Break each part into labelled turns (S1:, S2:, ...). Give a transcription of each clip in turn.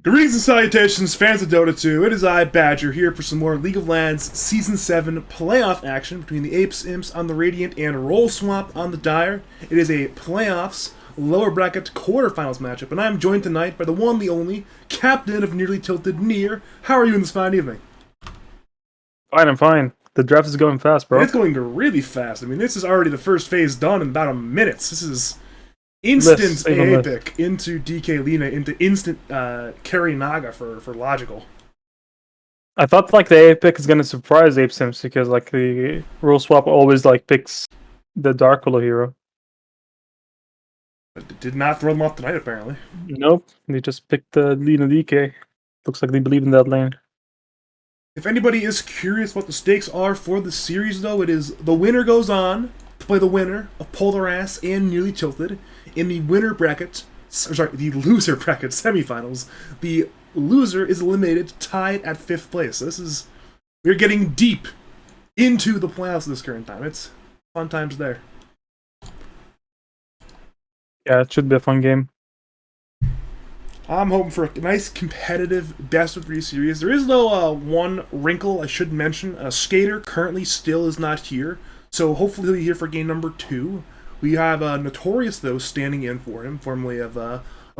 S1: Greetings and salutations, fans of Dota 2. It is I, Badger, here for some more League of Legends Season 7 playoff action between the Apesimps on the Radiant and Roll Swap on the Dire. It is a playoffs lower bracket quarterfinals matchup, and I'm joined tonight by the one, the only, captain of Nearly Tilted, Nier. How are you in this fine evening?
S2: Fine, I'm fine. The draft is going fast, bro.
S1: It's going really fast. I mean, this is already the first phase done in about a minute. This is instant Epic into DK Lina into instant carry Naga for Logical.
S2: I thought like the Epic is gonna surprise Apesimps because like the rule swap always like picks the Dark Hollow hero.
S1: But it did not throw them off tonight, apparently.
S2: Nope, they just picked the Lina DK. Looks like they believe in that lane.
S1: If anybody is curious what the stakes are for the series, though, it is the winner goes on to play the winner of Polar Ass and Nearly Tilted in the winner bracket. Sorry, the loser bracket semifinals. The loser is eliminated, tied at 5th place. We're getting deep into the playoffs this current time. It's fun times there.
S2: Yeah, it should be a fun game.
S1: I'm hoping for a nice competitive best-of-3 series. There is, though, one wrinkle I should mention. Skater currently still is not here, so hopefully he'll be here for game number 2. We have Notorious, though, standing in for him, formerly of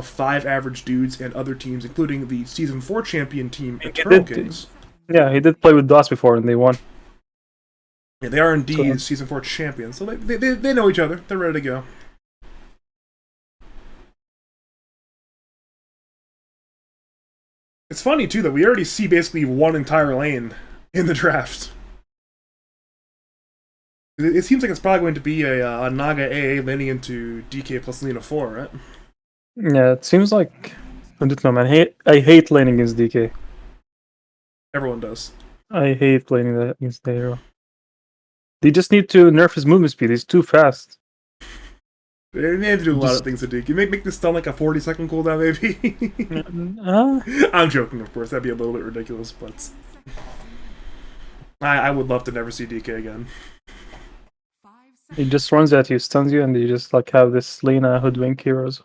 S1: 5 average dudes and other teams, including the Season 4 champion team, Eternal Kings.
S2: Yeah, he did play with DOS before, and they won.
S1: Yeah, they are indeed Season 4 champions, so they know each other. They're ready to go. It's funny, too, that we already see basically one entire lane in the draft. It seems like it's probably going to be a Naga AA laning into DK plus Lina 4, right?
S2: Yeah, it seems like... I don't know, man. I hate laning against DK.
S1: Everyone does.
S2: I hate playing that against the hero. They just need to nerf his movement speed. He's too fast.
S1: They have to do a lot of things to DK. Make this stun like a 40-second cooldown, maybe? I'm joking, of course. That'd be a little bit ridiculous, but... I would love to never see DK again.
S2: He just runs at you, stuns you, and you just like have this Lina hoodwink heroes.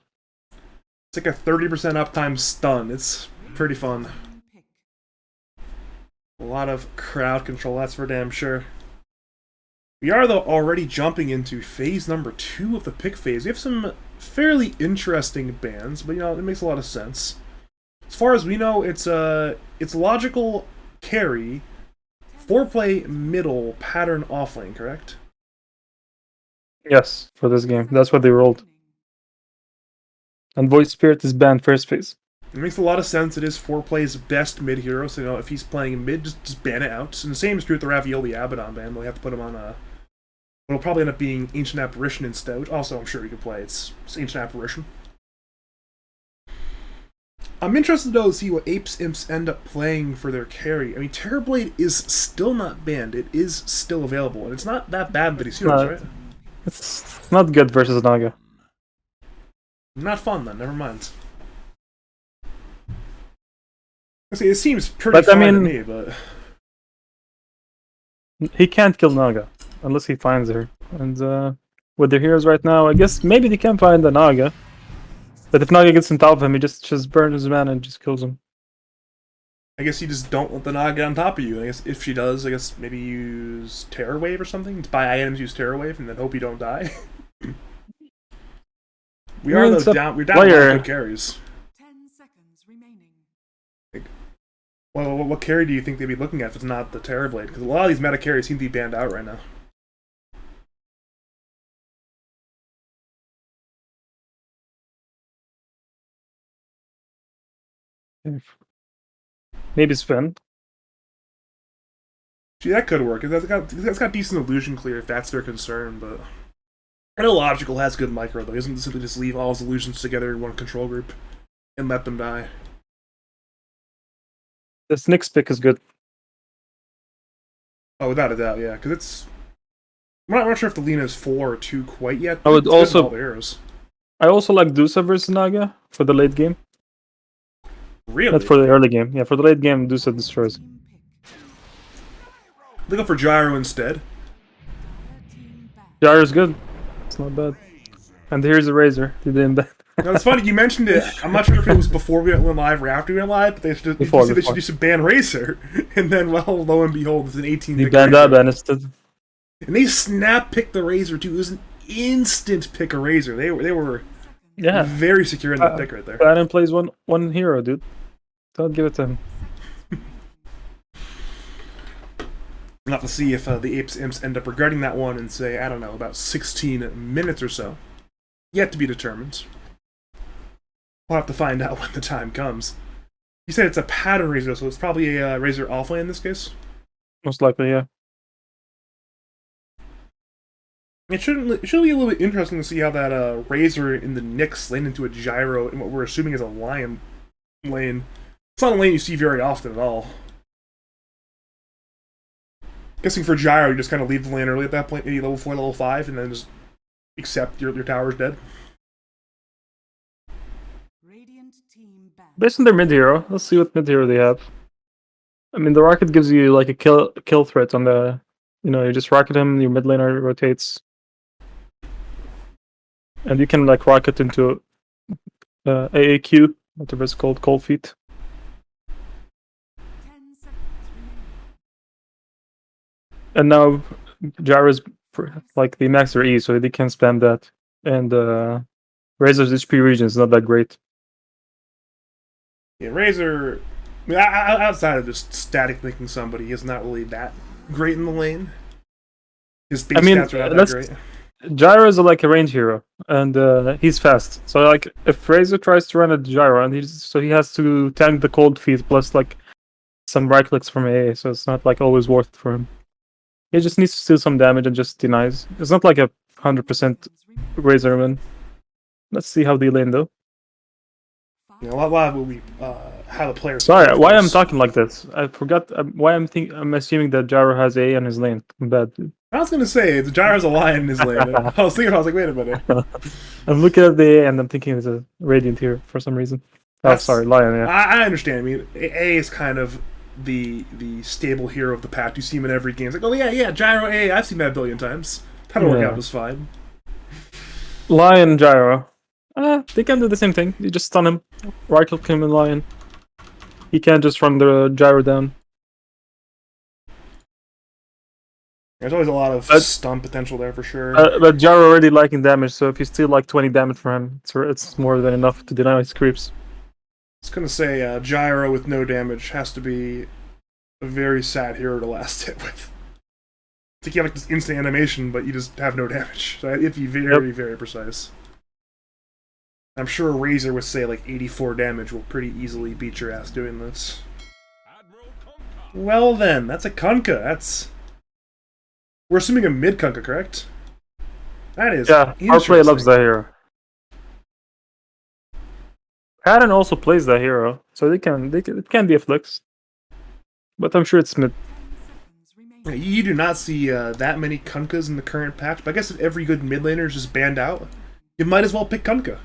S1: It's like a 30% uptime stun. It's pretty fun. A lot of crowd control, that's for damn sure. We are, though, already jumping into phase number 2 of the pick phase. We have some fairly interesting bans, but, you know, it makes a lot of sense. As far as we know, it's logical carry, 4-play middle, pattern offlane, correct?
S2: Yes, for this game. That's what they rolled. And Void Spirit is banned first phase.
S1: It makes a lot of sense. It is 4-play's best mid hero, so, you know, if he's playing mid, just ban it out. And the same is true with the Ravioli Abaddon ban. We'll have to put him on a... It'll probably end up being Ancient Apparition instead, which also I'm sure he could play. It's Ancient Apparition. I'm interested, though, to see what Apesimps end up playing for their carry. I mean, Terrorblade is still not banned. It is still available, and it's not that bad that he's heroes, right?
S2: It's not good versus Naga.
S1: Not fun, then. Never mind. It seems pretty fun to me, but...
S2: He can't kill Naga, unless he finds her. And with their heroes right now, I guess maybe they can find the Naga. But if Naga gets on top of him, he just burns his mana and just kills him.
S1: I guess you just don't let the Naga get on top of you. I guess if she does, I guess maybe use Terror Wave or something. To buy items, use Terror Wave, and then hope you don't die. We're down a lot of good carries.
S3: 10 seconds remaining.
S1: Well, what carry do you think they'd be looking at if it's not the Terrorblade? Because a lot of these meta carries seem to be banned out right now.
S2: Maybe Sven.
S1: Gee, that could work. That's got decent illusion clear if that's their concern, but... I know Logical has good micro, though. He doesn't simply just leave all his illusions together in one control group and let them die.
S2: This next pick is good.
S1: Oh, without a doubt, yeah. Because it's... I'm not sure if the Lina is 4 or 2 quite yet.
S2: I would also...
S1: all the arrows.
S2: I also like Dusa versus Naga for the late game.
S1: Really?
S2: Not for the early game. Yeah, for the late game, Dusa destroys.
S1: They go for Gyro instead.
S2: Gyro's good. It's not bad. And here's a Razor. They didn't ban.
S1: Now, it's funny you mentioned it. I'm not sure if it was before we went live or after we went live, but they should
S2: Before,
S1: they
S2: before.
S1: should ban Razer, and then well, lo and behold, it's an 18.
S2: They
S1: pick
S2: banned that
S1: Razer.
S2: ban instead.
S1: And they snap picked the Razer too. It was an instant pick a Razer. They were
S2: Yeah.
S1: very secure in that pick right there.
S2: Bannon plays one hero, dude. Don't give it to him.
S1: We'll have to see if the Apesimps end up regretting that one and say, I don't know, about 16 minutes or so. Yet to be determined. We'll have to find out when the time comes. You said it's a pattern Razer, so it's probably a Razer Alpha in this case?
S2: Most likely, yeah.
S1: It should be a little bit interesting to see how that Razer in the Nyx lane into a Gyro in what we're assuming is a Lion lane. It's not a lane you see very often at all. Guessing for Gyro, you just kind of leave the lane early at that point, maybe level 4, level 5, and then just accept your tower's dead.
S3: Radiant team ban.
S2: Based on their mid hero, let's see what mid hero they have. I mean, the rocket gives you like a kill threat on the. You just rocket him, your mid laner rotates. And you can like rocket into AAQ, whatever it's called, cold feet.
S3: 10 seconds remaining.
S2: And now Gyro's like they max their E, so they can spam that. And Razor's HP region is not that great.
S1: Yeah, Razer, outside of just static linking somebody, is not really that great in the lane. His base stats are not that great.
S2: Gyro is like a range hero, and he's fast. So like, if Razor tries to run at Gyro, and he has to tank the cold feet plus like some right clicks from AA, so it's not like always worth it for him. He just needs to steal some damage and just denies. It's not like a 100% Razor win. Let's see how they lane though.
S1: You know, a lot will be how the players.
S2: Sorry, why I'm talking like this? I forgot why I'm assuming that Gyro has A on his lane. I'm bad, dude.
S1: I was gonna say the Gyro's a lion in his lane. I was like, wait a minute.
S2: I'm looking at the A and I'm thinking it's a Radiant here for some reason. Sorry, Lion. Yeah.
S1: I understand. I mean, A is kind of the stable hero of the pack. You see him in every game. It's like, oh yeah, Gyro A. I've seen that a billion times. That'll work out just fine.
S2: Lion Gyro. They can do the same thing. You just stun him, right click him in Lion. He can't just run the Gyro down.
S1: There's always a lot of stun potential there for sure.
S2: But Gyro already liking damage, so if you steal like 20 damage from him, it's more than enough to deny his creeps.
S1: I was gonna say Gyro with no damage has to be a very sad hero to last hit with. It's like you have like this instant animation, but you just have no damage. So it'd be very, very precise. I'm sure a Razer with say like 84 damage will pretty easily beat your ass doing this. Well then, that's a Kunkka. We're assuming a mid Kunkka, correct? That is
S2: our play loves that hero. Pattern also plays that hero, so it can be a flex. But I'm sure it's mid.
S3: 10 seconds remaining.
S1: You do not see that many Kunkkas in the current patch, but I guess if every good mid laner is just banned out, you might as well pick Kunkka.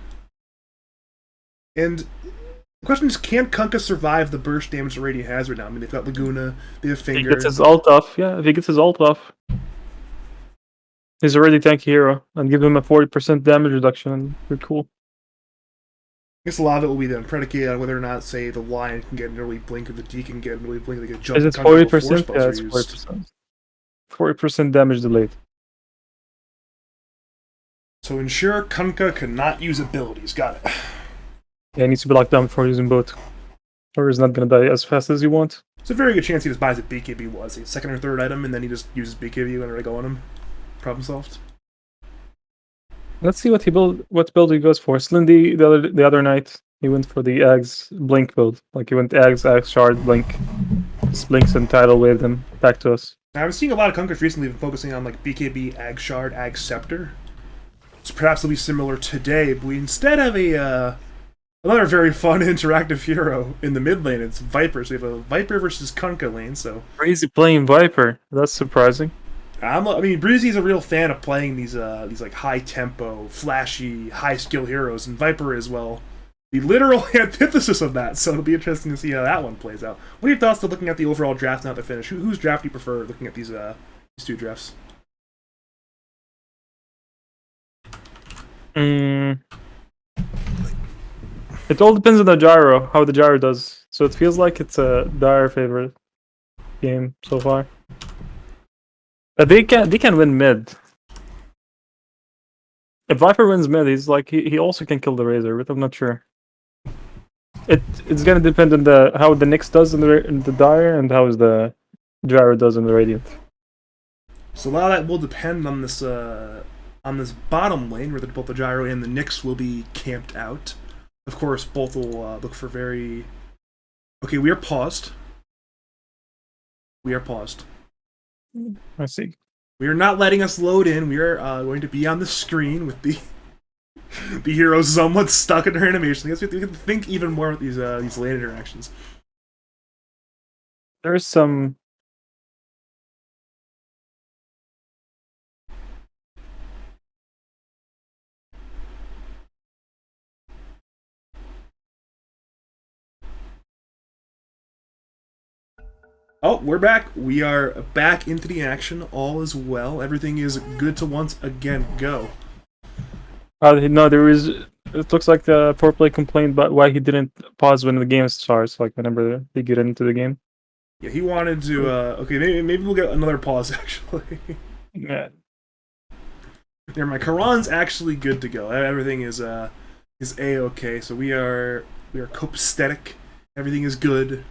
S1: And the question is, can Kunkka survive the burst damage that Radiant has right now? I mean, they've got Laguna, they have Finger.
S2: If he gets his ult off, if he gets his ult off, he's already tanky hero, and give him a 40% damage reduction, and we're cool.
S1: I guess a lot of it will be then predicated on whether or not, say, the Lion can get an early blink or the D can get an early blink. They get jump.
S2: Is it 40%? Yeah, it's 40%. 40% damage delayed.
S1: So ensure Kunkka cannot use abilities. Got it.
S2: Yeah, he needs to be locked down before using both. Or he's not gonna die as fast as you want.
S1: It's a very good chance he just buys a BKB, a second or third item, and then he just uses BKB whenever they go on him. Problem solved.
S2: Let's see what build he goes for. Slindy the other night, he went for the Ags Blink build. Like he went Ags, Shard, Blink. Just blinks and tidal waved them back to us.
S1: Now, I've seen a lot of Kunkkas recently focusing on like BKB, Ag Shard, Ag Scepter. So perhaps it'll be similar today, but we instead have another very fun interactive hero in the mid lane. It's Viper. So we have a Viper versus Kunkka lane. So
S2: Crazy playing Viper. That's surprising.
S1: I mean, Breezy's a real fan of playing these like high tempo, flashy, high skill heroes, and Viper is the literal antithesis of that. So it'll be interesting to see how that one plays out. What are your thoughts to looking at the overall draft now to finish? Whose draft do you prefer looking at these two drafts?
S2: It all depends on the gyro, how the gyro does. So it feels like it's a dire favorite game so far. But they can win mid. If Viper wins mid, he's like he also can kill the Razor, but I'm not sure. It's gonna depend on how the Nyx does in the dire and how the gyro does in the Radiant.
S1: So a lot of that will depend on this bottom lane where both the gyro and the Nyx will be camped out. Of course, both will look for very. Okay, we are paused. We are paused.
S2: I see.
S1: We are not letting us load in. We are going to be on the screen with the the hero somewhat stuck in her animation. I guess we have to think even more with these lane interactions.
S2: There's some.
S1: Oh, we're back. We are back into the action. All is well. Everything is good to once again go.
S2: No, there is. It looks like the poor play complained about why he didn't pause when the game starts. Like whenever they get into the game.
S1: Yeah, he wanted to. Okay, maybe we'll get another pause actually.
S2: Yeah.
S1: Never mind. Karan's actually good to go. Everything is a-okay. So we are copacetic. Everything is good.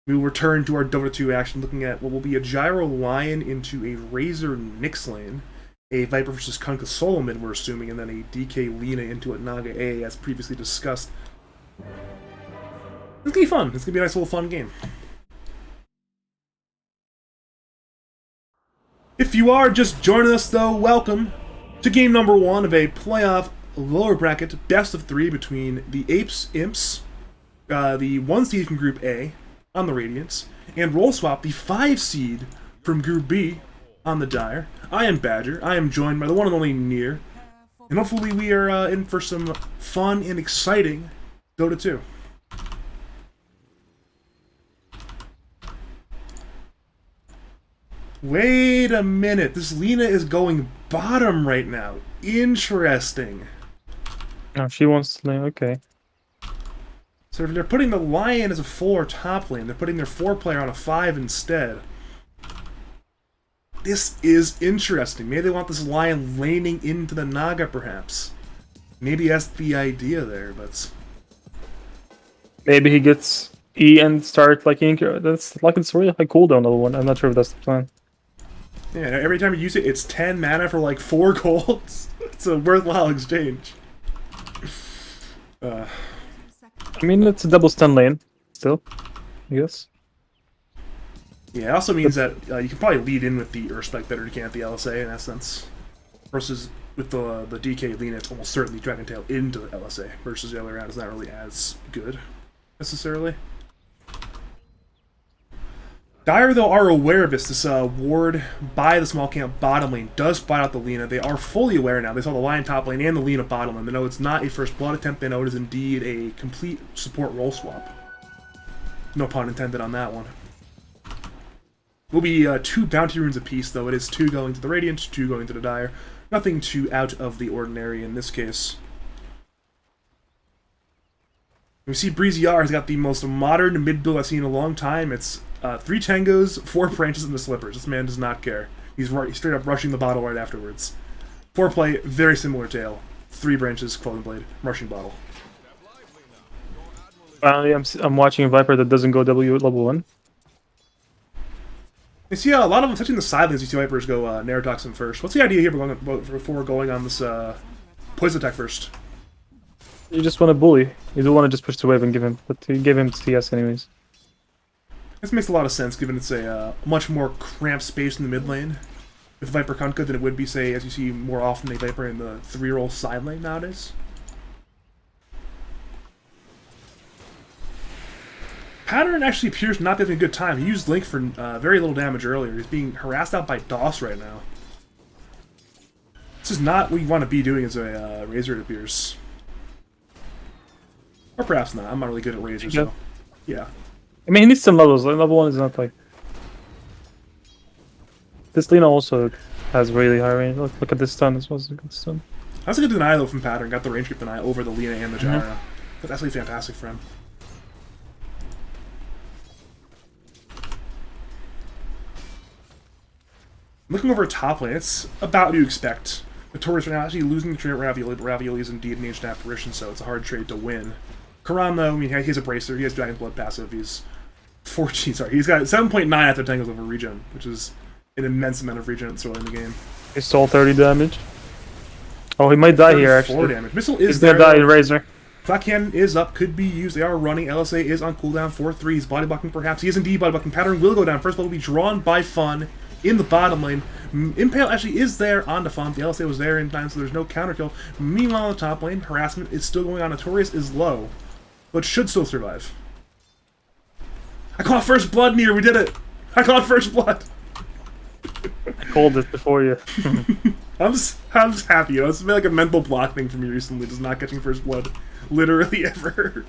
S1: We will return to our Dota 2 action, looking at what will be a Gyro Lion into a Razor Nyx lane, a Viper versus Kunkka solo mid, we're assuming, and then a DK Lina into a Naga A, as previously discussed. It's gonna be fun. It's gonna be a nice little fun game. If you are just joining us, though, welcome to game number 1 of a playoff lower bracket best of 3 between the Apesimps, the 1 seed from Group A, on the Radiance, and Roll Swap, the 5 seed from Group B on the Dire. I am Badger. I am joined by the one and only Nier, and hopefully we are in for some fun and exciting Dota 2. Wait a minute, this Lina is going bottom right now. Interesting.
S2: No, she wants to lane. Okay.
S1: So if they're putting the Lion as a 4 top lane, they're putting their 4 player on a 5 instead. This is interesting. Maybe they want this Lion laning into the Naga, perhaps. Maybe that's the idea there, but...
S2: Maybe he gets E and start like that's like it's really high cooldown level 1. I'm not sure if that's the plan.
S1: Yeah, every time you use it, it's 10 mana for like 4 golds. It's a worthwhile exchange.
S2: I mean, it's a double stun lane, still, I guess.
S1: Yeah, it also means that you can probably lead in with the Urspec better than you can at the LSA in that sense. Versus with the DK Lina, it's almost certainly Dragon Tail into the LSA. Versus the other way around, it's not really as good, necessarily. Dire, though, are aware of this. This ward by the small camp bottom lane does spot out the Lina. They are fully aware now. They saw the Lion top lane and the Lina bottom lane. They know it's not a first blood attempt. They know it is indeed a complete support role swap. No pun intended on that one. Will be 2 bounty runes apiece, though. It is 2 going to the Radiant, 2 going to the Dire. Nothing too out of the ordinary in this case. We see Breezy R has got the most modern mid build I've seen in a long time. It's 3 tangos, 4 branches, and the slippers. This man does not care. He's straight up rushing the bottle right afterwards. 4 play, very similar tail. 3 branches, Clothing Blade, rushing bottle.
S2: Finally, I'm watching a Viper that doesn't go W at level 1.
S1: You see a lot of them touching the side lanes. You see Vipers go Neurotoxin first. What's the idea here before going on this poison attack first?
S2: You just want to bully. You don't want to just push the wave and give him, but you give him CS anyways.
S1: This makes a lot of sense, given it's a much more cramped space in the mid lane with Viper Kunkka than it would be, say, as you see more often a Viper in the 3-roll side lane nowadays. Pattern actually appears not to be having a good time. He used Link for very little damage earlier. He's being harassed out by DOS right now. This is not what you want to be doing as a Razor, it appears. Or perhaps not. I'm not really good at Razor, so... Yeah.
S2: I mean, he needs some levels. Like, level 1 is not like... This Lina also has really high range. Look at this stun. This was a good stun.
S1: That's a good deny, though, from Pattern. Got the range grip deny over the Lina and the Gyra. That's absolutely fantastic for him. Looking over top lane, it's about what you expect. Notorious right now actually losing the trade at Ravioli, but Ravioli is indeed an ancient apparition, so it's a hard trade to win. Karan, though, I mean, he has a bracer, he has Dragon Blood passive, he's 14, sorry, he's got 7.9 after tangles over regen, which is an immense amount of regen early in the game.
S2: He stole 30 damage. Oh, he might die here, actually.
S1: Damage. Missile is
S2: He's
S1: there.
S2: gonna die in Razor.
S1: Flat Cannon is up, could be used. They are running. LSA is on cooldown. 4-3. He's body blocking perhaps. He is indeed body blocking. Pattern will go down. First ball will be drawn by Fun in the bottom lane. Impale actually is there on the Fun. The LSA was there in time, so there's no counter kill. Meanwhile, on the top lane, harassment is still going on. Notorious is low, but should still survive. I caught first blood near. We did it. I caught first blood.
S2: I called it before you.
S1: I'm just happy. You know, it's been like a mental block thing for me recently, just not catching first blood, literally ever.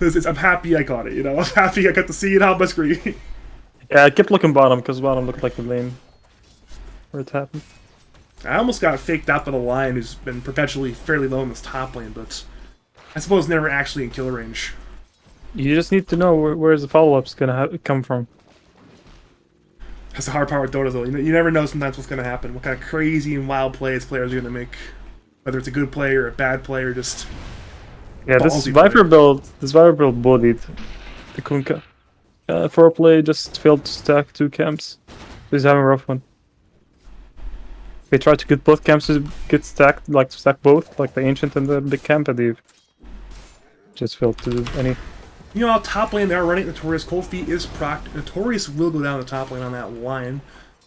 S1: I'm happy I caught it. You know, I'm happy I got to see it on my screen.
S2: Yeah, I kept looking bottom because bottom looked like the lane where it happened.
S1: I almost got faked out by the Lion, who's been perpetually fairly low in this top lane, but I suppose never actually in kill range.
S2: You just need to know where's the follow-up's gonna come from.
S1: That's the hard part with Dota, though. You never know sometimes what's going to happen, what kind of crazy and wild plays players are going to make. Whether it's a good play or a bad play or just...
S2: Yeah, this Viper build bullied the Kunkka. 4-play just failed to stack 2 camps. He's having a rough one. They tried to get both camps to get stacked, like to stack both, like the Ancient and the big camp, and they just failed to do any.
S1: You know, top lane they are running Notorious. Cold Feet is procced. Notorious will go down the top lane on that Lion.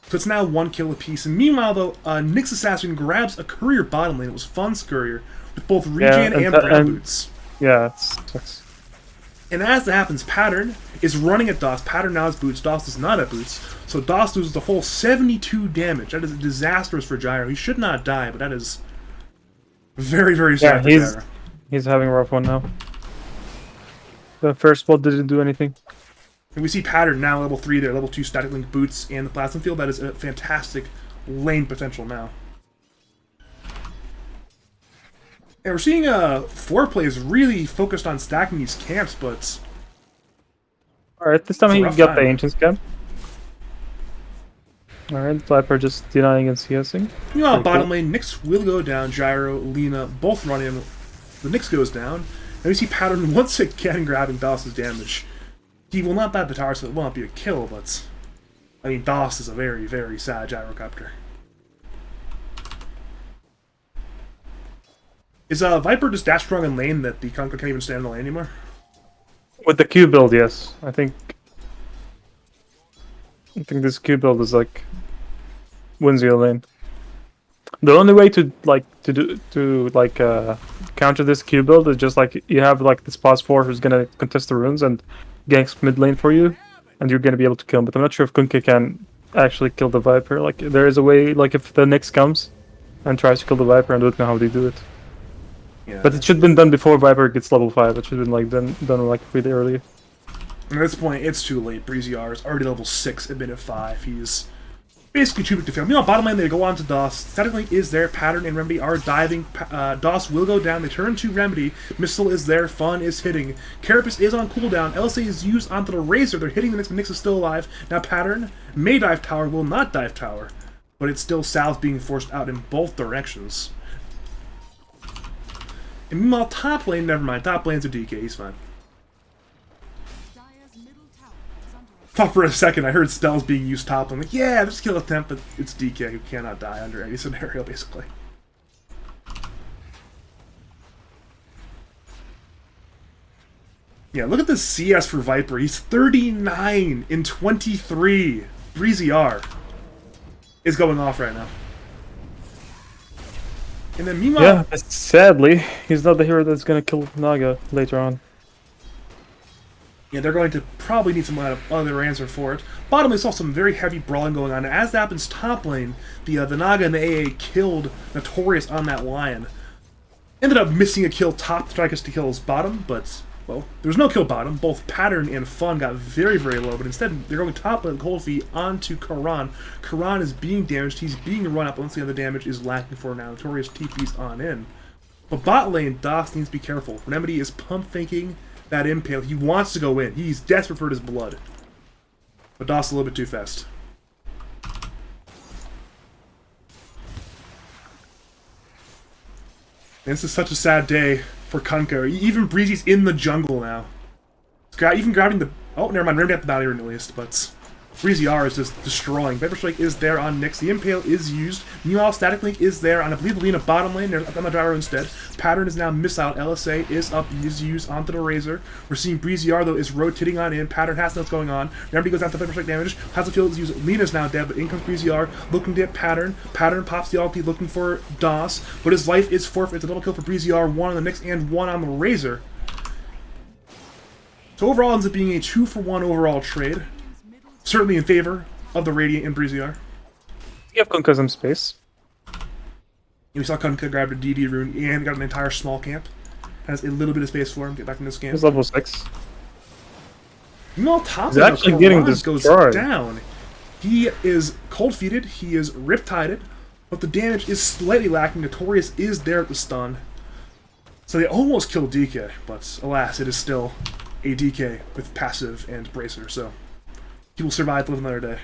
S1: So it's now 1 kill apiece. And meanwhile, though, Nyx Assassin grabs a courier bottom lane. It was Fun's courier with both regen and brown boots.
S2: Yeah, it sucks.
S1: And as that happens, Pattern is running at DOS. Pattern now has boots. DOS does not have boots. So DOS loses the full 72 damage. That is disastrous for Gyro. He should not die, but that is very, very sad for Gyro.
S2: He's having a rough one now. The first blood didn't do anything.
S1: And we see Pattern now level 3 there, level 2 static link boots and the plasma field. That is a fantastic lane potential now. And we're seeing 4-play is really focused on stacking these camps, but...
S2: Alright, this time he got the Ancients camp. Alright, Viper just denying and CSing.
S1: Meanwhile, bottom lane, Nyx will go down, Gyro, Lina, both run in. The Nyx goes down. And we see Pattern once again grabbing DOS's damage. He will not die the tower, so it will not be a kill, but... I mean, DOS is a very, very sad gyrocopter. Is Viper just dash strong in lane that the Conqueror can't even stand in the lane anymore?
S2: With the Q build, yes. I think this Q build is like wins you a lane. The only way to counter this Q build is just like you have like this pause 4 who's gonna contest the runes and ganks mid lane for you, and you're gonna be able to kill him. But I'm not sure if Kunkka can actually kill the Viper. Like there is a way, like if the Nyx comes and tries to kill the Viper, I don't know how they do it.
S1: Yeah.
S2: But it should have been done before Viper gets level 5. It should have been like done like really early.
S1: At this point, it's too late. Breezy R is already level 6 at minute 5. He's basically too big to fail. Meanwhile, bottom lane, they go on to DOS. Static Link is there. Pattern and Remedy are diving. DOS will go down. They turn to Remedy. Missile is there. Fun is hitting. Carapace is on cooldown. LSA is used onto the Razor. They're hitting the Nyx, but Nyx is still alive. Now Pattern may dive tower, will not dive tower. But it's still South being forced out in both directions. And meanwhile, top lane, never mind. Top lane's a DK. He's fine.
S3: Dire's middle tower is under attack.
S1: Thought for a second I heard spells being used top. I'm like, yeah, just kill a temp, but it's DK who cannot die under any scenario, basically. Yeah, look at this CS for Viper. He's 39 in 23. Breezy R is going off right now. And then meanwhile...
S2: Yeah, but sadly, he's not the hero that's gonna kill Naga later on.
S1: Yeah, they're going to probably need some other answer for it. Bottom lane saw some very heavy brawling going on. As that happens top lane, the Naga and the AA killed Notorious on that Lion. Ended up missing a kill top to try to kill his bottom, but, well, there was no kill bottom. Both Pattern and Fun got very, very low, but instead they're going top lane Cold Feet onto Karan. Karan is being damaged. He's being run up. Once again, the damage is lacking for now. Notorious TP's on in. But bot lane, DOS needs to be careful. Remedy is pump faking that impale. He wants to go in. He's desperate for his blood. But DOS is a little bit too fast. And this is such a sad day for Kunkka. Even Breezy's in the jungle now. Even grabbing the... Oh, never mind. Remedy at the battle at least, but... Breezy R is just destroying. Viper Strike is there on Nyx. The Impale is used. Meanwhile, Static Link is there on, I believe, the Lina bottom lane. They're on the gyro instead. Pattern is now missile. LSA is up, is used onto the Razor. We're seeing Breezy R, though, is rotating on in. Pattern has to know what's going on. Remedy goes down to Viper Strike damage. Hazelfield is used. Lina's now dead, but in comes Breezy R, looking to get Pattern. Pattern pops the ulti, looking for DOS, but his life is forfeit. It's a double kill for Breezy R, one on the Nyx and one on the Razor. So overall, ends up being a 2-for-1 overall trade. Certainly in favor of the Radiant and Breezy R.
S2: Give Kunkka some space.
S1: We saw Kunkka grab a DD rune and got an entire small camp. Has a little bit of space for him. Get back in this camp.
S2: He's level 6.
S1: No, top
S2: He's actually getting
S1: goes
S2: destroyed.
S1: down. He is cold-feeted. He is rip-tided. But the damage is slightly lacking. Notorious is there at the stun. So they almost killed DK. But alas, it is still a DK with passive and bracer. So he will survive to live another day.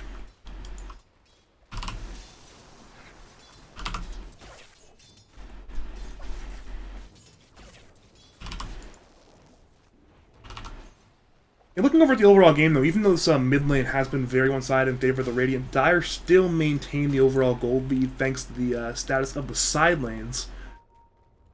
S1: And looking over at the overall game, though, even though this mid lane has been very one-sided in favor of the Radiant, Dire still maintain the overall gold lead thanks to the status of the side lanes.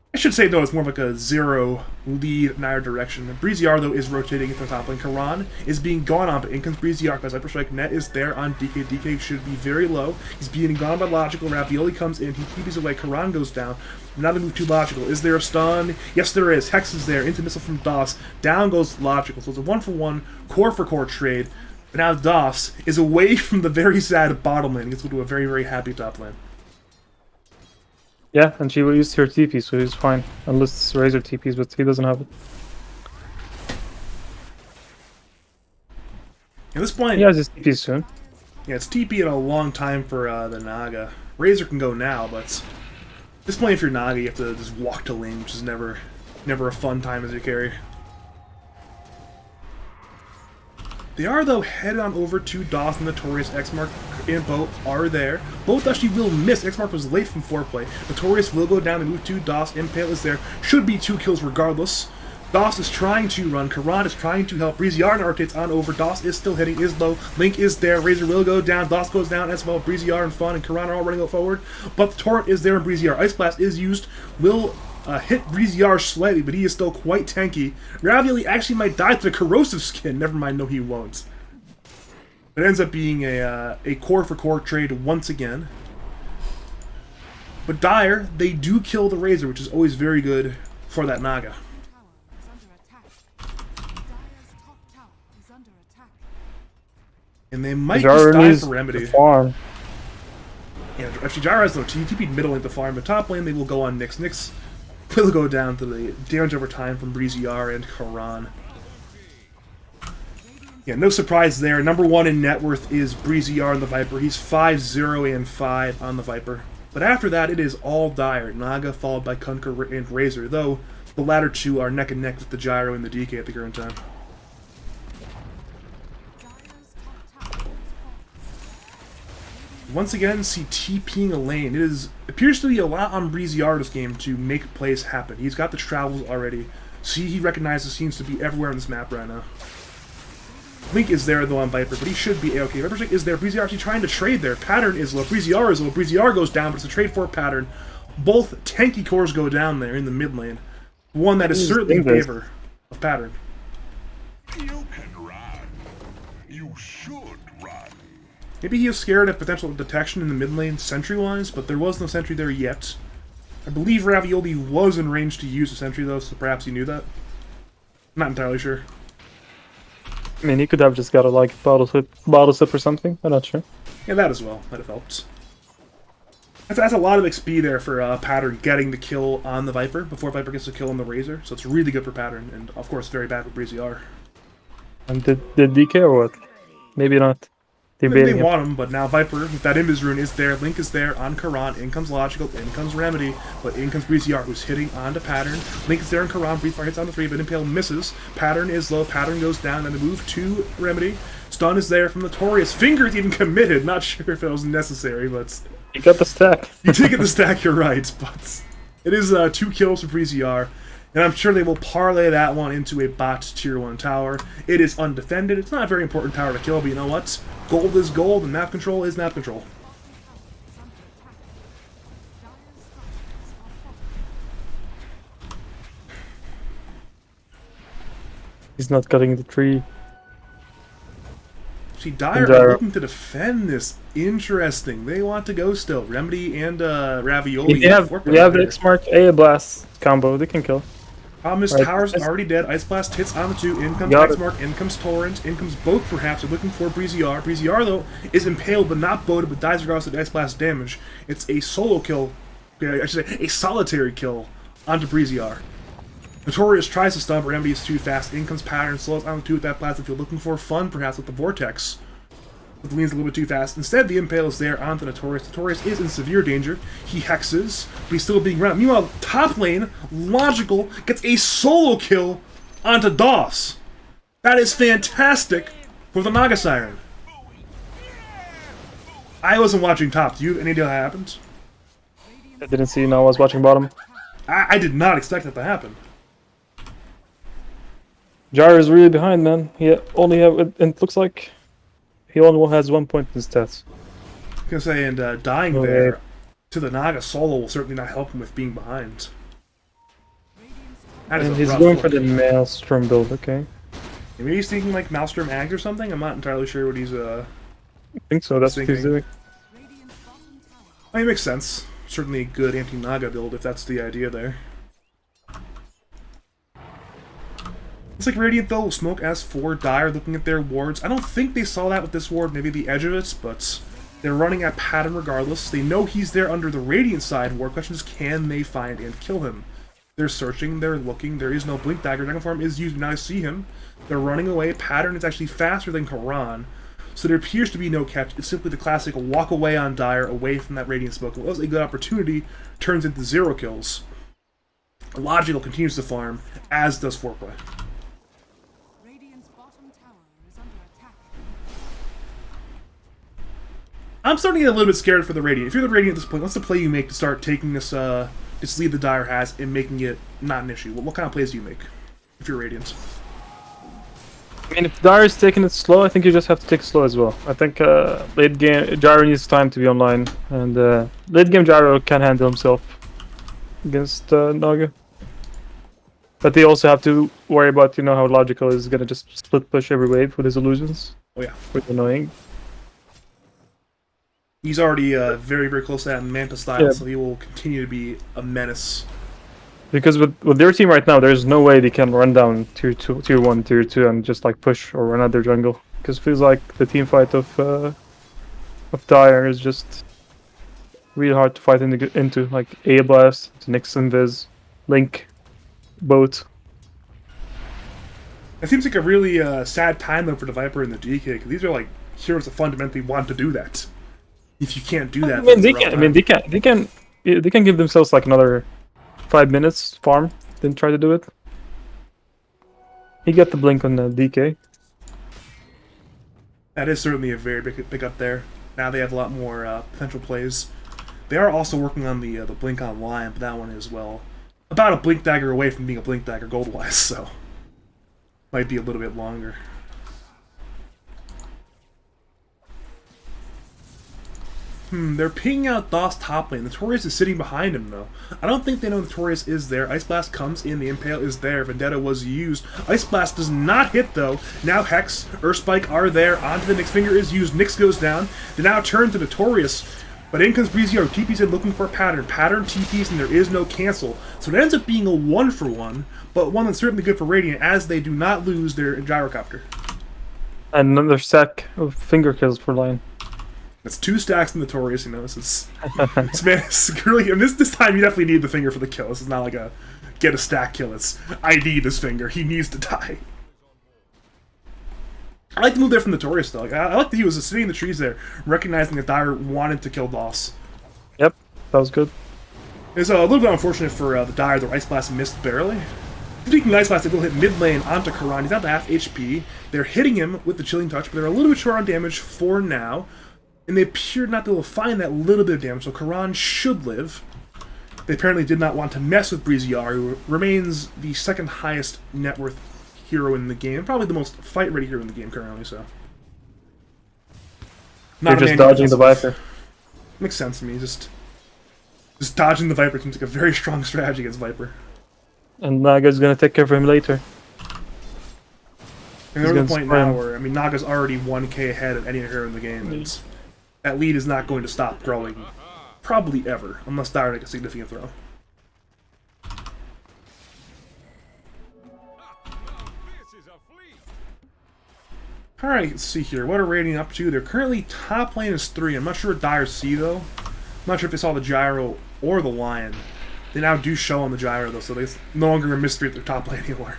S1: I should say, though, it's more of like a 0 lead in either direction. Breezy R, though, is rotating into the top lane. Karan is being gone on, but in comes Breezy R because Hyper Strike Net is there on DK. DK should be very low. He's being gone by Logical. Ravioli comes in. He keeps away. Karan goes down. Now they move to Logical. Is there a stun? Yes, there is. Hex is there. Into missile from DOS. Down goes Logical. So it's a 1-for-1, core-for-core trade. But now DOS is away from the very sad bottom lane. He gets to a very, very happy top lane.
S2: Yeah, and she will use her TP, so he's fine. Unless Razor TPs, but he doesn't have it.
S1: At this point,
S2: He has his TP soon.
S1: yeah, it's TP in a long time for the Naga. Razor can go now, but at this point, if you're Naga, you have to just walk to lane, which is never a fun time as you carry. They are, though, headed on over to DOS and Notorious. Xmark and Boat are there. Both actually will miss. Xmark was late from foreplay. Notorious will go down and move to DOS. Impale is there. Should be 2 kills regardless. DOS is trying to run. Karan is trying to help. Breezy R rotates on over. DOS is still hitting, is low. Link is there. Razor will go down. DOS goes down as well. Breezy R and Fun and Karan are all running out forward. But the torrent is there and Breezy R. Ice Blast is used. Will hit Breezy R slightly, but he is still quite tanky. Ravioli actually might die to the corrosive skin. Never mind, no, he won't. It ends up being a core-for-core trade once again. But Dire, they do kill the Razor, which is always very good for that Naga.
S3: Tower is under attack. Dire's top tower is under attack.
S1: And they might
S2: Gyro
S1: just die
S2: needs
S1: for Remedy.
S2: the farm.
S1: Yeah, actually, Gyro has no TP'd middle lane to farm, but top lane they will go on Nyx. Nyx will go down to the damage over time from Breezy R and Karan. Yeah, no surprise there. Number 1 in net worth is Breezy R on the Viper. He's 5-0 and 5 on the Viper. But after that, it is all Dire. Naga followed by Kunkka and Razor, though the latter two are neck and neck with the Gyro and the DK at the current time.
S3: Dire's top tower is
S1: Once again, see TPing a lane. Appears to be a lot on Breezy R this game to make plays happen. He's got the travels already. See, he recognizes seems to be everywhere on this map right now. Link is there though on Viper, but he should be A-okay. Viper Strike is there. Breezy R actually trying to trade there. Pattern is low. Breezy R is low. Breezy R goes down, but it's a trade for Pattern. Both tanky cores go down there in the mid lane. One that is certainly in favor of Pattern.
S4: You can run. You should run.
S1: Maybe he is scared of potential detection in the mid lane sentry-wise, but there was no sentry there yet. I believe Ravioli was in range to use a sentry though, so perhaps he knew that. Not entirely sure.
S2: I mean, he could have just got a like bottle sip or something. I'm not sure.
S1: Yeah, that as well. Might have helped. That's a lot of XP there for Pattern getting the kill on the Viper before Viper gets the kill on the Razor, so it's really good for Pattern, and of course very bad for Breezy R.
S2: And did DK or what? Maybe not. Keep
S1: They
S2: baiting him.
S1: want him, but now Viper with that Invis rune is there. Link is there on Karan. In comes Logical. In comes Remedy. But in comes Breezy Art, who's hitting onto Pattern. Link is there on Karan. Breeze Fire hits on the 3, but Impale misses. Pattern is low. Pattern goes down. And the move to Remedy. Stun is there from Notorious. Fingers even committed. Not sure if it was necessary, but
S2: You got the stack.
S1: you did get the stack. You're right, but it is 2 kills for Breezy Art. And I'm sure they will parlay that one into a bot tier 1 tower. It is undefended. It's not a very important tower to kill, but you know what? Gold is gold, and map control is map control.
S2: He's not cutting the tree.
S1: See, Dire are looking to defend this. Interesting. They want to go still. Remedy and Ravioli.
S2: They have the X-Mark A Blast combo. They can kill.
S1: Problem is,
S2: Right.
S1: Tower's already dead. Ice Blast hits on the 2. In comes
S2: Got it.
S1: X-Mark. In comes Torrent. In comes both, perhaps. They're looking for Breezy R. Breezy R, though, is impaled but not boated, but dies regardless of the Ice Blast damage. It's a solo kill. I should say, a solitary kill onto Breezy R. Notorious tries to stun, but Remedy is too fast. In comes Pattern. Slows on the 2 with that blast. If you're looking for fun, perhaps with the Vortex. But the lean's a little bit too fast. Instead, the Impale is there onto Notorious. Notorious is in severe danger. He hexes, but he's still being round. Meanwhile, top lane, Logical, gets a solo kill onto DOS. That is fantastic for the Naga Siren. I wasn't watching top. Do you have any idea how that happened?
S2: I didn't see. No, I was watching bottom.
S1: I did not expect that to happen.
S2: Jar is really behind, man. He only have. It looks like he only has 1 point in his stats.
S1: I was gonna say, and dying
S2: Okay.
S1: there to the Naga solo will certainly not help him with being behind. That is
S2: And
S1: a
S2: he's
S1: rough
S2: going
S1: look.
S2: for the Maelstrom build. Okay,
S1: Maybe he's thinking like Maelstrom Ags or something. I'm not entirely sure what he's.
S2: I think so. That's what he's
S1: Thinking.
S2: doing.
S1: I mean, it makes sense. Certainly a good anti-Naga build if that's the idea there. Looks like Radiant though will smoke S4 Dire looking at their wards. I don't think they saw that with this ward, maybe the edge of it, but they're running at Pattern regardless. They know he's there under the Radiant side. Ward question is, can they find and kill him? They're searching, they're looking, there is no Blink Dagger. Dragon Form is used, now I see him. They're running away. Pattern is actually faster than Karan. So there appears to be no catch. It's simply the classic walk away on Dire, away from that Radiant smoke. It was a good opportunity, turns into 0 kills. Logical continues to farm, as does Foreplay.
S3: Radiant's bottom tower is under attack.
S1: I'm starting to get a little bit scared for the Radiant. If you're the Radiant at this point, what's the play you make to start taking this lead the Dire has and making it not an issue? What kind of plays do you make if you're Radiant?
S2: I mean, if Dire is taking it slow, I think you just have to take it slow as well. I think late game Gyro needs time to be online, and late game Gyro can handle himself against Naga. But they also have to worry about, how Logical is gonna just split push every wave with his illusions.
S1: Oh yeah.
S2: Which is annoying.
S1: He's already very, very close to that in Manta style,
S2: Yeah.
S1: so he will continue to be a menace.
S2: Because with their team right now, there's no way they can run down tier 1, tier 2, and just like push or run out their jungle. Because it feels like the team fight of Dire is just really hard to fight into. Like A Blast, Nyx Invis, Link, both.
S1: It seems like a really sad time though for the Viper and the DK, because these are like heroes that fundamentally want to do that. If you can't do that,
S2: I mean,
S1: then it's a rough time.
S2: they can give themselves like another 5 minutes farm, then try to do it. He got the blink on the DK.
S1: That is certainly a very big up there. Now they have a lot more potential plays. They are also working on the Blink Online, but that one is, well, about a Blink Dagger away from being a Blink Dagger gold-wise, so might be a little bit longer. They're pinging out DOS top lane. Notorious is sitting behind him, though. I don't think they know Notorious is there. Ice Blast comes in, the Impale is there, Vendetta was used. Ice Blast does not hit, though. Now Hex, Earthspike are there, onto the Nyx Finger is used, Nyx goes down. They now turn to Notorious, but in comes Breezy Art. TP's in looking for a Pattern. Pattern TP's, and there is no cancel. So it ends up being a 1-for-1, but one that's certainly good for Radiant, as they do not lose their Gyrocopter.
S2: Another stack of finger kills for Lion.
S1: That's 2 stacks in Notorious, this is... it's really... And this time you definitely need the finger for the kill. This is not like a get a stack kill. It's, I need this finger. He needs to die. I like the move there from Notorious, though. Like, I like that he was sitting in the trees there, recognizing that Dire wanted to kill Doss.
S2: Yep, that was good.
S1: It's a little bit unfortunate for the Dire. The Ice Blast missed barely. Speaking of Ice Blast, they will hit mid lane onto Karan. He's down to half HP. They're hitting him with the Chilling Touch, but they're a little bit short on damage for now. And they appear not to be able to find that little bit of damage, so Karan should live. They apparently did not want to mess with Breezy R, who remains the second highest net worth hero in the game. Probably the most fight-ready hero in the game currently, so.
S2: They're just dodging the Viper.
S1: Makes sense to me, just dodging the Viper seems like a very strong strategy against Viper.
S2: And Naga's gonna take care of him later.
S1: And there's a point now where, I mean, Naga's already 1k ahead of any hero in the game, and that lead is not going to stop growing, probably ever, unless Dire make a significant throw. Alright, let's see here. What are Radiant up to? They're currently top lane is 3. I'm not sure what Dire see, though. I'm not sure if they saw the Gyro or the Lion. They now do show on the Gyro, though, so it's no longer a mystery at their top lane anymore.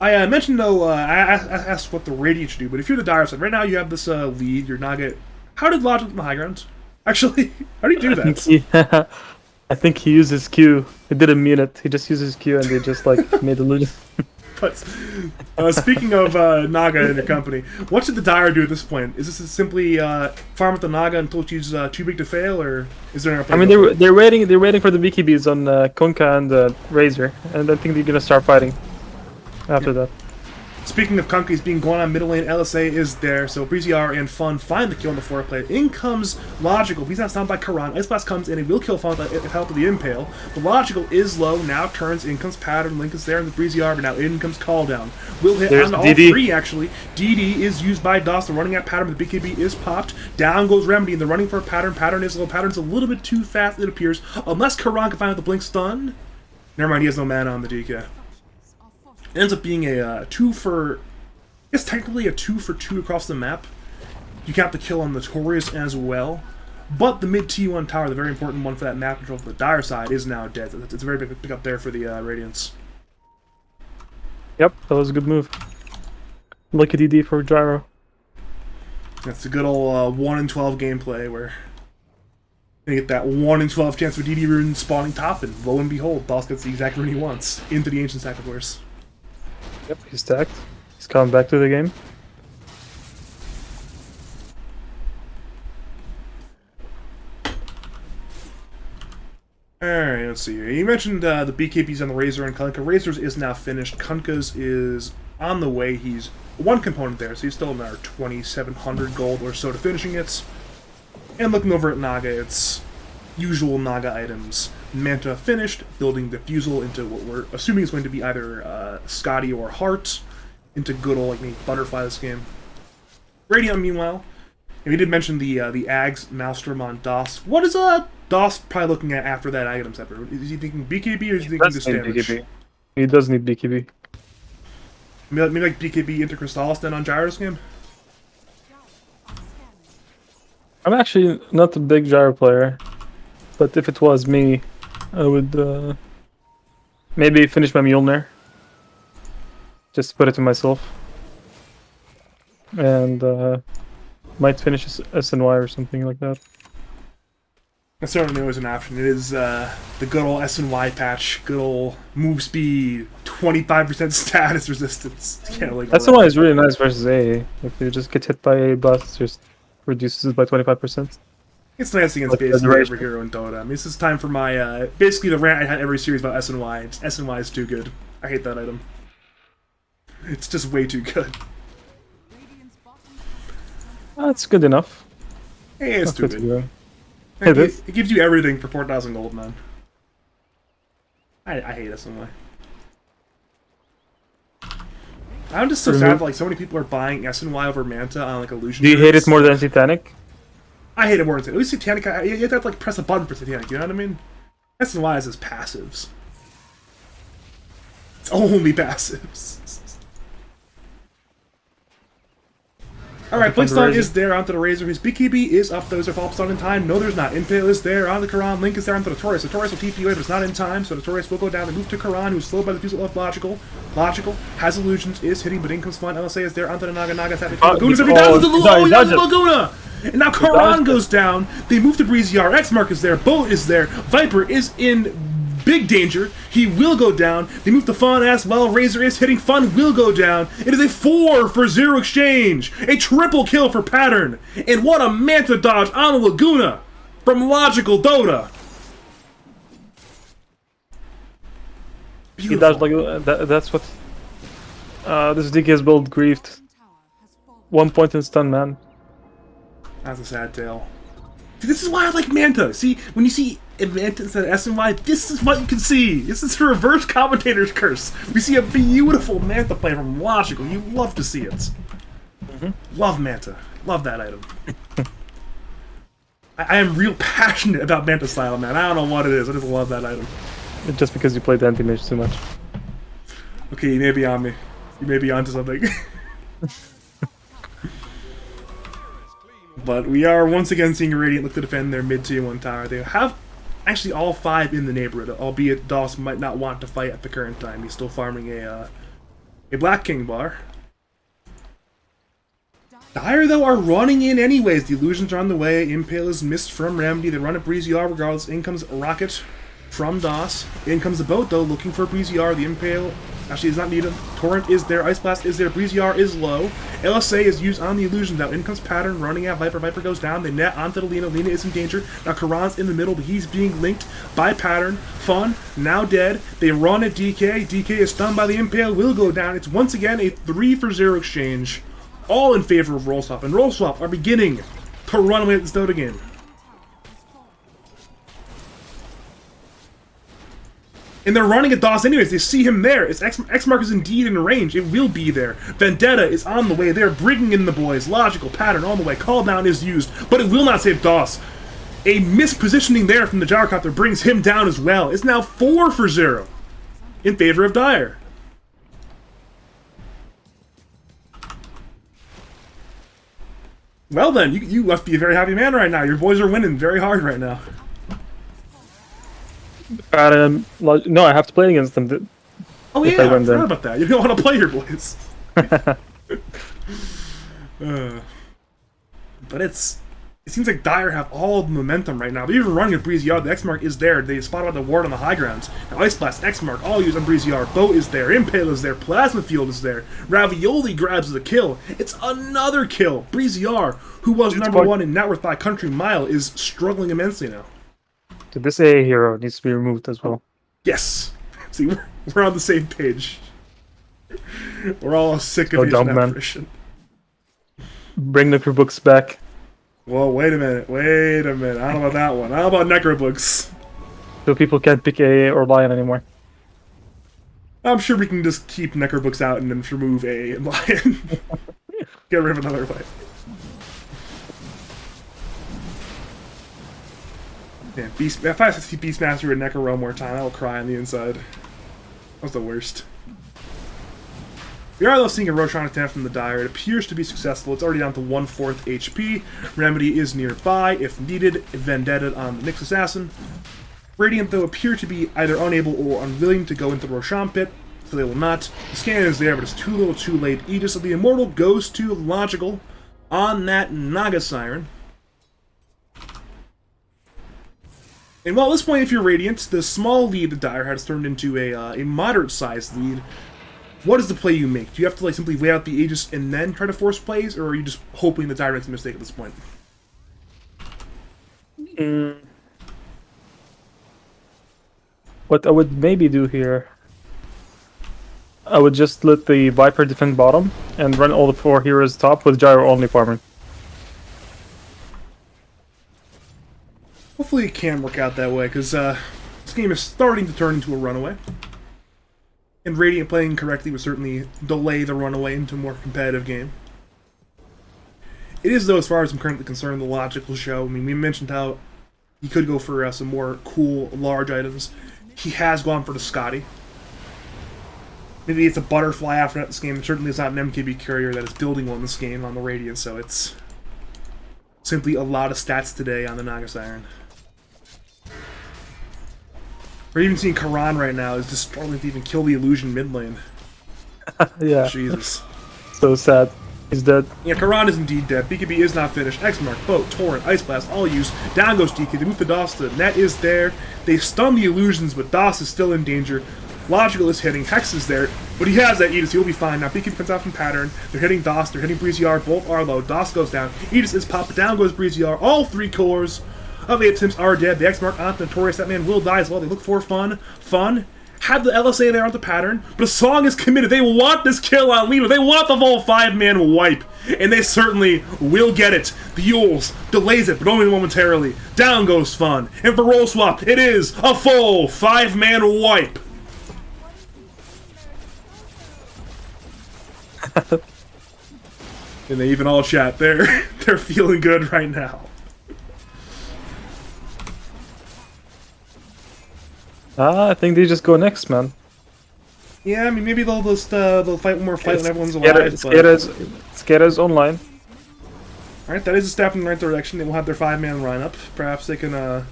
S1: I mentioned, though, I asked what the Radiant should do, but if you're the Dire side, right now you have this lead, your Naga. How did Logic in the high ground? Actually, how do you do that?
S2: I think he used his Q. He didn't mean it. He just used his Q and they just like made a illusion.
S1: But speaking of Naga and your company, what should the Dire do at this point? Is this simply farm with the Naga until she's too big to fail, or is there?
S2: I mean, they're waiting for the BKBs on Kunkka and Razor, and I think they're gonna start fighting after that.
S1: Speaking of Kunkka, he's being going on middle lane. LSA is there, so Breezy R and Fun find the kill on the foreplay. In comes Logical. He's not stunned by Karan. Ice Blast comes in and will kill Fun with the help of the Impale. But Logical is low, now turns. In comes Pattern. Link is there in the Breezy R, but now in comes Call Down. Will hit
S2: There's
S1: on all
S2: DD.
S1: 3, actually. DD is used by Doss. The running at Pattern, but the BKB is popped. Down goes Remedy, and they're running for Pattern. Pattern is low. Pattern's a little bit too fast, it appears. Unless Karan can find the Blink Stun. Never mind, he has no mana on the DK. It ends up being a 2 for... It's technically a 2 for 2 across the map. You count the kill on Notorious as well. But the mid T1 tower, the very important one for that map control for the Dire side, is now dead. It's a very big pick up there for the Radiants.
S2: Yep, that was a good move. Lucky DD for Gyro.
S1: That's a good old 1 in 12 gameplay where you get that 1 in 12 chance for DD rune spawning top, and lo and behold, Boss gets the exact rune he wants into the Ancient Stack, of course.
S2: Yep, he's stacked. He's coming back to the game.
S1: Alright, let's see here. You mentioned the BKBs on the Razor and Kunkka. Razor's is now finished. Kunkka's is on the way. He's one component there, so he's still another 2,700 gold or so to finishing it. And looking over at Naga, it's usual Naga items. Manta finished, building Diffusal into what we're assuming is going to be either Scotty or Heart, into good old, like, maybe Butterfly this game. Radiant, meanwhile, and we did mention the Ags Maelstrom on Doss. What is Doss probably looking at after that item separate? Is he thinking BKB or is he thinking this damage?
S2: BKB. He does need BKB.
S1: Maybe like BKB into Crystallis then on Gyro's game?
S2: I'm actually not a big Gyro player, but if it was me, I would maybe finish my Mjolnir. Just put it to myself. And might finish SNY or something like that.
S1: That certainly was an option. It is the good old SNY patch, good old move speed, 25% status resistance. Can't really go
S2: SNY is really nice versus A. If you just get hit by A blast, just reduces it by 25%.
S1: It's nice against basically every hero in Dota. I mean, this is time for my basically the rant I had every series about SNY. SNY is too good. I hate that item. It's just way too good.
S2: That's good enough.
S1: Hey, it's too good.
S2: It is.
S1: It gives you everything for 4,000 gold, man. I hate SNY. I'm just so sad that like so many people are buying SNY over Manta on like Illusion.
S2: Do you hate it more than Titanic?
S1: I hate it more than Titanic. At least Titanic, you have to like press a button for Titanic, you know what I mean? SNY is his passives. It's only passives. Alright,
S2: Defend the
S1: Blink Stun
S2: Razor.
S1: is there onto the Razor. His BKB is up, though. Is there follow-up stun in time? No, there's not. Impale is there on the Karan. Link is there onto the Taurus. The Taurus will TP away, but it's not in time, so the Taurus will go down. They move to Karan, who's slowed by the Fusel of Logical. Logical has illusions, is hitting, but in comes Fun. LSA is there onto the Naga. Naga's having Laguna's every down to the
S2: he dodged it.
S1: Laguna! And now Karan goes down. They move to Breezy R. X-Mark is there. Boat is there. Viper is in big danger. He will go down. They move to Fawn as well. Razor is hitting. Fun will go down. It is a 4-for-0 exchange. A triple kill for Pattern. And what a Manta dodge on the Laguna from Logical Dota.
S2: He
S1: Beautiful.
S2: dodged like that's what. This DK's build griefed.
S3: Tower has fallen.
S2: 1 point in stun, man.
S1: That's a sad tale. See, this is why I like Manta. See, when you see Manta instead of SNY, this is what you can see. This is the reverse commentator's curse. We see a beautiful Manta play from Logical. You love to see it. Love Manta. Love that item. I am real passionate about Manta style, man. I don't know what it is. I just love that item.
S2: Just because you played anti-mage too much.
S1: Okay, you may be on me. You may be onto something. But we are once again seeing Radiant look to defend their mid tier 1 tower. They have actually all 5 in the neighborhood, albeit Doss might not want to fight at the current time. He's still farming a Black King bar. Dire, though, are running in anyways. The illusions are on the way. Impale is missed from Remedy. They run a Breezy R regardless. In comes Rocket from Doss. In comes the boat, though, looking for Breezy R. The Impale actually is not needed. Torrent is there. Ice Blast is there. Breezy R is low. LSA is used on the illusion now. In comes Pattern running at Viper. Viper goes down. They net onto the Lina. Lina is in danger. Now Karan's in the middle, but he's being linked by Pattern. Fun, now dead. They run at DK. DK is stunned by the Impale. Will go down. It's once again a 3-for-0 exchange. All in favor of Roll Swap. And Roll Swap are beginning to run away with this Dota game. And they're running at Doss anyways. They see him there. It's X-Mark is indeed in range. It will be there. Vendetta is on the way. They're bringing in the boys. Logical Pattern on the way. Call down is used, but it will not save Doss. A mispositioning there from the Gyrocopter brings him down as well. It's now 4-for-0 in favor of Dire. Well then, you must be a very happy man right now. Your boys are winning very hard right now.
S2: No, I have to play against them.
S1: Oh
S2: If
S1: yeah,
S2: I
S1: I
S2: win
S1: forgot
S2: then.
S1: about that. You don't want to play your boys. But it seems like Dire have all the momentum right now. They're even running a Breezy R. The X-Mark is there. They spot out the ward on the high grounds. Now Ice Blast, X-Mark, all used on Breezy R. Boat is there. Impale is there. Plasma Field is there. Ravioli grabs the kill. It's another kill. Breezy R, who was number
S2: quite-
S1: 1 in net worth by country mile, is struggling immensely now.
S2: So this AA hero needs to be removed as well.
S1: Yes. See, we're on the same page. We're all sick of
S2: Oh,
S1: Asian
S2: dumb man.
S1: apparition.
S2: Bring the books back.
S1: Whoa, wait a minute. Wait a minute. I don't know about that one. How about Necrobooks?
S2: So people can't pick AA or Lion anymore.
S1: I'm sure we can just keep Necrobooks out and then remove A and Lion. Get rid of another way. Yeah, if I have to see Beastmaster and Necro one more time, I will cry on the inside. That was the worst. We are though seeing a Roshan attempt from the Dire. It appears to be successful. It's already down to 1/4 HP. Remedy is nearby if needed. Vendetta on the Nyx Assassin. Radiant though appear to be either unable or unwilling to go into the Roshan pit, so they will not. The scan is there, but it's too little too late. Aegis of the Immortal goes to Logical on that Naga Siren. And well, at this point, if you're Radiant, the small lead the Dire has turned into a moderate-sized lead. What is the play you make? Do you have to like simply wait out the Aegis and then try to force plays, or are you just hoping the Dire makes a mistake at this point?
S2: What I would maybe do here, I would just let the Viper defend bottom and run all the 4 heroes top with Gyro only farming.
S1: Hopefully it can work out that way, because this game is starting to turn into a runaway. And Radiant playing correctly would certainly delay the runaway into a more competitive game. It is, though, as far as I'm currently concerned, the logical show. I mean, we mentioned how he could go for some more cool, large items. He has gone for the Scotty. Maybe it's a butterfly after that this game. Certainly it's not an MKB carrier that is building one this game on the Radiant, so it's simply a lot of stats today on the Naga Siren. We're even seeing Karan right now is just struggling to even kill the illusion mid lane.
S2: Yeah.
S1: Jesus.
S2: So sad. He's dead.
S1: Yeah, Karan is indeed dead. BKB is not finished. X-Mark, Boat, Torrent, Ice Blast, all used. Down goes DK. They move the DOS. The net is there. They stun the illusions, but DOS is still in danger. Logical is hitting. Hex is there, but he has that Aegis. He'll be fine. Now BKB comes out from Pattern. They're hitting DOS. They're hitting Breezy R. Both are low. DOS goes down. Aegis is popped. Down goes Breezy R. All 3 cores of Apesimps are dead. The X-Mark onto Notorious. That man will die as well. They look for fun. Had the LSA there on the Pattern, but a song is committed. They want this kill on Lima. They want the full 5-man wipe, and they certainly will get it. The Yules delays it, but only momentarily. Down goes Fun, and for roll swap, it is a full 5-man wipe. And they even all chat. They're feeling good right now.
S2: I think they just go next, man.
S1: Yeah, I mean, maybe they'll just they'll fight one more fight when everyone's alive.
S2: Skera's online.
S1: Alright, that is a step in the right direction. They will have their 5-man lineup. Perhaps they can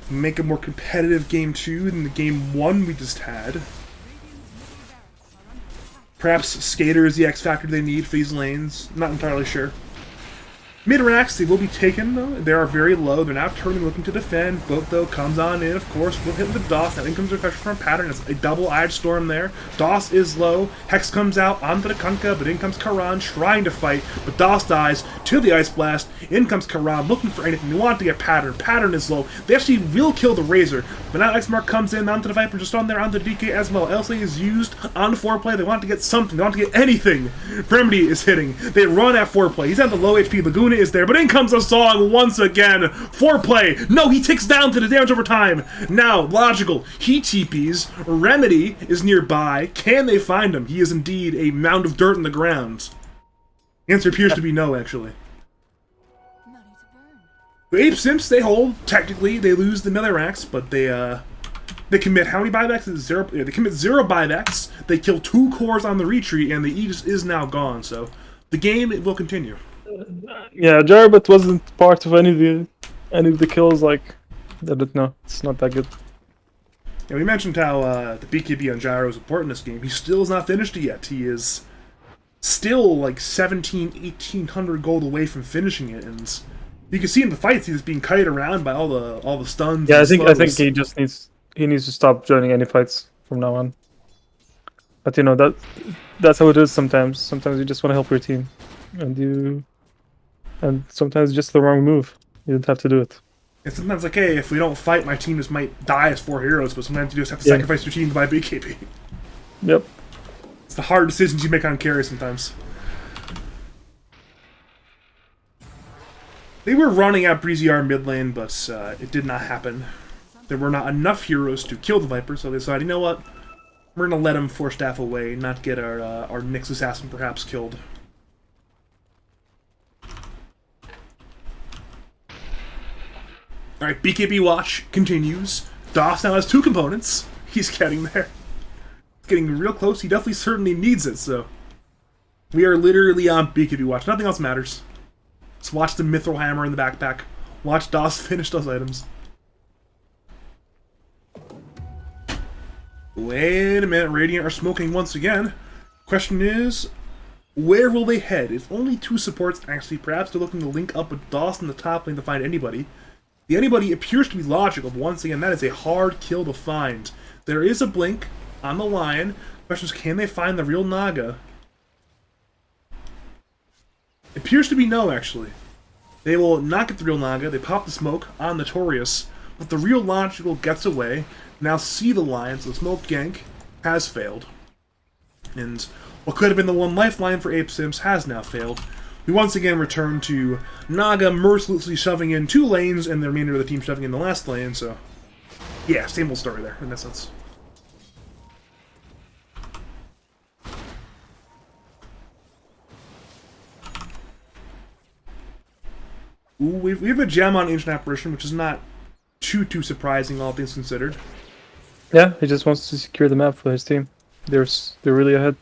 S1: make a more competitive game 2 than the game 1 we just had. Perhaps Skater is the X factor they need for these lanes. Not entirely sure. Mid-racks, they will be taken, though. They are very low. They're not turning, looking to defend. Boat, though, comes on in, of course. Will hit with the DOS. Now in comes the pressure from Pattern. It's a double-eyed storm there. DOS is low. Hex comes out onto the Kunkka, but in comes Karan trying to fight. But DOS dies to the Ice Blast. In comes Karan looking for anything. They want to get Pattern. Pattern is low. They actually will kill the Razor. But now X-Mark comes in onto the Viper, just on there onto the DK as well. LSA is used on the foreplay. They want to get something. They want to get anything. Remedy is hitting. They run at foreplay. He's at the low HP. Laguna is there, but in comes a song once again. Foreplay. No, he ticks down to the damage over time. Now, logical. He TPs. Remedy is nearby. Can they find him? He is indeed a mound of dirt in the ground. The answer appears to be no, actually.
S3: Money to burn.
S1: The Apesimps, they hold. Technically, they lose the Millerax, but they commit how many buybacks? Zero. Yeah, they commit 0 buybacks. They kill 2 cores on the retreat, and the Aegis is now gone. So the game will continue.
S2: Yeah, Jarabot wasn't part of any of the kills. Like, I don't know. It's not that good.
S1: Yeah, we mentioned how the BKB on Gyro is important in this game. He still is not finished yet. He is still like 1,800 gold away from finishing it, and you can see in the fights he's being kited around by all the stuns.
S2: Yeah,
S1: and
S2: I think
S1: slows.
S2: he needs to stop joining any fights from now on. But you know that's how it is sometimes. Sometimes you just want to help your team, and sometimes it's just the wrong move. You don't have to do it.
S1: It's sometimes like, hey, if we don't fight, my team just might die as 4 heroes, but sometimes you just have to sacrifice your team to buy BKB.
S2: Yep.
S1: It's the hard decisions you make on carry sometimes. They were running at Breezy R mid lane, but it did not happen. There were not enough heroes to kill the Viper, so they decided, you know what? We're going to let him force staff away, not get our Nyx assassin perhaps killed. Alright, BKB watch continues. DOS now has 2 components. He's getting there. Getting real close. He definitely certainly needs it, so we are literally on BKB watch. Nothing else matters. Just watch the Mithril Hammer in the backpack. Watch DOS finish those items. Wait a minute, Radiant are smoking once again. Question is, where will they head? If only 2 supports, actually, perhaps they're looking to link up with DOS in the top lane to find anybody. The anybody appears to be logical, but once again, that is a hard kill to find. There is a blink on the Lion. Question is, can they find the real Naga? It appears to be no, actually. They will not get the real Naga. They pop the smoke on Notorious, but the real logical gets away. Now see the Lion, so the smoke gank has failed. And what could have been the one lifeline for Apesimps has now failed. We once again return to Naga mercilessly shoving in 2 lanes and the remainder of the team shoving in the last lane, so yeah, same old story there, in that sense. Ooh, we have a gem on Ancient Apparition, which is not too surprising, all things considered.
S2: Yeah, he just wants to secure the map for his team. They're really ahead.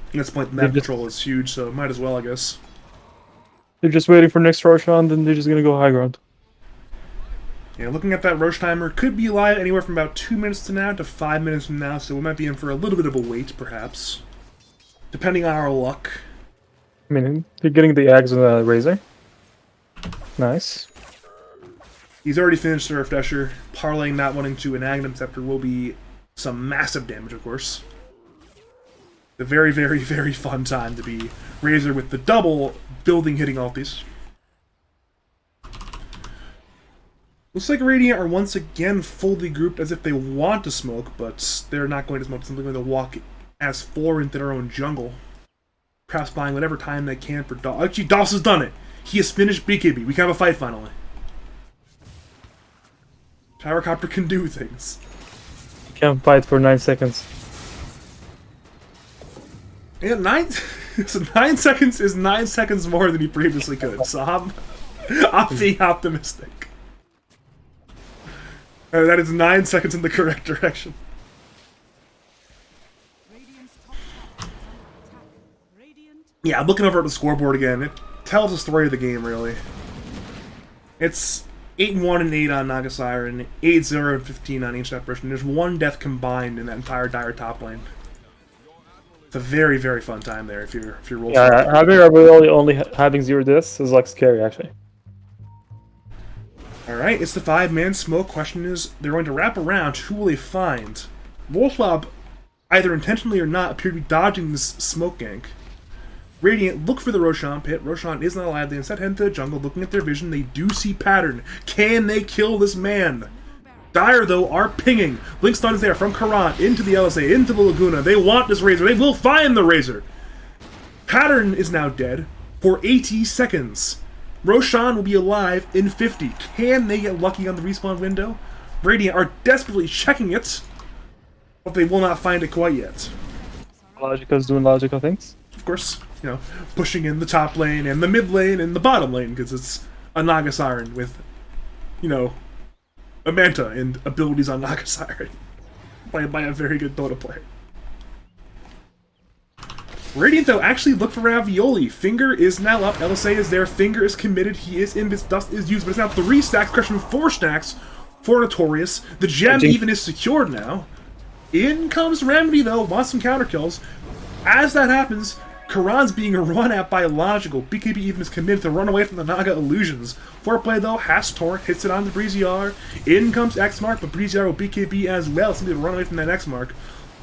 S1: At this point, the
S2: They
S1: map
S2: just-
S1: control is huge, so might as well, I guess.
S2: They're just waiting for next Roshan, then they're just gonna go high ground.
S1: Yeah, looking at that Roche timer, could be live anywhere from about 2 minutes to now to 5 minutes from now, so we might be in for a little bit of a wait, perhaps. Depending on our luck.
S2: I mean, they're getting the eggs on the Razor. Nice.
S1: He's already finished Surf Dasher. Parlaying that one into an Aghanim Scepter will be some massive damage, of course. A very, very, very fun time to be Razor with the double building hitting ultis. Looks like Radiant are once again fully grouped as if they want to smoke, but they're not going to smoke. They're going to walk as far into their own jungle. Perhaps buying whatever time they can for Doss. Actually, Doss has done it. He has finished BKB. We can have a fight finally. Gyrocopter can do things.
S2: Can't fight for 9 seconds.
S1: Yeah, 9 so 9 seconds is 9 seconds more than he previously could. So I'm being optimistic. That is 9 seconds in the correct direction.
S3: Radiant's top tower is under attack. Radiant
S1: Yeah, I'm looking over at the scoreboard again. It tells the story of the game, really. It's 8-1 and 8 on Nagasire, and 8-0 and 15 on Ancient Apparition. There's one death combined in that entire dire top lane. It's a very, very fun time there if you're rolling.
S2: Yeah, having Ravioli only having 0 deaths is like scary, actually.
S1: Alright, it's the 5-man smoke. Question is, they're going to wrap around. Who will they find? Wolflob, either intentionally or not, appear to be dodging this smoke gank. Radiant look for the Roshan pit. Roshan is not alive. They instead head into the jungle. Looking at their vision, they do see pattern. Can they kill this man? Dire, though, are pinging. Blink stun is there from Karan into the LSA, into the Laguna. They want this Razor. They will find the Razor. Pattern is now dead for 80 seconds. Roshan will be alive in 50. Can they get lucky on the respawn window? Radiant are desperately checking it, but they will not find it quite yet.
S2: Logica's doing logical things.
S1: Of course, you know, pushing in the top lane and the mid lane and the bottom lane because it's a Naga Siren with, you know, a Manta and abilities on Naga Siren. Played by a very good Dota player. Radiant, though, actually look for Ravioli. Finger is now up. LSA is there. Finger is committed. He is in. Dust is used, but it's now 3 stacks. Crushing 4 stacks for Notorious. The gem even is secured now. In comes Remedy, though. Wants some counter kills. As that happens, Karan's being run at by Logical. BKB even is committed to run away from the Naga Illusions. Foreplay, though, has Torrent, hits it on the Breezy-R. In comes X-Mark, but Breezy-R will BKB as well. Seems to run away from that X-Mark.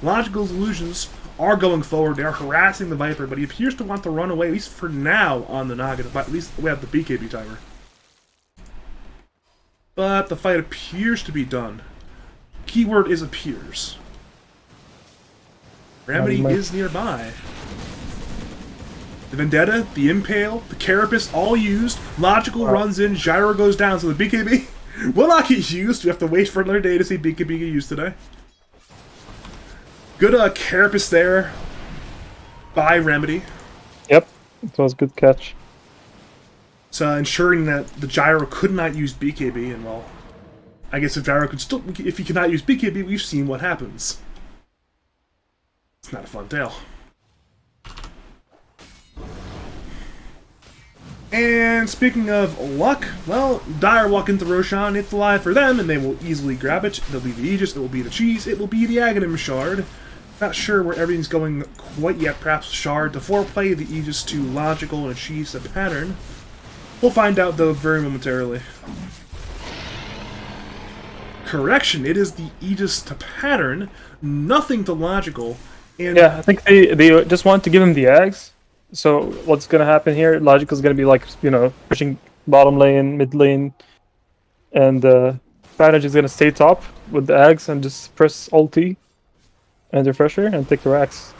S1: Logical's Illusions are going forward. They are harassing the Viper, but he appears to want to run away, at least for now, on the Naga. But at least we have the BKB timer. But the fight appears to be done. Keyword is appears. Remedy is nearby. The Vendetta, the Impale, the Carapace, all used. Logical runs in, Gyro goes down, so the BKB will not get used. We have to wait for another day to see BKB get used today. Good Carapace there by Remedy.
S2: Yep, it was a good catch.
S1: So ensuring that the Gyro could not use BKB, and well, I guess if Gyro could still, if he cannot use BKB, we've seen what happens. It's not a fun tale. And speaking of luck, well, Dire walk into Roshan, it's alive for them, and they will easily grab it. It'll be the Aegis, it will be the Cheese, it will be the Aghanim Shard. Not sure where everything's going quite yet, perhaps Shard to Foreplay, the Aegis to Logical, and a Cheese to Pattern. We'll find out, though, very momentarily. Correction, it is the Aegis to Pattern, nothing to Logical, and...
S2: Yeah, I think they just want to give him the eggs. So what's gonna happen here? Logical's gonna be like, you know, pushing bottom lane, mid lane, and Pattern is gonna stay top with the eggs and just press ulti and refresher and take the racks.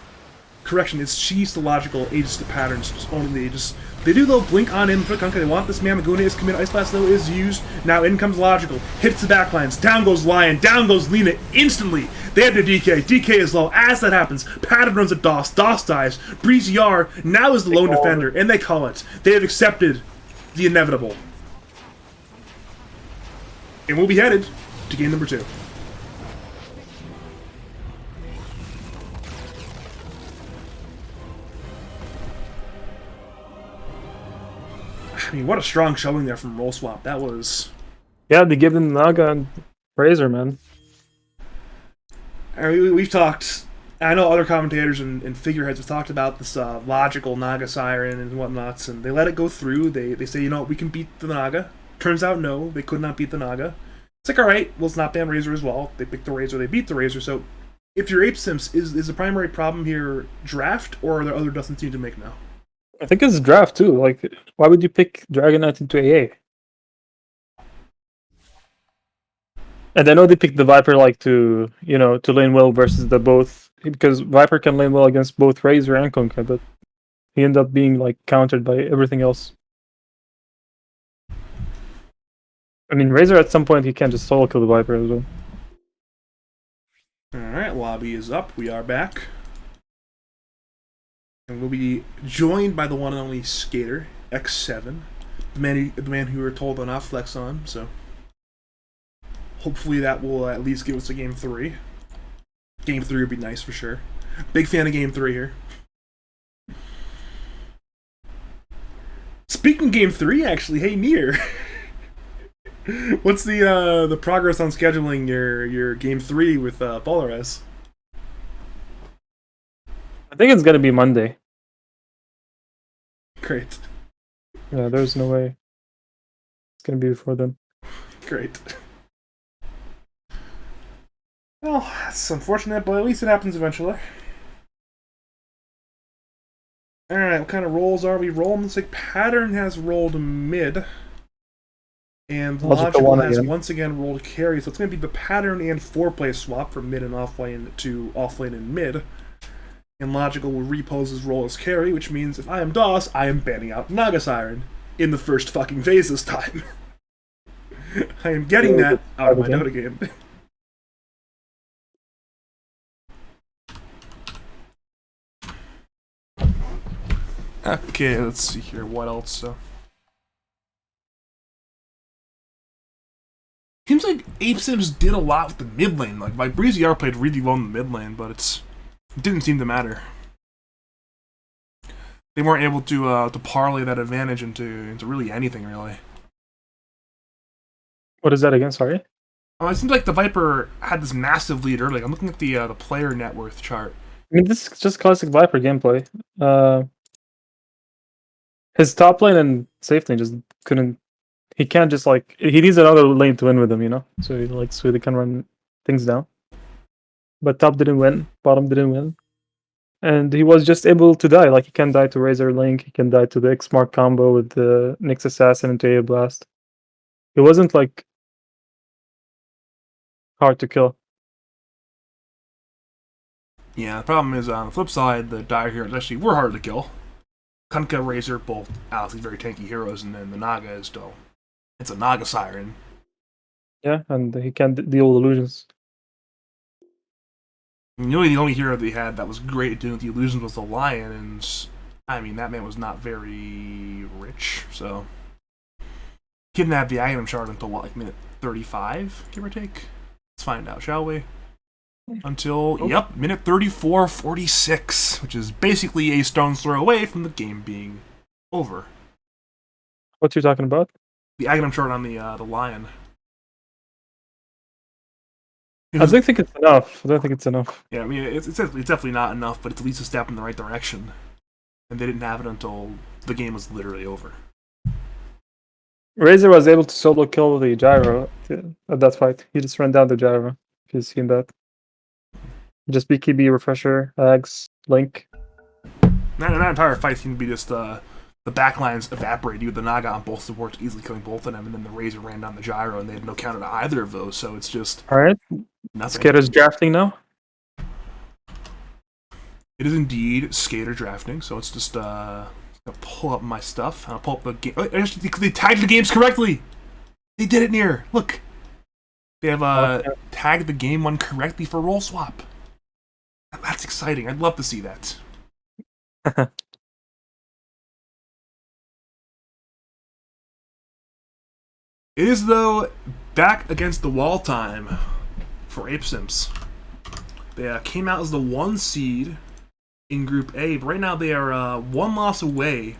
S1: Correction, it's Cheese to Logical, Aegis to Patterns, just only the Aegis. They do, though, blink on in for Kunkka. They want this man. Laguna is committed. Ice Blast, though, is used. Now in comes Logical. Hits the backlines. Down goes Lion. Down goes Lina instantly. They have their DK. DK is low. As that happens, Pattern runs at Doss. Doss dies. Breezy-R now is the lone defender, and they call it. They have accepted the inevitable. And we'll be headed to game number 2. I mean, what a strong showing there from Roll Swap. That was.
S2: Yeah, they give them Naga and Razor, man.
S1: I mean, we've talked. I know other commentators and figureheads have talked about this logical Naga Siren and whatnots, and they let it go through. They say, we can beat the Naga. Turns out, no, they could not beat the Naga. It's like, alright, well, let's not ban Razor as well. They picked the Razor, they beat the Razor. So, if you're Apesimps, is the primary problem here draft, or are there other Dustin teams to make now?
S2: I think it's draft too. Like, why would you pick Dragon Knight into AA? And I know they picked the Viper to lane well versus the both, because Viper can lane well against both Razor and Kunkka, but he ended up being like countered by everything else. I mean, Razor at some point he can just solo kill the Viper as well.
S1: Alright, lobby is up. We are back. And we'll be joined by the one and only Skater, X7. The man who we were told to not flex on, so hopefully that will at least give us a game 3. Game 3 would be nice for sure. Big fan of game 3 here. Speaking of game 3, actually, hey Nier. What's the progress on scheduling your game 3 with Polaris?
S2: I think it's gonna be Monday.
S1: Great.
S2: Yeah, there's no way it's gonna be before then.
S1: Great. Well, that's unfortunate, but at least it happens eventually. Alright, what kind of rolls are we rolling? Looks like Pattern has rolled mid. And Logical has once again rolled carry, so it's going to be the Pattern and 4-play swap from mid and offlane to offlane and mid. And Logical will repose his role as carry, which means if I am DOS, I am banning out Naga Siren in the first fucking phase this time. I am getting that out of my Dota game. Okay, let's see here. What else? Seems like Apesimps did a lot with the mid lane. Like, Breezy played really well in the mid lane, but it didn't seem to matter. They weren't able to parlay that advantage into really anything, really.
S2: What is that again? Sorry.
S1: It seems like the Viper had this massive lead early. I'm looking at the player net worth chart.
S2: I mean, this is just classic Viper gameplay. His top lane and safe lane just couldn't. He can't just he needs another lane to win with him, So he can run things down. But top didn't win, bottom didn't win, and he was just able to die. Like he can die to Razor Link, he can die to the X-Mark combo with the Nyx Assassin into A Blast. It wasn't hard to kill.
S1: Yeah, the problem is on the flip side, the Dire heroes actually were hard to kill. Kunkka, Razor, both obviously very tanky heroes, and then the Naga is still. It's a Naga Siren.
S2: Yeah, and he can deal with illusions.
S1: Really, the only hero they had that was great at dealing with the illusions was the Lion, and I mean, that man was not very rich, so. He didn't have the Apesimps shard until, minute 35, give or take? Let's find out, shall we? Until, minute 34:46, which is basically a stone's throw away from the game being over.
S2: What you talking about?
S1: The Apesimps shard on the Lion.
S2: I don't think it's enough.
S1: Yeah, I mean, it's definitely not enough, but it's at least a step in the right direction. And they didn't have it until the game was literally over.
S2: Razor was able to solo kill the Gyro at that fight. He just ran down the Gyro. If you've seen that. Just BKB, Refresher, Ags, Link.
S1: That entire fight seemed to be just the backlines evaporated. You had the Naga on both supports, easily killing both of them, and then the Razor ran down the Gyro, and they had no counter to either of those, so it's just...
S2: Alright.
S1: Nothing.
S2: Skater's drafting now?
S1: It is indeed Skater drafting, so it's just, gonna pull up my stuff. I'll pull up the game. Actually, they tagged the games correctly! They did it near! Look! They have, tagged the game one correctly for roll swap. That's exciting. I'd love to see that. It is, though, back against the wall time for Apesimps. They came out as the 1 seed in Group A, but right now they are 1 loss away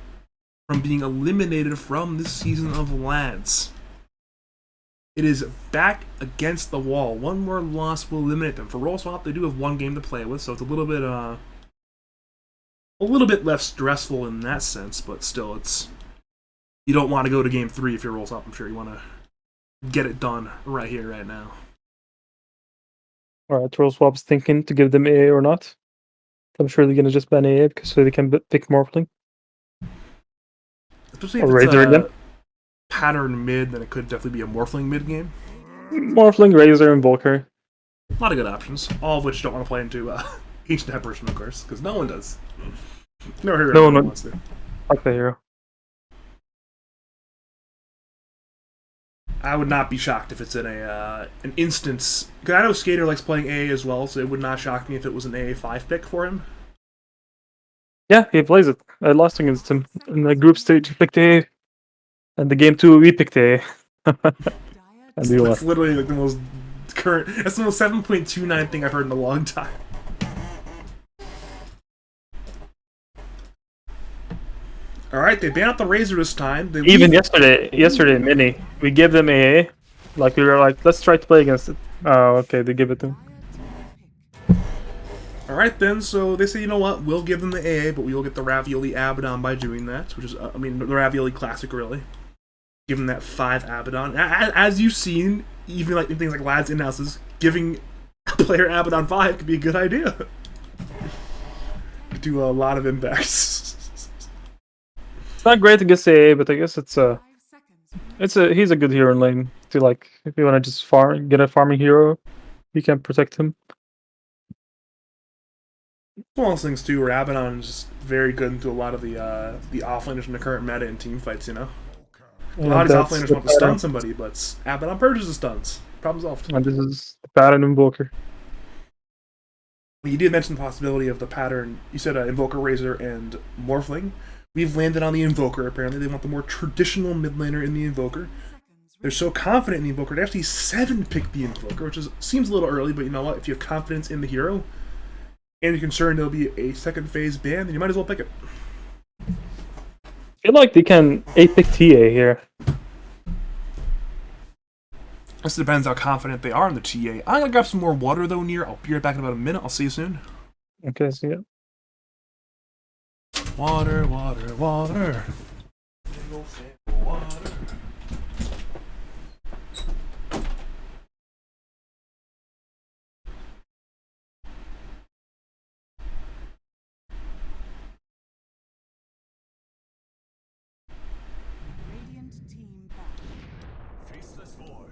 S1: from being eliminated from this season of Lads. It is back against the wall. One more loss will eliminate them. For Roll Swap, they do have one game to play with, so it's a little bit less stressful in that sense, but still, it's you don't want to go to game 3 if you're Roll Swap. I'm sure you want to get it done right here, right now.
S2: Alright, Roll Swap's thinking to give them AA or not. I'm sure they're gonna just ban AA because so they can pick Morphling.
S1: Especially
S2: Or
S1: if it's
S2: Razor again.
S1: pattern mid, then it could definitely be a Morphling mid game.
S2: Morphling, Razor, and Volker.
S1: A lot of good options, all of which don't want to play into Ancient Apparition, of course, because no one does. Never heard
S2: No
S1: anyone
S2: one
S1: wants to.
S2: Fuck the hero.
S1: I would not be shocked if it's in an instance. Because I know Skater likes playing AA as well, so it would not shock me if it was an AA5 pick for him.
S2: Yeah, he plays it. I lost against him in the group stage. He picked AA, and the game 2 we picked AA. And we
S1: That's
S2: lost.
S1: literally like the most current. That's the most 7.29 thing I've heard in a long time. All right, they ban out the Razor this time. They
S2: Even
S1: leave-
S2: yesterday, Mini, we gave them AA. Like we were like, let's try to play against it. Oh, okay, they give it to him.
S1: All right then, so they say, you know what, we'll give them the AA, but we will get the Ravioli Abaddon by doing that, which is, the Ravioli Classic, really. Give them that 5 Abaddon. As you've seen, even like in things like Lads in-houses, giving a player Abaddon 5 could be a good idea. Could do a lot of impacts.
S2: It's not great against AA, but I guess it's
S3: 5 seconds.
S2: he's a good hero in lane. To like, if you want to just get a farming hero, you can protect him.
S1: One of those things too, where Abaddon is just very good into a lot of the offlaners in the current meta in team fights, you know? A lot of these
S2: that's
S1: offlaners
S2: the
S1: want to stun
S2: pattern.
S1: somebody, but Abaddon purges the stuns. Problem solved.
S2: And this is the pattern Invoker.
S1: You did mention the possibility of the pattern. You said Invoker, Razor, and Morphling. We've landed on the Invoker, apparently. They want the more traditional mid laner in the Invoker. They're so confident in the Invoker, they actually 7-pick the Invoker, which seems a little early, but you know what? If you have confidence in the hero, and you're concerned there'll be a second phase ban, then you might as well pick it.
S2: I feel like they can 8-pick TA here.
S1: This depends how confident they are in the TA. I'm gonna grab some more water though, Near. I'll be right back in about a minute. I'll see you soon.
S2: Okay, so yeah.
S1: Water, water, water. Single sample water.
S3: Radiant team back.
S4: Faceless void.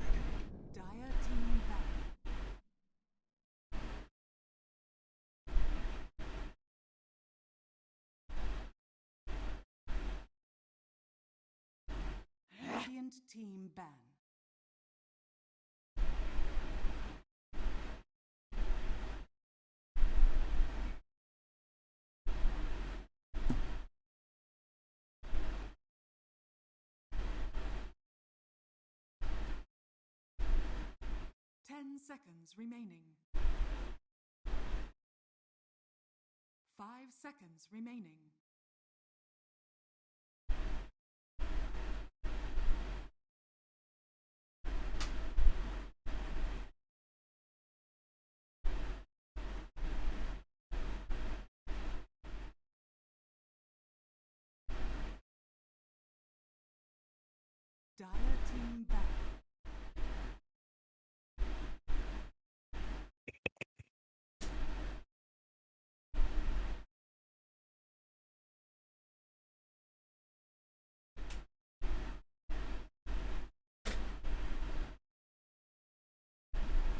S3: Dire team back. Radiant team ban. Ten seconds remaining. 5 seconds remaining. Dire team back.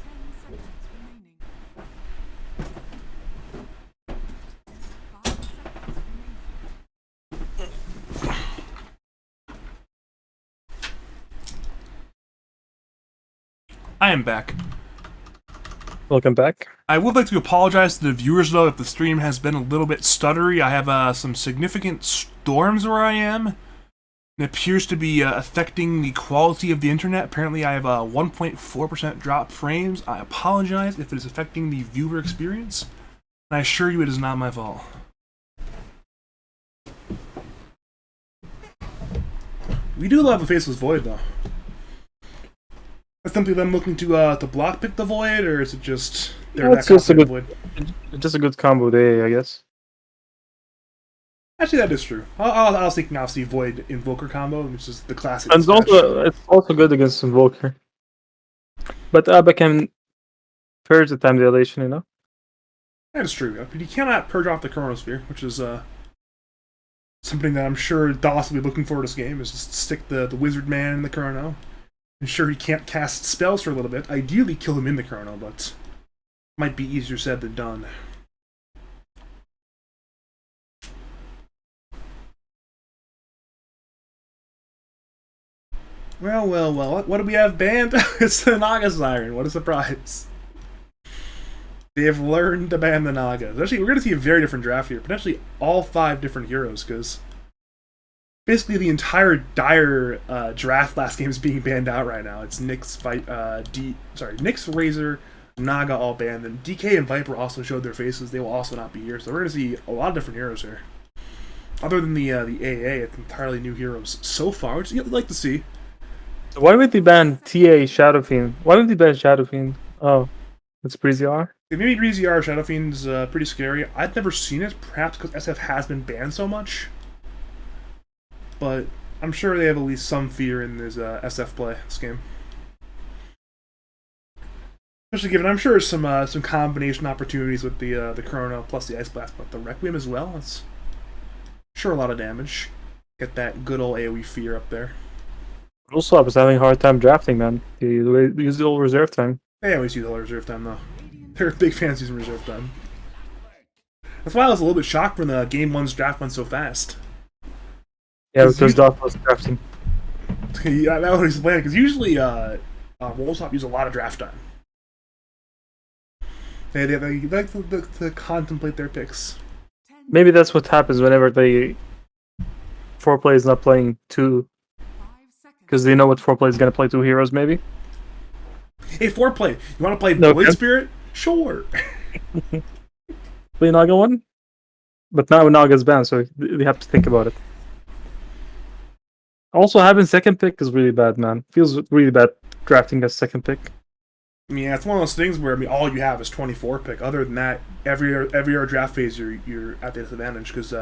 S3: Remaining. 5 seconds remaining.
S1: I am back.
S2: Welcome back.
S1: I would like to apologize to the viewers, though, if the stream has been a little bit stuttery. I have some significant storms where I am. It appears to be affecting the quality of the internet. Apparently, I have a 1.4% drop frames. I apologize if it is affecting the viewer experience. And I assure you it is not my fault. We do love a Faceless Void, though. Is simply them looking to block pick the Void, or is it just they're
S2: It's
S1: that
S2: just a
S1: confident
S2: good,
S1: in Void?
S2: just a good combo day, I guess.
S1: Actually, that is true. I was thinking obviously Void Invoker combo, which is the classic.
S2: And
S1: smash.
S2: it's also good against Invoker. But Abba can purge the time dilation, you know?
S1: That is true, but you cannot purge off the Chronosphere, which is something that I'm sure Doss will be looking for this game, is just stick the Wizard Man in the Chrono. Ensure he can't cast spells for a little bit. Ideally kill him in the Chrono, but might be easier said than done. Well, what do we have banned? It's the Naga Siren, what a surprise. They have learned to ban the Nagas. Actually, we're going to see a very different draft here. Potentially all 5 different heroes, because basically the entire Dire draft last game is being banned out right now. It's Nyx, Nyx, Razor, Naga all banned, and DK and Viper also showed their faces. They will also not be here, so we're going to see a lot of different heroes here. Other than the AA, it's entirely new heroes so far, which you'd like to see.
S2: Why would they ban TA Shadow Fiend? Why would they ban Shadow Fiend? Oh, it's Breezy-R?
S1: Maybe Breezy-R Shadow Fiend's pretty scary. I've never seen it, perhaps because SF has been banned so much. But I'm sure they have at least some fear in this SF play, this game. Especially given, I'm sure some combination opportunities with the Chrono plus the Ice Blast, but the Requiem as well. It's sure a lot of damage. Get that good old AoE fear up there.
S2: Also, I was having a hard time drafting, man. You use the old reserve time.
S1: They always use all reserve time, though. They're big fans using reserve time. That's why I was a little bit shocked when the Game 1's draft went so fast.
S2: Yeah, because Doth was drafting.
S1: Yeah, that was explained, because usually Rollstop use a lot of draft time. They like to contemplate their picks.
S2: Maybe that's what happens whenever 4-play is not playing 2. Because they know what 4-play is going to play 2 heroes, maybe?
S1: Hey, 4-play, you want to play
S2: No,
S1: Void Spirit? Sure.
S2: Play Naga 1? But now Naga's banned, so they have to think about it. Also, having second pick is really bad, man. Feels really bad drafting a second pick.
S1: I mean, it's one of those things where all you have is 24 pick. Other than that, every other draft phase you're at the disadvantage, because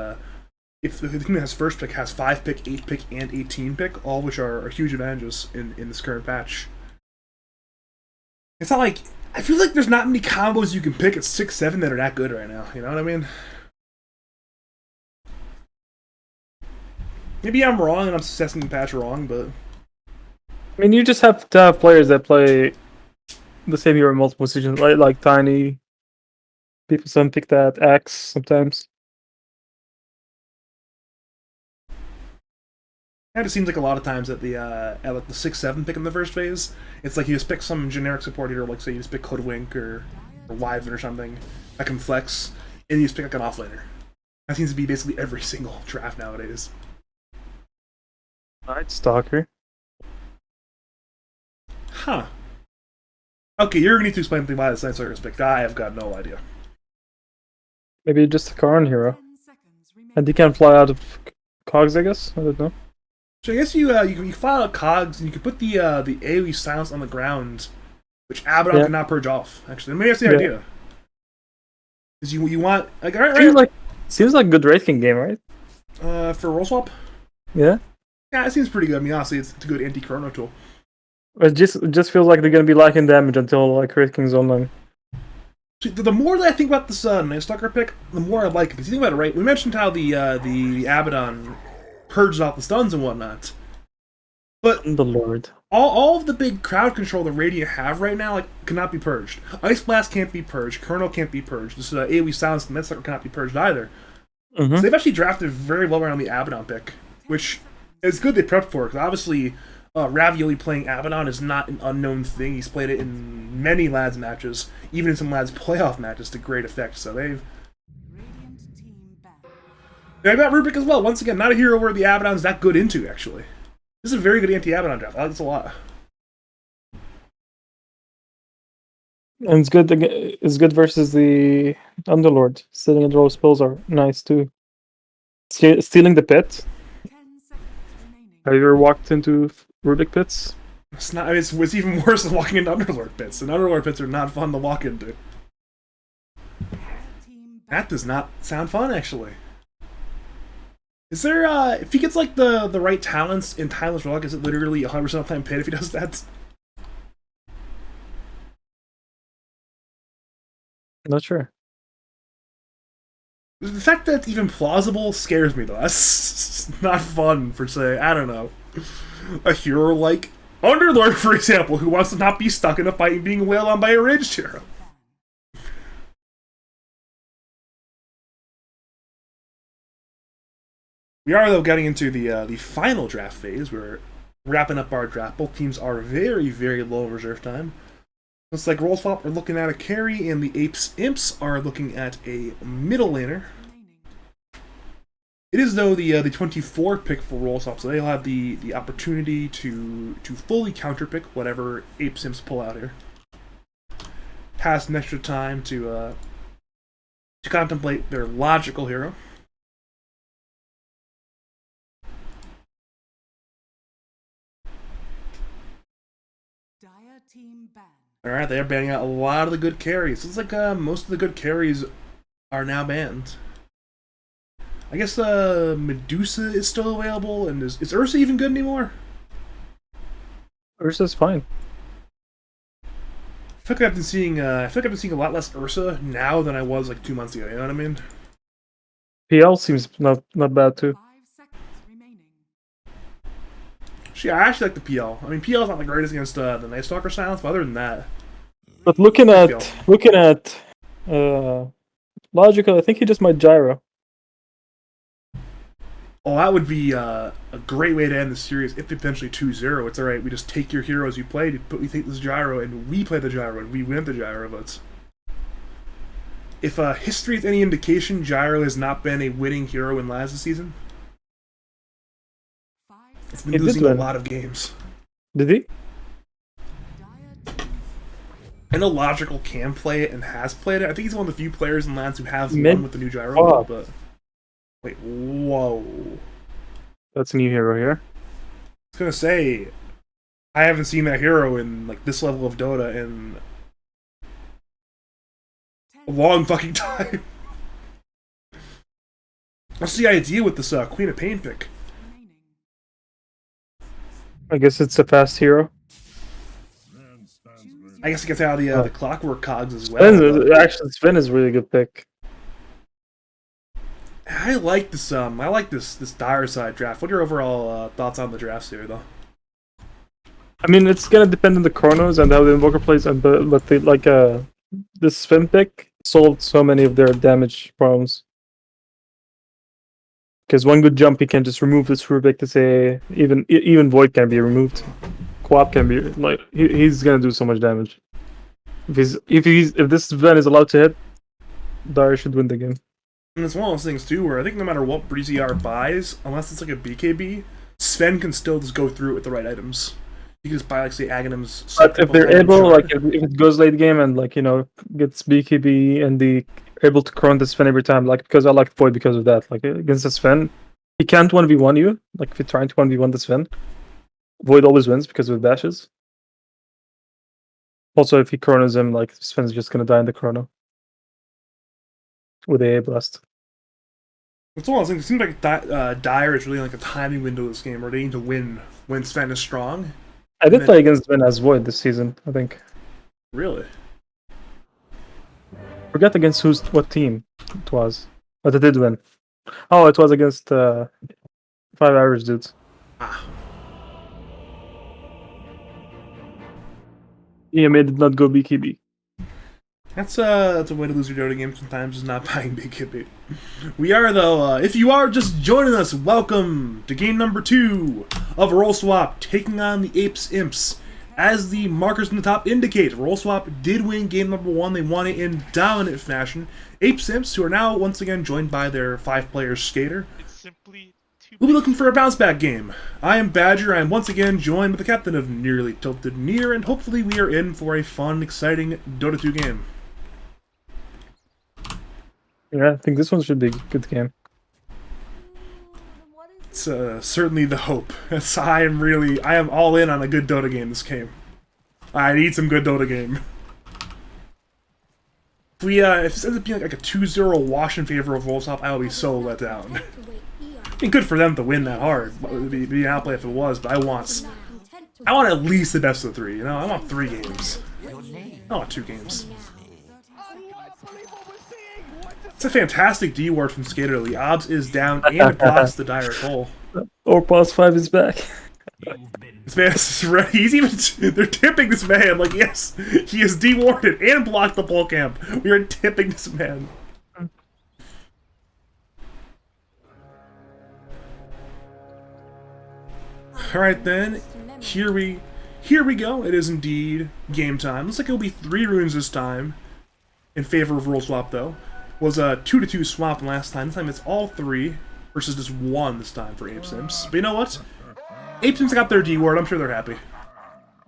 S1: if the team that has first pick has 5 pick, 8 pick, and 18 pick, all which are huge advantages in this current patch. It's not like, I feel like there's not many combos you can pick at 6-7 that are that good right now. You know what I mean? Maybe I'm wrong and I'm assessing the patch wrong, but
S2: I mean, you just have to have players that play the same hero in multiple positions, like Tiny. People some pick that Axe sometimes.
S1: it just seems like a lot of times at the 6-7 pick in the first phase, it's like you just pick some generic support hero, like say you just pick Hoodwink or Wyvern or something that can flex, and you just pick like an offlaner. That seems to be basically every single draft nowadays.
S2: Night Stalker.
S1: Huh. Okay, you're gonna need to explain to me why the Night Stalker is picked. I have got no idea.
S2: Maybe just a Karn hero. And he can fly out of cogs, I guess? I don't know.
S1: So I guess you fly out cogs and you can put the AoE silence on the ground, which Abaddon cannot purge off. Actually, maybe that's the idea. Because you want like
S2: Seems like a good rating game, right?
S1: For roll swap.
S2: Yeah.
S1: Yeah, it seems pretty good. I mean, honestly, it's a good anti-chrono tool.
S2: It just feels like they're gonna be lacking damage until like Wraith King's online.
S1: See, the more that I think about this Night Stalker pick, the more I like it. Because you think about it, right? We mentioned how the Abaddon purges off the stuns and whatnot. But
S2: The Lord.
S1: all of the big crowd control the Radiant have right now cannot be purged. Ice Blast can't be purged. Chrono can't be purged. This AoE Silence and Night Stalker cannot be purged either.
S2: Mm-hmm.
S1: So they've actually drafted very well around the Abaddon pick, which is good they prepped for. Because obviously, Ravioli playing Abaddon is not an unknown thing. He's played it in many Lads matches, even in some Lads playoff matches to great effect. So they've got Rubik as well. Once again, not a hero where the Abaddon's that good into, actually. This is a very good anti-Abaddon draft. I like this a lot.
S2: And it's good versus the Underlord. Sitting and roll spells are nice too. Stealing the pit.
S3: 10 seconds remaining.
S2: Have you ever walked into Rubik pits?
S1: It's not. I mean, it's even worse than walking into Underlord pits. And Underlord pits are not fun to walk into.
S3: Red team
S1: That does not sound fun, actually. Is there, if he gets, like, the right talents in Timeless Rock, is it literally 100% of the time pit if he does that?
S2: Not sure.
S1: The fact that it's even plausible scares me, though. That's not fun, per se. I don't know. A hero like Underlord, for example, who wants to not be stuck in a fight and being wailed on by a ranged hero. We are, though, getting into the final draft phase. We're wrapping up our draft. Both teams are very, very low reserve time. Looks like Roll Swap are looking at a carry, and the Apesimps are looking at a middle laner.
S3: remaining.
S1: It is, though, the 24 pick for Roll Swap, so they'll have the opportunity to fully counterpick whatever Apesimps pull out here. Has some extra time to contemplate their logical hero.
S3: Dire team ban.
S1: Alright, they're banning out a lot of the good carries. Looks like most of the good carries are now banned. I guess Medusa is still available, and is Ursa even good anymore?
S2: Ursa's fine.
S1: I feel like I've been seeing a lot less Ursa now than I was like 2 months ago. You know what I mean?
S2: PL seems not bad too.
S3: 5 seconds remaining.
S1: I actually like the PL. I mean, PL's not the greatest against the Night Stalker styles, but other than that,
S2: But looking at logical, I think he just might gyro.
S1: oh, that would be a great way to end the series if eventually 2-0. It's alright, we just take your heroes you played, but we take this gyro, and we play the gyro, and we win the gyro, but if history is any indication, gyro has not been a winning hero in Laz this season.
S3: 5
S1: It's
S3: seconds.
S1: been
S2: He did
S1: losing a
S2: win.
S1: lot of games.
S2: Did he?
S3: Dire team.
S1: I know Logical can play it and has played it. I think he's one of the few players in Lance who has
S2: Mid-
S1: won with the new gyro.
S2: Oh.
S1: But wait, whoa!
S2: That's a new hero here.
S1: I was gonna say, I haven't seen that hero in like this level of Dota in a
S3: 10
S1: long fucking time. What's the idea with this Queen of Pain pick?
S3: remaining.
S2: I guess it's a fast hero.
S3: Choose
S1: I guess it gets out of the clockwork cogs as well.
S2: Sven, actually, Sven is a really good pick.
S1: I like this. I like this dire side draft. What are your overall thoughts on the drafts here, though?
S2: I mean, it's gonna depend on the chronos and how the invoker plays, and but they like this Sven pick solved so many of their damage problems. Because one good jump, he can just remove this Rubik to say even Void can be removed. Quap can be like he's gonna do so much damage. If this Sven is allowed to hit, Dire should win the game.
S1: And it's one of those things too, where I think no matter what Breezy R buys, unless it's like a BKB, Sven can still just go through it with the right items. You can just buy like say Aghanim's.
S2: But if they're able, like if it goes late game and like gets BKB and the able to cron the Sven every time, like because I like Void because of that. Like against the Sven, he can't 1v1 you. Like if you're trying to 1v1 the Sven, Void always wins because of dashes. Also, if he chronos him, like Sven's just gonna die in the chrono with a blast.
S1: It's one of those things. It seems like Dire is really like a timing window of this game, where they need to win when Sven is strong.
S2: I did play against Sven as Void this season, I think.
S1: Really?
S2: Forget against what team it was, but I did win. Oh, it was against 5 Irish dudes.
S1: Ah.
S2: EMA did not go BKB.
S1: That's a way to lose your Dota game sometimes, is not buying BKB. We are, though, if you are just joining us, welcome to game number 2 of Roll Swap, taking on the Apesimps. As the markers in the top indicate, Roll Swap did win game number 1. They won it in dominant fashion. Apesimps, who are now once again joined by their 5-player skater,
S5: It's simply too
S1: we'll be looking for a bounce back game. I am Badger. I am once again joined by the captain of Nearly Tilted Near, and hopefully we are in for a fun, exciting Dota 2 game.
S2: Yeah, I think this one should be a good game.
S1: It's certainly the hope. I am all in on a good Dota game this game. I need some good Dota game. If this ends up being like a 2-0 wash in favor of Volsop, I will be so let down. I mean, good for them to win that hard. It'd be an outplay if it was, but I want at least the best of 3, you know? I want 3 games. I want 2 games. It's a fantastic D ward from Skaterly. Obs is down and blocks the dire hole.
S2: Or Boss 5 is back.
S1: This man is ready. He's even. They're tipping this man. Like, yes, he is dewarded and blocked the pole camp. We are tipping this man. Alright then. Here we go. It is indeed game time. Looks like it'll be 3 runes this time. In favor of rule swap though. Was a 2-2 swap last time. This time it's all 3 versus just 1 this time for Apesimps. But you know what? Apesimps got their D ward. I'm sure they're happy.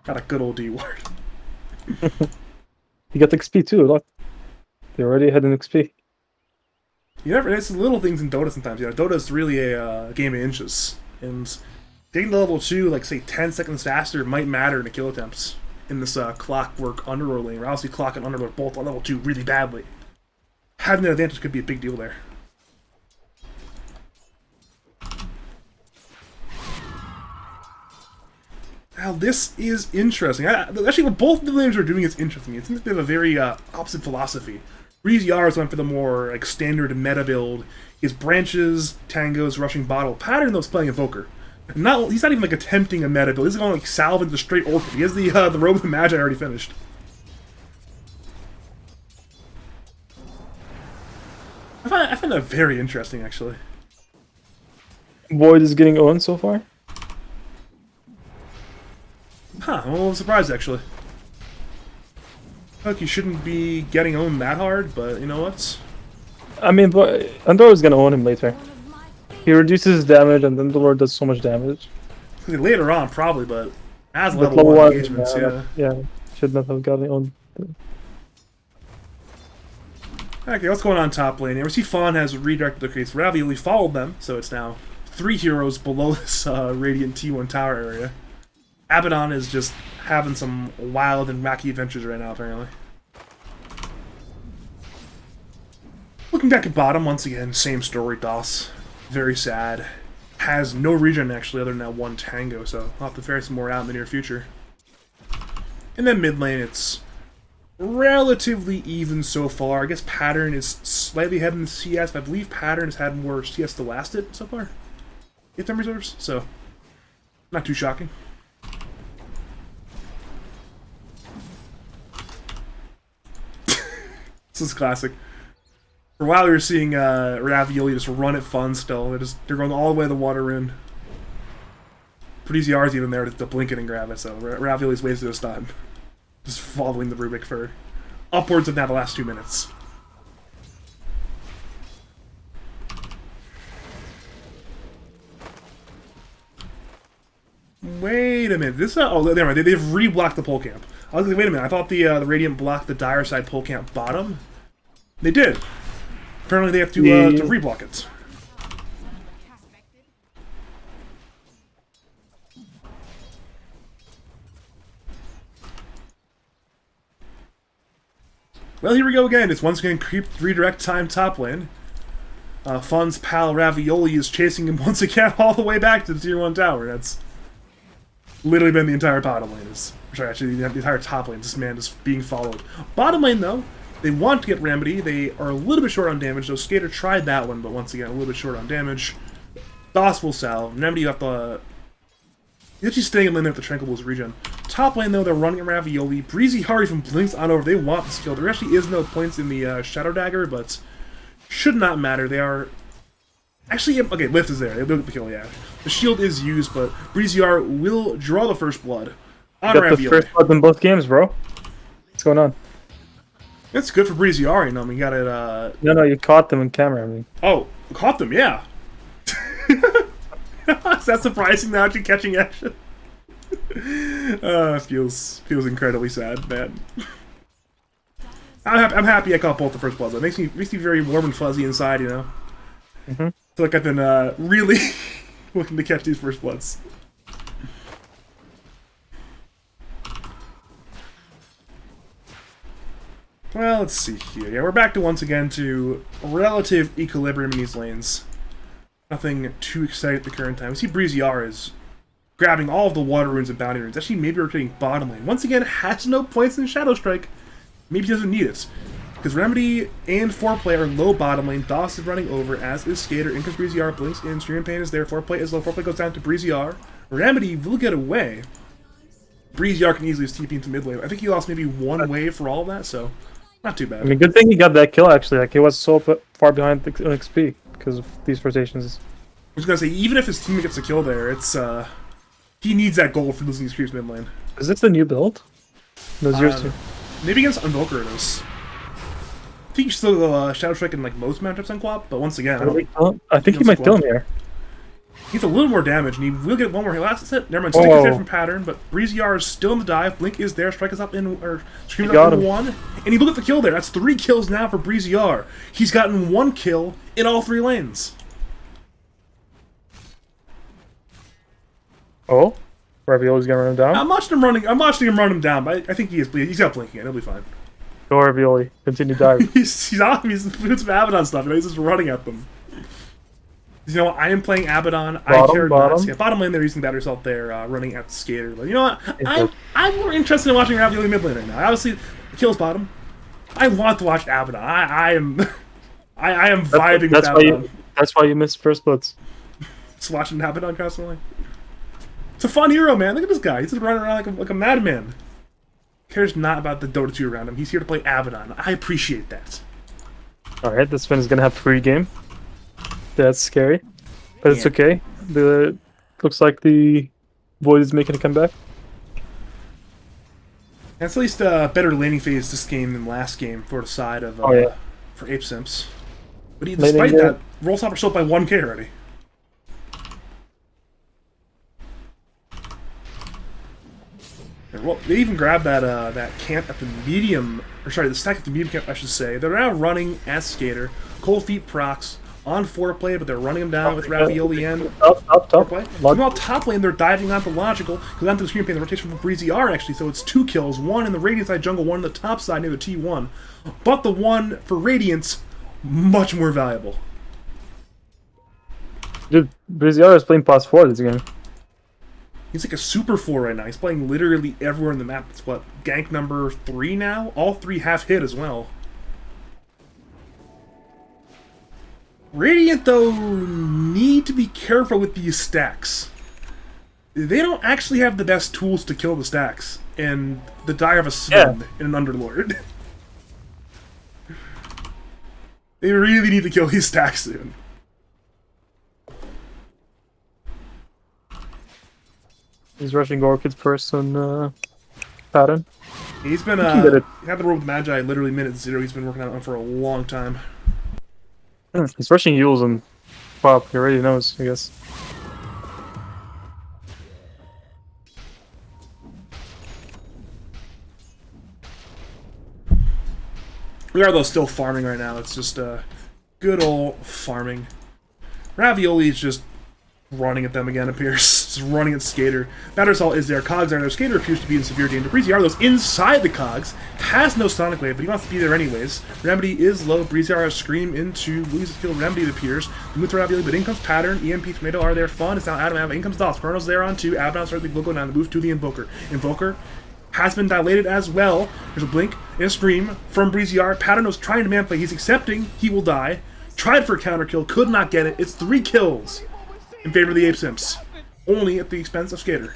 S1: Got a good old D ward.
S2: You got XP too. Look, they already had an XP.
S1: You never. It's little things in Dota sometimes. You know, Dota is really a game of inches, and getting to level 2, like say 10 seconds faster, might matter in the kill attempts in this clockwork underlord lane. We're obviously clock and underlord both on level 2 really badly. Having an advantage could be a big deal there. Now this is interesting. Actually, what both the lanes are doing is interesting. It seems like they have a very opposite philosophy. Breezy Yars went for the more like standard meta build. His branches, tangos, rushing bottle. Pattern though is playing Invoker. He's not even like attempting a meta build. He's going like salve into straight Orchid. He has the Robe of the Magi already finished. I find that very interesting, actually.
S2: Void is getting owned so far.
S1: Huh, I'm a little surprised, actually. Like, you shouldn't be getting owned that hard, but you know what?
S2: I mean, Andor is gonna own him later. He reduces his damage, and then the Lord does so much damage.
S1: Later on, probably, but as
S2: But
S1: level 1 engagements,
S2: yeah, should not have gotten owned.
S1: Okay, what's going on top lane here? We see Fawn has redirected the crease. Ravioli followed them, so it's now 3 heroes below this Radiant T1 tower area. Abaddon is just having some wild and wacky adventures right now, apparently. Looking back at bottom, once again, same story, DOS. Very sad. Has no regen, actually, other than that 1 tango, so I'll have to ferry some more out in the near future. And then mid lane, it's relatively even so far. I guess Pattern is slightly ahead in the CS, but I believe Pattern has had more CS to last it so far. Get them reserves, so not too shocking. This is classic. For a while we were seeing Ravioli just run at fun still. They're going all the way to the water rim. ZR's even there to blink it and grab it, so Ravioli's wasted his time. Just following the Rubik for upwards of now the last 2 minutes. Wait a minute. This oh, never mind. They've re-blocked the pole camp. I was like, wait a minute. I thought the Radiant blocked the dire side pole camp bottom. They did. Apparently, they have to re-block it. Well, here we go again. It's once again creep redirect time top lane. Fun's pal Ravioli is chasing him once again all the way back to the tier 1 tower. That's literally been the entire bottom lane. Sorry, actually, the entire top lane. This man is being followed. Bottom lane, though, they want to get Remedy. They are a little bit short on damage, though. Skater tried that one, but once again, a little bit short on damage. DOS will sell. Remedy, you have to... He's actually staying in lane there with the Tranquil's regen. Top lane, though, they're running Ravioli. Breezy Hari from Blinks on over. They want the skill. There actually is no points in the Shadow Dagger, but should not matter. They are... Actually, okay, Lift is there. They'll get the kill, yeah. The shield is used, but Breezy Hari will draw the first blood on
S2: Got
S1: Ravioli.
S2: the first blood in both games, bro. What's going on?
S1: It's good for Breezy Ari, no, I mean, you got it,
S2: No, you caught them in camera, I mean.
S1: Oh, caught them, yeah. Is that surprising now, actually catching action? Feels incredibly sad, man. I'm happy I caught both the first bloods. It makes me very warm and fuzzy inside, you know?
S2: Mm-hmm.
S1: I feel like I've been, really... looking to catch these first bloods. Well, let's see here. Yeah, we're back to once again to relative equilibrium in these lanes. Nothing too exciting at the current time. We see Breezy R is grabbing all of the water runes and bounty runes. Actually, maybe rotating bottom lane. Once again, has no points in Shadow Strike. Maybe he doesn't need it. Because Remedy and Foreplay are low bottom lane. Doss is running over, as is Skater. In comes Breezy R, blinks in. Stream Pain is there. Foreplay is low. Foreplay goes down to Breezy R. Remedy will get away. Breezy R can easily just TP into mid lane. I think he lost maybe one wave for all of that, so not too bad.
S2: I mean, good thing he got that kill, actually. Like, he was so far behind the XP because of these rotations.
S1: I was gonna say, even if his teammate gets a kill there, it's he needs that gold for losing his creeps mid lane.
S2: Is this the new build? Those yours too.
S1: Maybe against Invoker it is. I think you still go Shadow Strike in like most matchups on Quap, but once again,
S2: I think he might kill him here.
S1: He needs a little more damage, and he will get one more hit. That's it. Never mind. Stick is there from pattern, but Breezy R is still in the dive. Blink is there. Strike is up in, or Scream is up in 1. And he look at the kill there. That's 3 kills now for Breezy R. He's gotten 1 kill in all 3 lanes.
S2: Oh, Ravioli's gonna run him down.
S1: I'm watching him run him down, but I think he's got Blink again. He'll be fine.
S2: Go Ravioli. Continue dive.
S1: he's off. He's doing some Abaddon stuff. He's just running at them. You know what? I am playing Abaddon. I care not. Yeah, bottom lane, they're using Battery Assault there, running at Skater. But you know what? I'm more interested in watching Ravioli mid lane right now. Obviously, kills bottom. I want to watch Abaddon. I am vibing with Abaddon.
S2: That's why you missed first blitz.
S1: Just watching Abaddon constantly. It's a fun hero, man. Look at this guy. He's just running around like a madman. Cares not about the Dota 2 around him. He's here to play Abaddon. I appreciate that.
S2: Alright, this Finn is gonna have free game. That's scary. But it's okay. Looks like the Void is making a comeback.
S1: That's at least a better laning phase this game than last game for the side of for Apesimps. But despite that, Roll Stopper still up by 1k already. Well, they even grabbed that camp at the medium, or sorry, the stack at the medium camp, I should say. They're now running as Skater, Cold Feet procs on Foreplay, but they're running him down with Ravioli and
S2: top.
S1: Meanwhile, top lane, they're diving onto Logical, goes onto the Screen Pain, the rotation from Breezy R actually, so it's 2 kills, 1 in the Radiant side jungle, 1 in the top side near the T1. But the one for Radiance, much more valuable.
S2: Dude, Breezy R is playing +4 this game.
S1: He's like a super 4 right now. He's playing literally everywhere in the map. It's what, gank number 3 now? All 3 half hit as well. Radiant, though, need to be careful with these stacks. They don't actually have the best tools to kill the stacks. And the dire of a Sven and an Underlord. They really need to kill these stacks soon.
S2: He's rushing Orchid first on pattern.
S1: He's been had the role with Magi literally minute 0. He's been working on it for a long time.
S2: He's rushing Yules and Pop. He already knows, I guess.
S1: We are though still farming right now. It's just good old farming. Ravioli is just running at them again, appears. Just running at Skater. Battery Assault is there. Cogs are there. Skater appears to be in severe danger. Breezy R, though, inside the Cogs. Has no Sonic Wave, but he wants to be there anyways. Remedy is low. Breezy R Scream into loses kill. Remedy, it appears. We move to Ravioli, but in comes Pattern. EMP, Tomato are there. Fun. It's now Adam. In comes Doss. Chrono's there on 2. Abaddon certainly will go down to move to the Invoker. Invoker has been dilated as well. There's a blink and a scream from Breezy R. Pattern was trying to manplay. He's accepting he will die. Tried for a counter kill. Could not get it. It's 3 kills in favor of the Apesimps, only at the expense of Skater.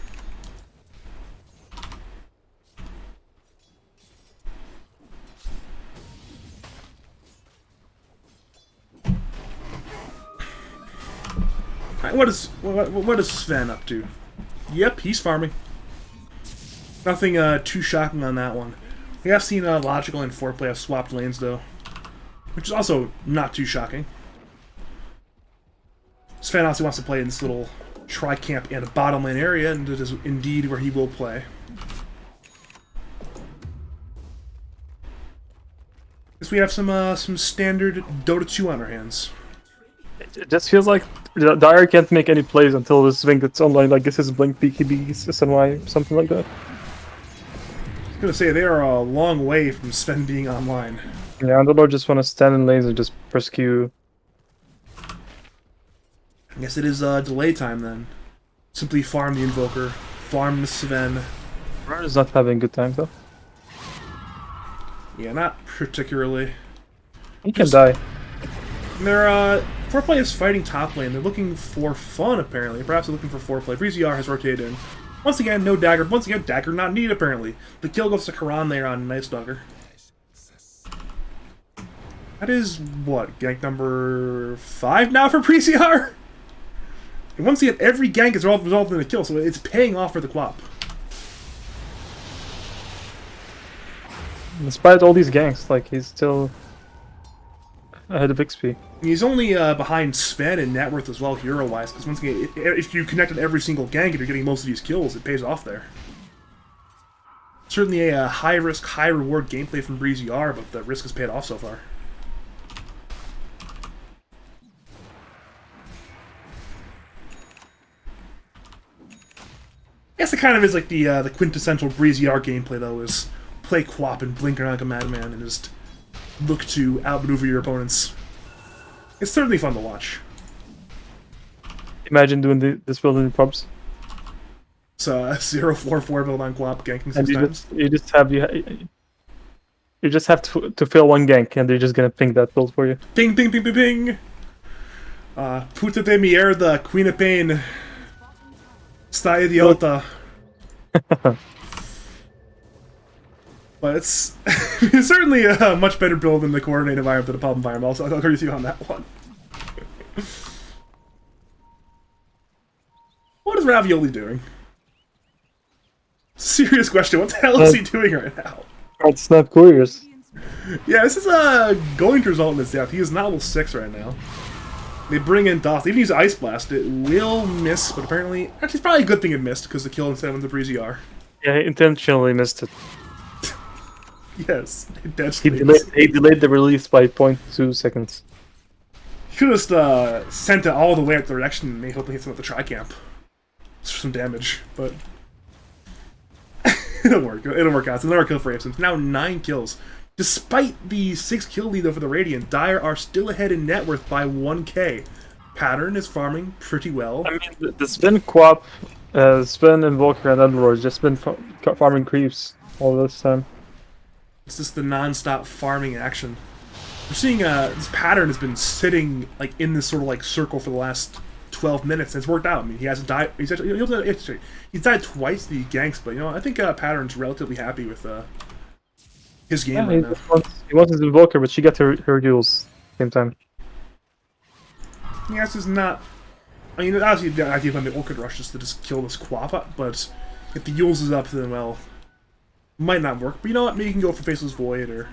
S1: Right, what is Sven up to? Yep, he's farming. Nothing too shocking on that one. We have seen Logical and Foreplay have swapped lanes though, which is also not too shocking. Sven also wants to play in this little tri-camp and a bottom lane area, and it is indeed where he will play. Guess we have some standard Dota 2 on our hands.
S2: It just feels like Dyer can't make any plays until this thing gets online. Like this is Blink BKB SNY, something like that.
S1: I was gonna say they are a long way from Sven being online.
S2: Yeah, Underlord just want to stand in lanes and just press Q.
S1: I guess it is delay time then. Simply farm the Invoker, farm the Sven.
S2: Rar is not having a good time though.
S1: Yeah, not particularly.
S2: He can die.
S1: They're, Foreplay is fighting top lane. They're looking for fun, apparently. Perhaps they're looking for foreplay. BreezyR has rotated in. Once again, no dagger. Once again, dagger not needed, apparently. The kill goes to Karan there on Nice Dogger. That is, what, gank number 5 now for BreezyR? And once again, every gank is resolved in a kill, so it's paying off for the Quap.
S2: Despite all these ganks, like he's still ahead of XP.
S1: He's only behind Sven and net worth as well, hero-wise, because once again, if you connected every single gank and you're getting most of these kills, it pays off there. Certainly a high-risk, high-reward gameplay from BreezyR, but the risk has paid off so far. I guess it kind of is like the quintessential BreezyR gameplay, though, is play Quap and blink around like a madman and just look to outmaneuver your opponents. It's certainly fun to watch.
S2: Imagine doing this build in pubs.
S1: It's a 0-4-4 build on Quap, ganking 6
S2: And
S1: times.
S2: you just have to fill one gank, and they're just gonna ping that build for you.
S1: Ping, ping, ping, ping, ping! Puta de mierda, Queen of Pain. Sta idiota. But it's certainly a much better build than the coordinate environment than the pub environment. I'll agree with you on that one. What is Ravioli doing? Serious question. What the hell is he doing right now?
S2: Right, snap couriers.
S1: Yeah, this is going to result in his death. He is not level 6 right now. They bring in Doth. They even use Ice Blast. It will miss, but apparently... Actually, it's probably a good thing it missed, because the kill instead went to BreezyR.
S2: Yeah, he intentionally missed it.
S1: Yes,
S2: He delayed the release by 0.2 seconds.
S1: He could have just sent it all the way up the direction and may hopefully hit him with the tri-camp. For some damage, but... It'll work. It'll work out. It's another kill for Apesimps. Now 9 kills. Despite the 6 kill lead though for the Radiant, Dire are still ahead in net worth by 1k. Pattern is farming pretty well.
S2: I mean, the Sven Quap, Sven Invoker and Underlord just been farming creeps all this time.
S1: It's just the non-stop farming action. We're seeing this Pattern has been sitting like in this sort of like circle for the last 12 minutes, and it's worked out. I mean, he hasn't died. He's died twice the ganks, but you know, I think Pattern's relatively happy with his game right now.
S2: He wants his Invoker, but she got her heals at the same time.
S1: Yeah, this is not... I mean, obviously the idea behind the Orchid Rush is to just kill this Quappa, but if the Yules is up, then, well, might not work. But you know what, maybe you can go for Faceless Void, or...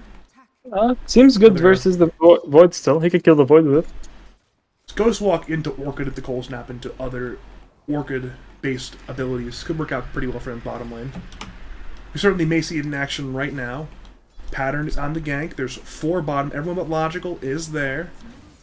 S2: Seems good versus the Void still. He could kill the Void with it.
S1: Ghost Walk into Orchid if the Cold Snap into other Orchid-based abilities. Could work out pretty well for him bottom lane. We certainly may see it in action right now. Pattern is on the gank. There's 4 bottom. Everyone but Logical is there.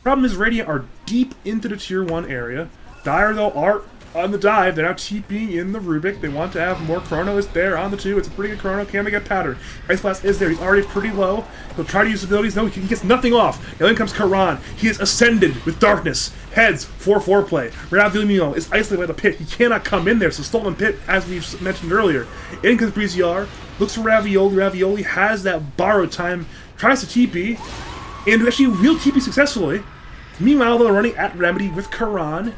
S1: Problem is, Radiant are deep into the tier 1 area. Dire, though, are on the dive. They're now TPing in the Rubik. They want to have more Chrono is there on the 2. It's a pretty good Chrono. Can they get Pattern? Ice Blast is there. He's already pretty low. He'll try to use abilities. No, he gets nothing off. Now in comes Karan. He is ascended with Darkness. Heads for foreplay. Ravioli is isolated by the pit. He cannot come in there, so Stolen Pit, as we've mentioned earlier. In comes BreezyR. Looks for Ravioli. Ravioli has that borrowed time. Tries to TP. And actually will TP successfully. Meanwhile, they're running at Remedy with Karan.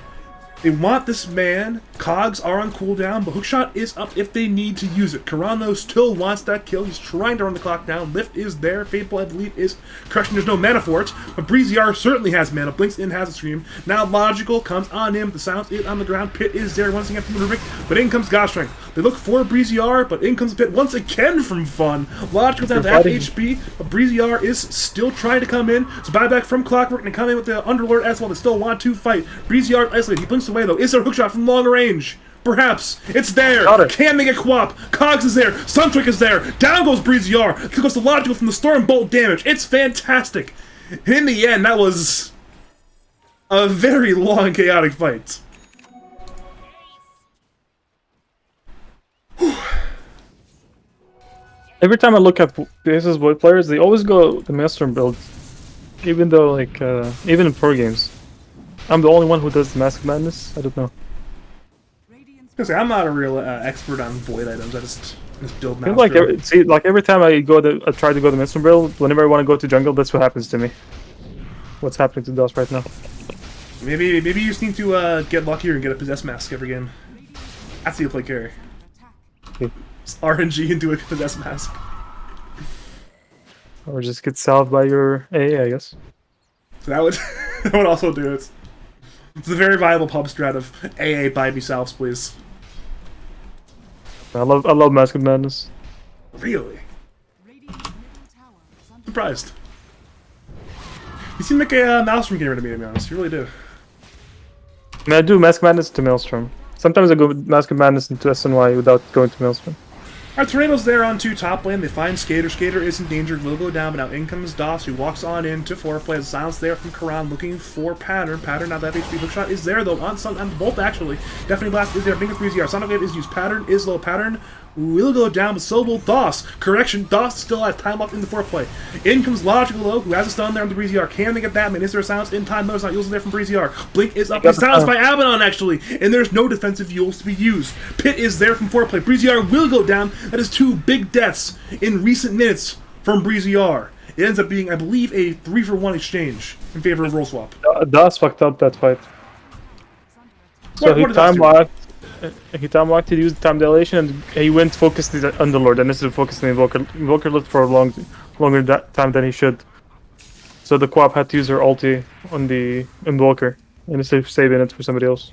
S1: They want this man. Cogs are on cooldown, but Hookshot is up if they need to use it. Karan, though, still wants that kill. He's trying to run the clock down. Lift is there. Fateful, I believe, is crushing. There's no mana for it, but BreezyR certainly has mana. Blinks in, has a scream. Now Logical comes on him. The silence is on the ground. Pit is there once again from the Rubik, but in comes God Strength. They look for BreezyR, but in comes Pit once again from Fun. Logical down to half HP, but BreezyR is still trying to come in. So buyback from Clockwork and come in with the Underlord as well. They still want to fight. BreezyR is isolated. He blinks away though. Is there a hookshot from long range? Perhaps. It's there. Can they get Quap? Cogs is there. Suntrick is there. Down goes BreezyR. Kill goes to Logical from the Storm Bolt damage. It's fantastic. And in the end, that was A very long, chaotic fight.
S2: Every time I look at Aces Void players, they always go the Maelstrom build. Even though, like, even in pro games. I'm the only one who does Mask of Madness. I don't know.
S1: I'm not a real expert on Void items. I just build
S2: I feel
S1: Maelstrom.
S2: like every time I try to go the Maelstrom build, whenever I want to go to jungle, that's what happens to me. What's happening to DOS right now?
S1: Maybe you just need to get luckier and get a Possess Mask every game. That's how you play carry.
S2: Okay.
S1: Just RNG into a Possess Mask.
S2: Or just get salved by your AA, I guess.
S1: So that would that would also do it. It's a very viable pub strat of AA buy me salves, please.
S2: I love Mask of Madness.
S1: Really? Surprised. You seem like a Maelstrom gamer to me, to be honest. You really do.
S2: I mean, I do Mask of Madness to Maelstrom. Sometimes I go Mask of Madness into SNY without going to Maelstrom.
S1: Our Tornado's there on 2 top lane. They find Skater. Skater is in danger. Will go down, but now in comes DOS, who walks on into 4. Plays silence there from Karan, looking for Pattern. Pattern, now that HP hookshot is there, though. On both, actually. Definitely Blast is there. Finger 3ZR. Sonic Wave is used. Pattern is low. Pattern will go down, but so will DOS. Correction, DOS still has time left in the 4 play. In comes Logical, though, who has a stun there on the BreezeR. Can they get that? Man, is there a silence in time? No, it's not. Yule's there from BreezeR. Blink is up. He's silenced by Abaddon, actually. And there's no defensive Yules to be used. Pit is there from 4 play. BreezeR will go down. That is 2 big deaths in recent minutes from BreezeR. It ends up being, I believe, a 3-for-1 exchange in favor of roll swap.
S2: DOS fucked up that fight. So he time walked to use time dilation, and he went focused the Underlord, and instead of focusing the Invoker. Invoker lived for a longer time than he should. So the Quap had to use her ulti on the Invoker, instead of saving it for somebody else.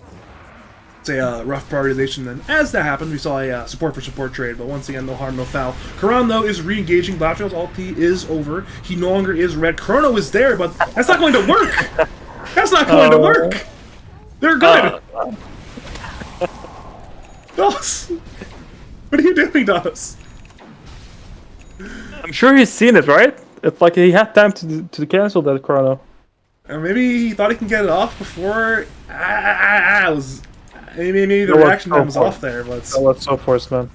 S1: It's a rough prioritization then. As that happened, we saw a support for support trade, but once again, no harm, no foul. Karan, though, is re-engaging. Blatchill's ulti is over. He no longer is red. Chrono is there, but that's not going to work! That's not going to work! They're good! DOS! What are you doing, DOS?
S2: I'm sure he's seen it, right? It's like he had time to cancel that Chrono.
S1: Maybe he thought he can get it off before... Maybe the reaction time was off there, but...
S2: That was so forced, man.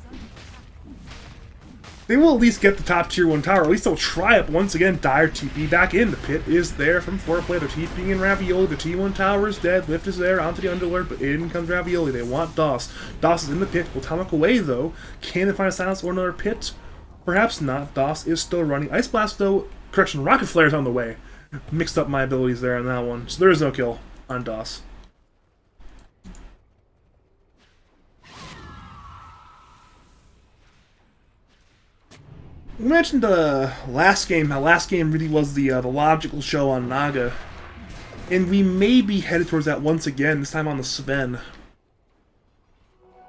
S1: They will at least get the top tier 1 tower. At least they'll try it. Once again, Dire TP back in. The Pit is there from 4 play. They're TPing in Ravioli. The T1 tower is dead. Lift is there onto the Underlord, but in comes Ravioli. They want DOS. DOS is in the Pit. Will Tomahawk away, though. Can they find a silence or another Pit? Perhaps not. DOS is still running. Ice Blast, though. Correction, Rocket Flare is on the way. Mixed up my abilities there on that one. So there is no kill on DOS. We mentioned last game, how last game really was the logical show on Naga. And we may be headed towards that once again, this time on the Sven.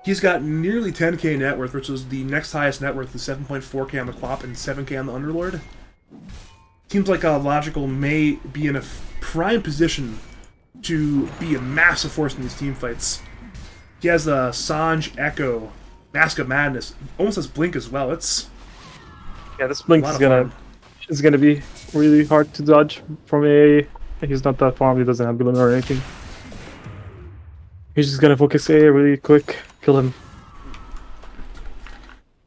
S1: He's got nearly 10k net worth, which is the next highest net worth, is 7.4k on the Quap and 7k on the Underlord. Seems like Logical may be in a prime position to be a massive force in these team fights. He has a Sanj, Echo, Mask of Madness, almost has Blink as well.
S2: Yeah, this Blink is gonna be really hard to dodge from AA. He's not that farmed, he doesn't have Glimmer or anything. He's just gonna focus AA really quick, kill him.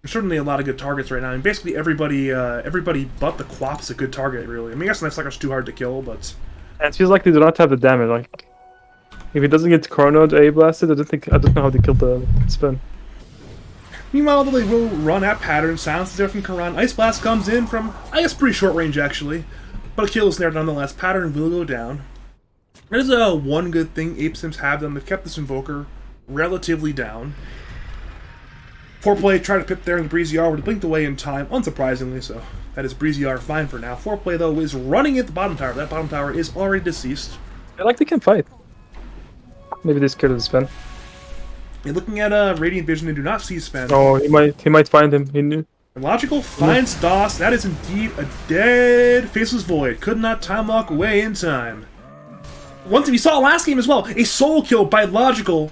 S1: There's certainly a lot of good targets right now. I mean, basically everybody but the Quap's a good target, really. I mean, I guess Night Stalker's too hard to kill, but...
S2: And it feels like they do not have the damage, like... If he doesn't get Chrono AA blasted, I don't know how they killed the Sven.
S1: Meanwhile, they will run at Pattern. Silence is there from Karan. Ice Blast comes in from, I guess, pretty short range, actually. But a kill is there nonetheless. Pattern will go down. That is one good thing Apesimps have done. They've kept this Invoker relatively down. 4 play, try to pit there in the BreezeR, where it blinked away in time, unsurprisingly, so that is BreezeR fine for now. 4 play, though, is running at the bottom tower. That bottom tower is already deceased.
S2: I like they can fight. Maybe they're scared of the Sven.
S1: And looking at Radiant Vision, they do not see Sven.
S2: Oh, he might find him. He knew.
S1: Logical finds DOS. That is indeed a dead Faceless Void. Could not time walk away in time. Once we saw last game as well, a solo kill by Logical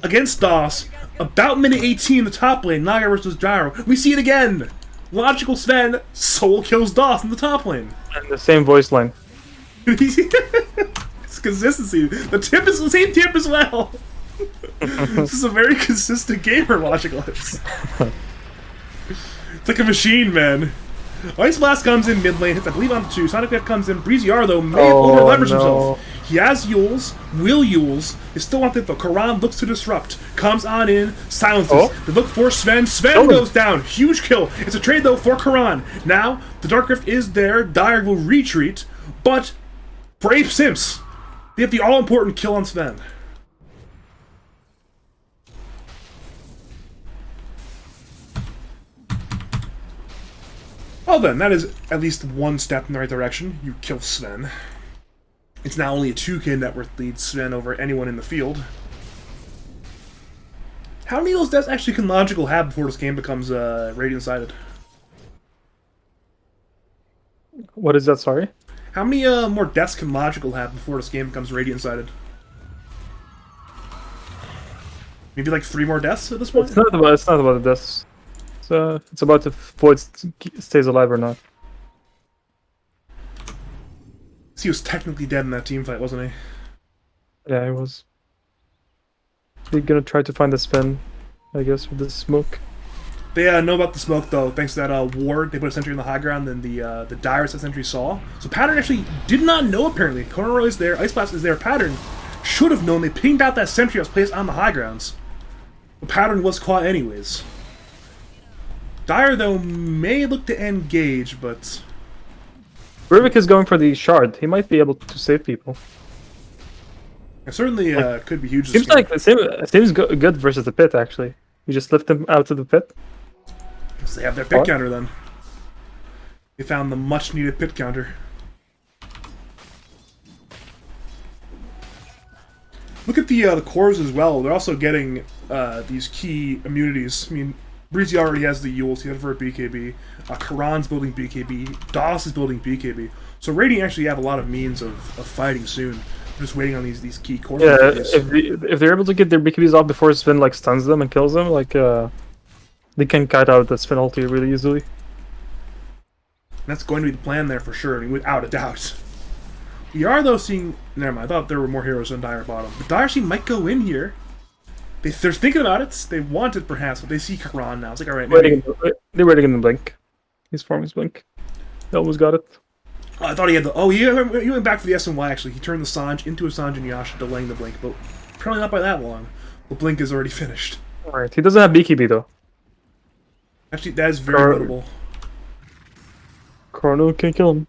S1: against DOS. About minute 18 in the top lane, Naga versus Gyro. We see it again. Logical Sven solo kills DOS in the top lane.
S2: And the same voice line.
S1: It's consistency. The tip is the same tip as well. This is a very consistent gamer watching this. It's like a machine, man. Ice Blast comes in mid lane, hits I believe on 2. Sonic Wave comes in. Breezy R though may over leverage himself. He has Yules, will Yules. They still want it though. Karan looks to disrupt. Comes on in, silences. They look for Sven. Sven goes down. Huge kill. It's a trade though for Karan. Now, the Dark Rift is there. Dire will retreat. But for Apesimps, they have the all-important kill on Sven. Well then, that is at least one step in the right direction. You kill Sven. It's now only a 2k net worth lead Sven over anyone in the field. How many of those deaths actually can Logical have before this game becomes Radiant-sided?
S2: What is that, sorry?
S1: How many more deaths can Logical have before this game becomes Radiant-sided? Maybe like 3 more deaths at this point?
S2: It's not about the deaths. It's about if Void stays alive or not.
S1: He was technically dead in that team fight, wasn't he?
S2: Yeah, he was. They're gonna try to find the Sven, I guess, with the smoke.
S1: They know about the smoke though, thanks to that ward. They put a sentry in the high ground, then the Dire set sentry saw. So Pattern actually did not know apparently. Conroy is there, Ice Blast is there. Pattern should have known. They pinged out that sentry that was placed on the high grounds. The Pattern was caught anyways. Dire though may look to engage, but
S2: Rubik is going for the shard. He might be able to save people.
S1: it certainly could be huge.
S2: Seems like seems good versus the pit actually. You just lift them out of the pit.
S1: So they have their pit counter then. They found the much needed pit counter. Look at the cores as well. They're also getting these key immunities. I mean, Breezy already has the Yules. He had it for a BKB. Karan's building BKB. DOS is building BKB. So Radiant actually have a lot of means of fighting soon. We're just waiting on these key core.
S2: Yeah, if they're able to get their BKBs off before Sven like stuns them and kills them, like they can kite out the Sven ulti really easily.
S1: That's going to be the plan there for sure. I mean, without a doubt. We are though seeing. Never mind. I thought there were more heroes on Dire bottom, but Dire Team might go in here. They're thinking about it. They want it perhaps, but they see Karan now. It's like, all right, maybe.
S2: They're waiting in the blink. He's forming his blink. He almost got it.
S1: I thought he had the. Oh, he went back for the S and Y actually. He turned the Sanj into a Sanj and Yasha, delaying the blink, but apparently not by that long. The blink is already finished.
S2: Alright, he doesn't have BKB though.
S1: Actually, that is very notable.
S2: Chrono can kill him.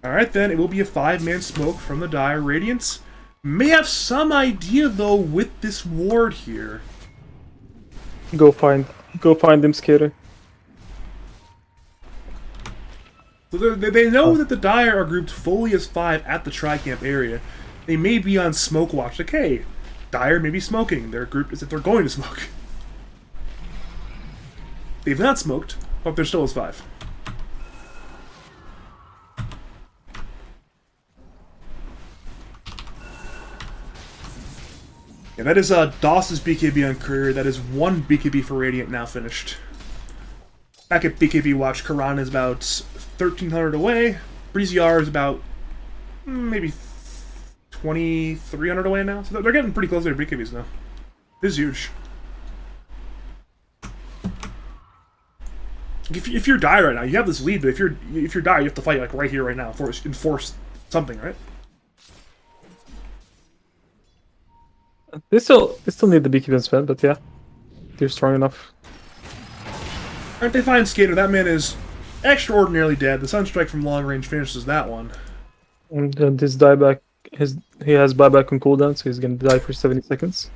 S1: Alright then, it will be a 5-man smoke from the Dire. Radiance may have some idea though with this ward here.
S2: Go find him, Skater.
S1: So they know that the Dire are grouped fully as 5 at the Tri-Camp area. They may be on smoke watch. Like, hey, Dire may be smoking. They're grouped as if they're going to smoke. They've not smoked, but they're still as 5. Yeah, that is DOS's BKB on Courier. That is 1 BKB for Radiant now finished. Back at BKB watch, Karan is about 1,300 away. Breezy R is about maybe 2,300 away now. So they're getting pretty close to their BKBs now. This is huge. If you're Dire right now, you have this lead, but if you're Dire, you have to fight like right here, right now, enforce something, right?
S2: They still need the BKB and Sven, but yeah, they're strong enough.
S1: Aren't they fine, Skater? That man is extraordinarily dead. The Sunstrike from long range finishes that one.
S2: And his dieback, he has buyback on cooldown, so he's gonna die for 70 seconds.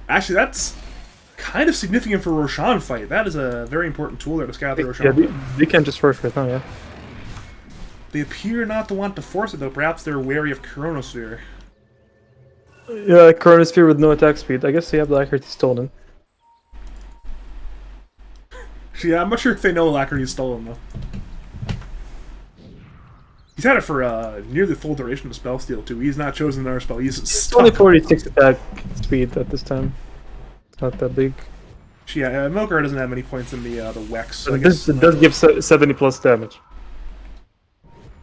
S1: Actually, that's kind of significant for Roshan fight. That is a very important tool there to scout the Roshan.
S2: Yeah, they can't just rush right now, yeah.
S1: They appear not to want to force it, though. Perhaps they're wary of Chronosphere.
S2: Yeah, Chronosphere with no attack speed. I guess they have the accuracy stolen.
S1: Yeah, I'm not sure if they know Alacrity is stolen, though. He's had it for nearly the full duration of spell steal, too. He's not chosen another spell. He's stuck.
S2: Only 46 attack speed at this time. It's not that big.
S1: Yeah, Milker doesn't have many points in the Wex. So
S2: It does give 70 plus damage.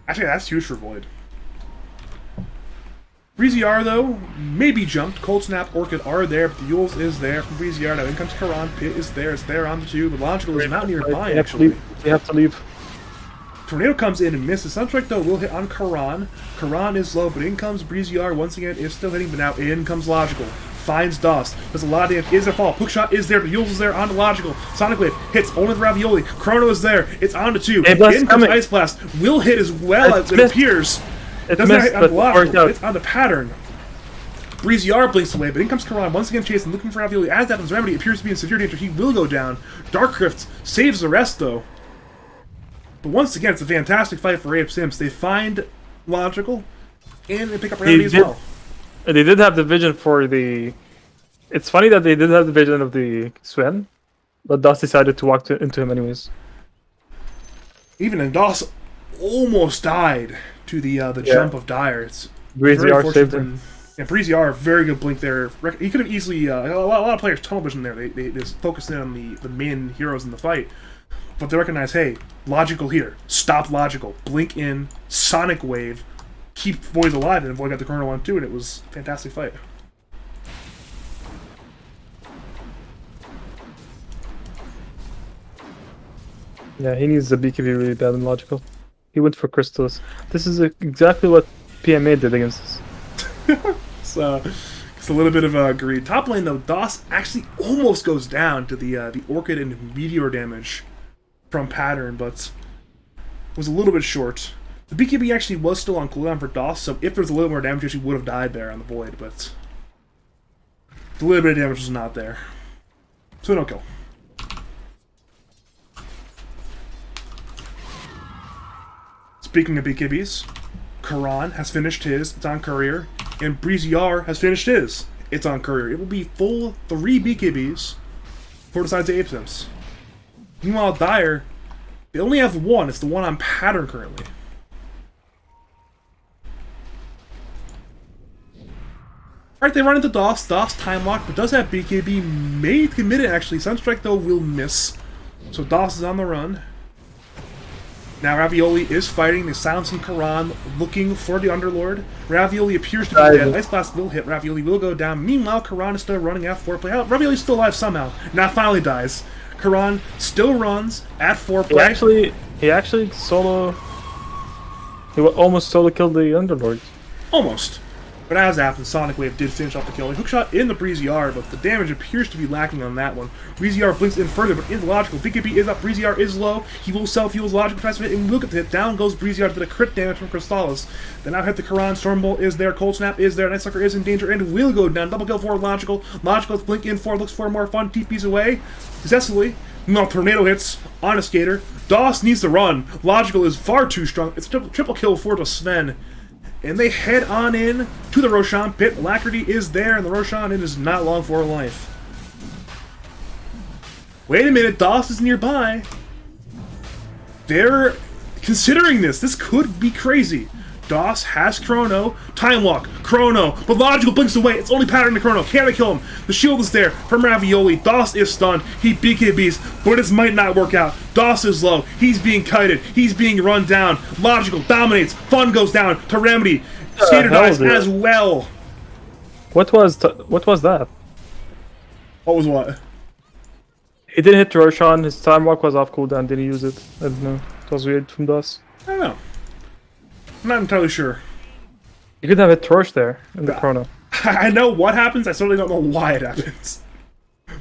S1: Actually, that's huge for Void. Breezy R, though, may be jumped. Cold Snap, Orchid are there, but the Yules is there from Breezy R. Now in comes Karan. Pit is there. It's there on the 2, but Logical is not nearby, actually.
S2: We have to leave.
S1: Tornado comes in and misses. Sunstrike, though, will hit on Karan. Karan is low, but in comes Breezy R. Once again, is still hitting, but now in comes Logical. Finds DOS. Does a lot of damage. Is a fall. Hookshot is there, but Yules is there on the Logical. Sonic Wave hits only the Ravioli. Chrono is there. It's on to 2. In comes Ice Blast. Will hit as well as it appears.
S2: It
S1: Doesn't
S2: missed,
S1: hit on
S2: but
S1: the
S2: it
S1: Logical.
S2: worked out.
S1: It's on the pattern. Breezy R blinks away, but in comes Karan, once again chasing, looking for Ravioli. As that happens, Remedy appears to be in severe danger. He will go down. Dark Rift saves the rest, though. But once again, it's a fantastic fight for Apesimps. They find Logical, and they pick up Remedy as well.
S2: They did have the vision for the... It's funny that they did have the vision of the Sven, but DOS decided to walk into him anyways.
S1: Even in DOS almost died to the jump of Dire. It's
S2: Breezy R saved him.
S1: Yeah, Breezy R, very good blink there. He could have easily... a lot of players tunnel vision there. They just focused in on the main heroes in the fight. But they recognize, hey, Logical here. Stop Logical. Blink in, Sonic Wave, keep Void alive, and Void got the Chrono on too, and it was a fantastic fight.
S2: Yeah, he needs the BKB really bad and Logical. He went for Crystals. This is exactly what PMA did against us.
S1: So it's a little bit of a greed. Top lane though, DOS actually almost goes down to the Orchid and Meteor damage from Pattern, but was a little bit short. The BKB actually was still on cooldown for DOS, so if there was a little more damage, he actually would have died there on the Void, but the little bit of damage was not there. So no kill. Speaking of BKBs, Karan has finished his, it's on Courier, and Breezy R has finished his, it's on Courier. It will be full 3 BKBs for the sides of Apesimps. Meanwhile, Dire, they only have 1, it's the one on Pattern currently. Alright, they run into DOS time lock, but does have BKB, may commit it actually. Sunstrike though will miss, so DOS is on the run. Now Ravioli is fighting, they silencing Karan, looking for the Underlord. Ravioli appears to be dead. Ice Blast will hit, Ravioli will go down. Meanwhile, Karan is still running at 4 play. Ravioli's still alive somehow. Now finally dies. Karan still runs at 4 play.
S2: He actually solo... He almost solo killed the Underlord.
S1: Almost. But as happened, Sonic Wave did finish off the kill. Hookshot in the Breezy R, but the damage appears to be lacking on that one. Breezy R blinks in further, but is Logical. BKB is up, Breezy R is low. He will self-heals Logical, tries to hit, and look at the hit. Down goes Breezy R to the crit damage from Crystallis. They now hit the Karan, Stormbolt is there, Cold Snap is there, Night Sucker is in danger, and will go down. Double kill for Logical. Logical's blink in 4, looks for more fun, TP's away. Successfully. No, Tornado hits on a Skater. DOS needs to run. Logical is far too strong. It's a triple kill for the Sven. And they head on in to the Roshan pit. Alacrity is there, and the Roshan, it is not long for life. Wait a minute, DOS is nearby. They're considering this. This could be crazy. DOS has Chrono, Time Walk, Chrono, but Logical blinks away. It's only Pattern to Chrono. Can they kill him? The shield is there from Ravioli. DOS is stunned. He BKBs, but this might not work out. DOS is low. He's being kited. He's being run down. Logical dominates. Fun goes down to Remedy. Skater dies as well.
S2: What was that?
S1: What was what?
S2: He didn't hit Roshan. His Time Walk was off cooldown. Didn't use it. I don't know. It was weird from DOS.
S1: I don't know. I'm not entirely sure.
S2: You could have a torch there in the Chrono.
S1: I know what happens, I certainly don't know why it happens.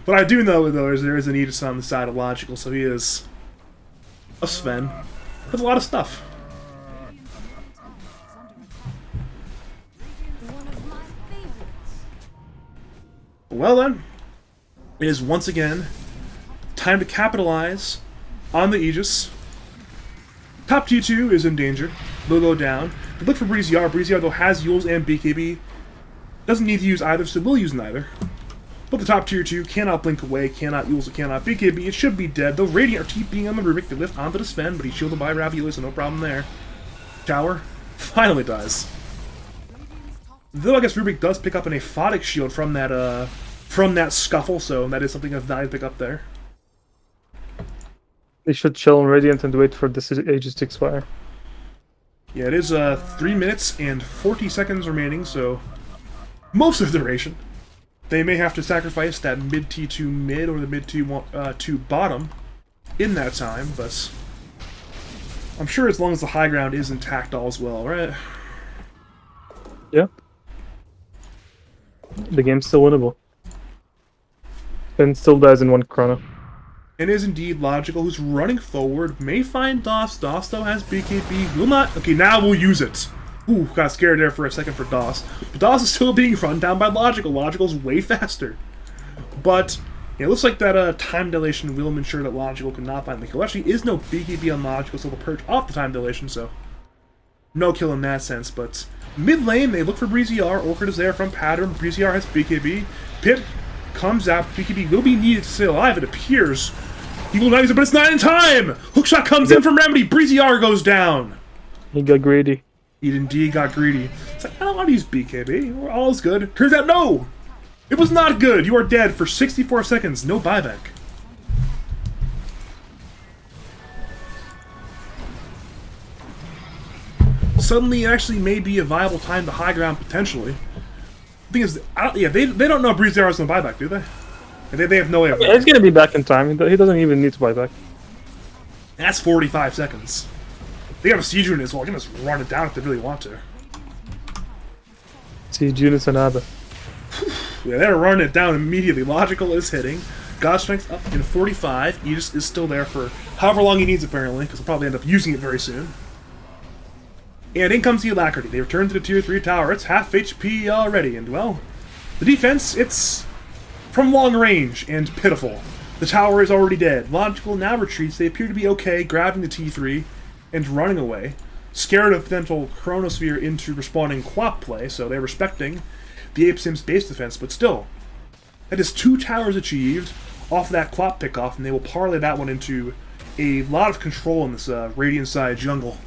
S1: But I do know, though, there is an Aegis on the side of Logical, so he is a Sven with a lot of stuff.
S3: One of my favorites.
S1: Well then, it is once again time to capitalize on the Aegis. Top T2 is in danger. Will go down. But look for Breezy R. Breezy R, though, has Yules and BKB. Doesn't need to use either, so will use neither. But the top tier 2 cannot blink away, cannot Yules, cannot BKB. It should be dead. Though Radiant are TPing on the Rubik. They lift onto the Sven, but he's shielded by Ravioli, so no problem there. Tower finally dies. Though I guess Rubik does pick up an aphotic shield from that scuffle, so that is something of value to pick up there.
S2: They should chill on Radiant and wait for this Aegis to expire.
S1: Yeah, it is 3 minutes and 40 seconds remaining, so most of the duration. They may have to sacrifice that mid T2 mid or the mid T2 bottom in that time, but I'm sure as long as the high ground is intact, all's well, right?
S2: Yeah. The game's still winnable. And still dies in 1 chrono.
S1: It is indeed logical. Who's running forward may find DOS. DOS, though, has BKB. Will not. Okay, now we'll use it. Ooh, got scared there for a second for DOS. But DOS is still being run down by Logical. Logical's way faster. But yeah, it looks like that time dilation will ensure that Logical cannot find the kill. There actually is no BKB on Logical, so they'll purge off the time dilation, so no kill in that sense. But mid lane, they look for Breezy R. Orchid is there from Pattern. Breezy R has BKB. Pit comes out. BKB will be needed to stay alive, it appears. He will not use it, but it's not in time! Hookshot comes in from Remedy. Breezy R goes down.
S2: He got greedy.
S1: He indeed got greedy. It's like, I don't want to use BKB. All is good. Turns out, no! It was not good. You are dead for 64 seconds. No buyback. Suddenly, it actually may be a viable time to high ground, potentially. The thing is, they don't know Breezy R is going to buyback, do they? They have no idea.
S2: Yeah, he's gonna be back in time. He doesn't even need to buy back.
S1: That's 45 seconds. They have a siege unit as well. I can just run it down if they really want to.
S2: See, Junus and Abba.
S1: Yeah, they're running it down immediately. Logical is hitting. God Strength up in 45. Aegis is still there for however long he needs, apparently, because he'll probably end up using it very soon. And in comes the Alacrity. They return to the Tier 3 tower. It's half HP already, and well, the defense, it's from long range and pitiful. The tower is already dead. Logical now retreats. They appear to be okay, grabbing the T3 and running away. Scared of potential Chronosphere into respawning Quap play, so they're respecting the Apesimps base defense, but still. That is 2 towers achieved off that Quap pickoff, and they will parlay that one into a lot of control in this Radiant side jungle.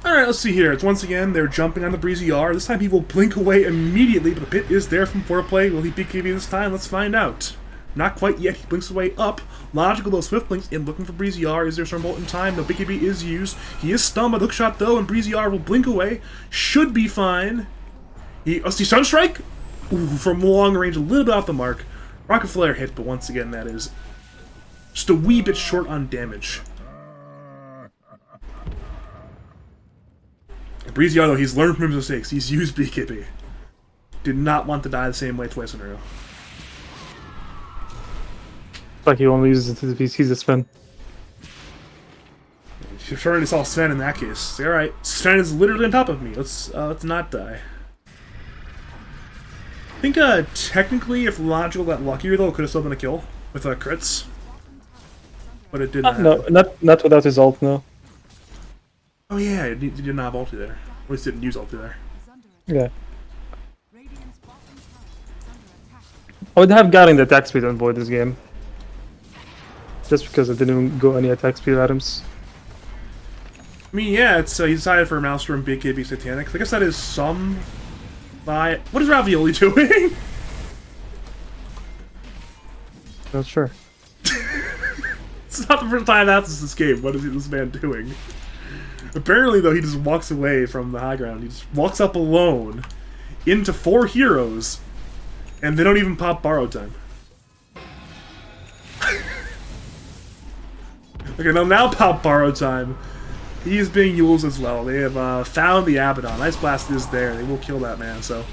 S1: Alright, let's see here. It's once again, they're jumping on the Breezy R. This time he will blink away immediately, but the pit is there from foreplay. Will he BKB this time? Let's find out. Not quite yet. He blinks away up. Logical, though, Swift blinks in, looking for Breezy R. Is there Stormbolt in time? No, BKB is used. He is stunned by the hookshot, though, and Breezy R will blink away. Should be fine. Oh, see, Sunstrike? Ooh, from long range, a little bit off the mark. Rocket Flare hit, but once again, that is just a wee bit short on damage. Breezy R, though, he's learned from his mistakes. He's used BKB. Did not want to die the same way twice in a row.
S2: It's like he only uses it if he sees a Sven.
S1: You already saw Sven in that case. Alright, Sven is literally on top of me. Let's not die. I think, technically, if Logical got luckier, though, it could have still been a kill with crits. But it didn't
S2: No, not without his ult, no.
S1: Oh yeah, he did not have ulti there. At least didn't use ulti there.
S2: Yeah.
S3: Radiant's bottom tower is under attack.
S2: I would have gotten the attack speed on board this game. Just because I didn't go any attack speed items.
S1: I mean, yeah, it's he decided for Maelstrom, BKB, Satanic. I guess that is some... What is Ravioli doing?
S2: Not sure.
S1: It's not the first time I've asked this game. What is this man doing? Apparently, though, he just walks away from the high ground. He just walks up alone into 4 heroes, and they don't even pop borrow time. Okay, now pop borrow time. He is being used as well. They have found the Abaddon. Ice Blast is there. They will kill that man, so...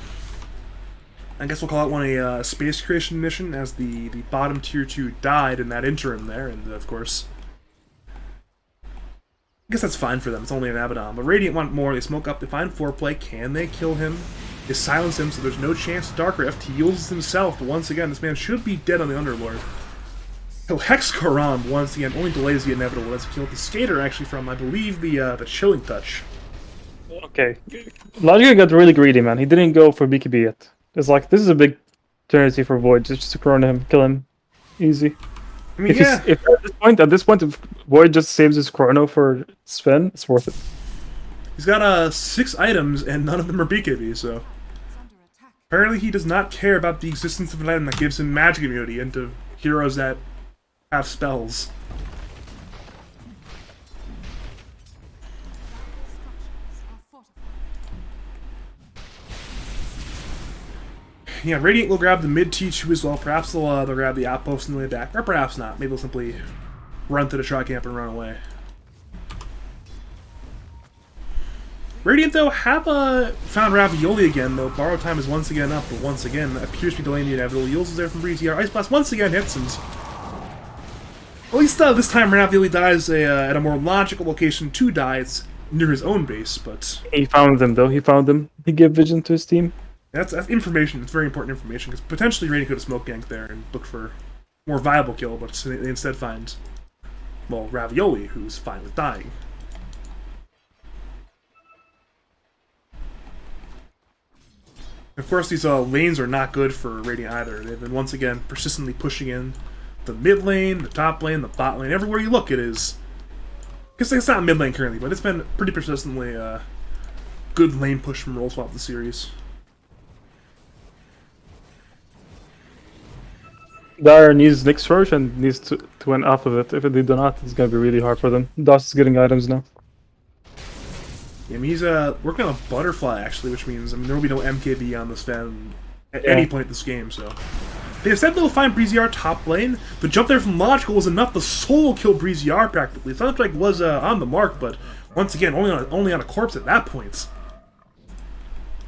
S1: I guess we'll call it one a space creation mission, as the bottom tier 2 died in that interim there, and of course... I guess that's fine for them, it's only an Abaddon. But Radiant want more, they smoke up, they find foreplay, can they kill him? They silence him, so there's no chance to Dark Rift. He uses himself, but once again, this man should be dead on the Underlord. He'll Hex Karam once again, only delays the inevitable. That's killed the Skater, actually, from, I believe, the Chilling Touch.
S2: Okay. Logic got really greedy, man. He didn't go for BKB yet. It's like, this is a big opportunity for Void, just to chrono him, kill him. Easy.
S1: I mean,
S2: If at this point, if Void just saves his chrono for Sven, it's worth it.
S1: He's got 6 items, and none of them are BKB, so...
S3: Is under attack.
S1: Apparently he does not care about the existence of an item that gives him magic immunity into heroes that have spells.
S3: Structures are fortified.
S1: Yeah, Radiant will grab the mid T2 as well. Perhaps they'll grab the outpost on the way back. Or perhaps not. Maybe they'll simply run to the tri-camp and run away. Radiant, though, have found Ravioli again, though. Borrow time is once again up, but once again appears to be delaying the inevitable. Yules is there from Breezy. Ice Blast once again hits, and at least this time Ravioli dies at a more logical location to die. It's near his own base, but
S2: He found them, though. He found them. He gave vision to his team.
S1: that's information. It's very important information, because potentially Radiant could have smoke ganked there and looked for a more viable kill, but they instead find, well, Ravioli, who's fine with dying. Of course, these lanes are not good for Radiant either. They've been once again persistently pushing in the mid lane, the top lane, the bot lane. Everywhere you look, it is. Because it's not mid lane currently, but it's been pretty persistently good lane push from Roll Swap the series.
S2: Dire needs Nyx Roach and needs to win off of it. If they do not, it's gonna be really hard for them. Dust is getting items now.
S1: I mean, he's working on a butterfly actually, which means there will be no MKB on this fan at any point in this game. So they have said they'll find Breezy-R top lane. The jump there from Logical was enough to solo kill Breezy-R practically. Thunderstrike was on the mark, but once again, only on a corpse at that point.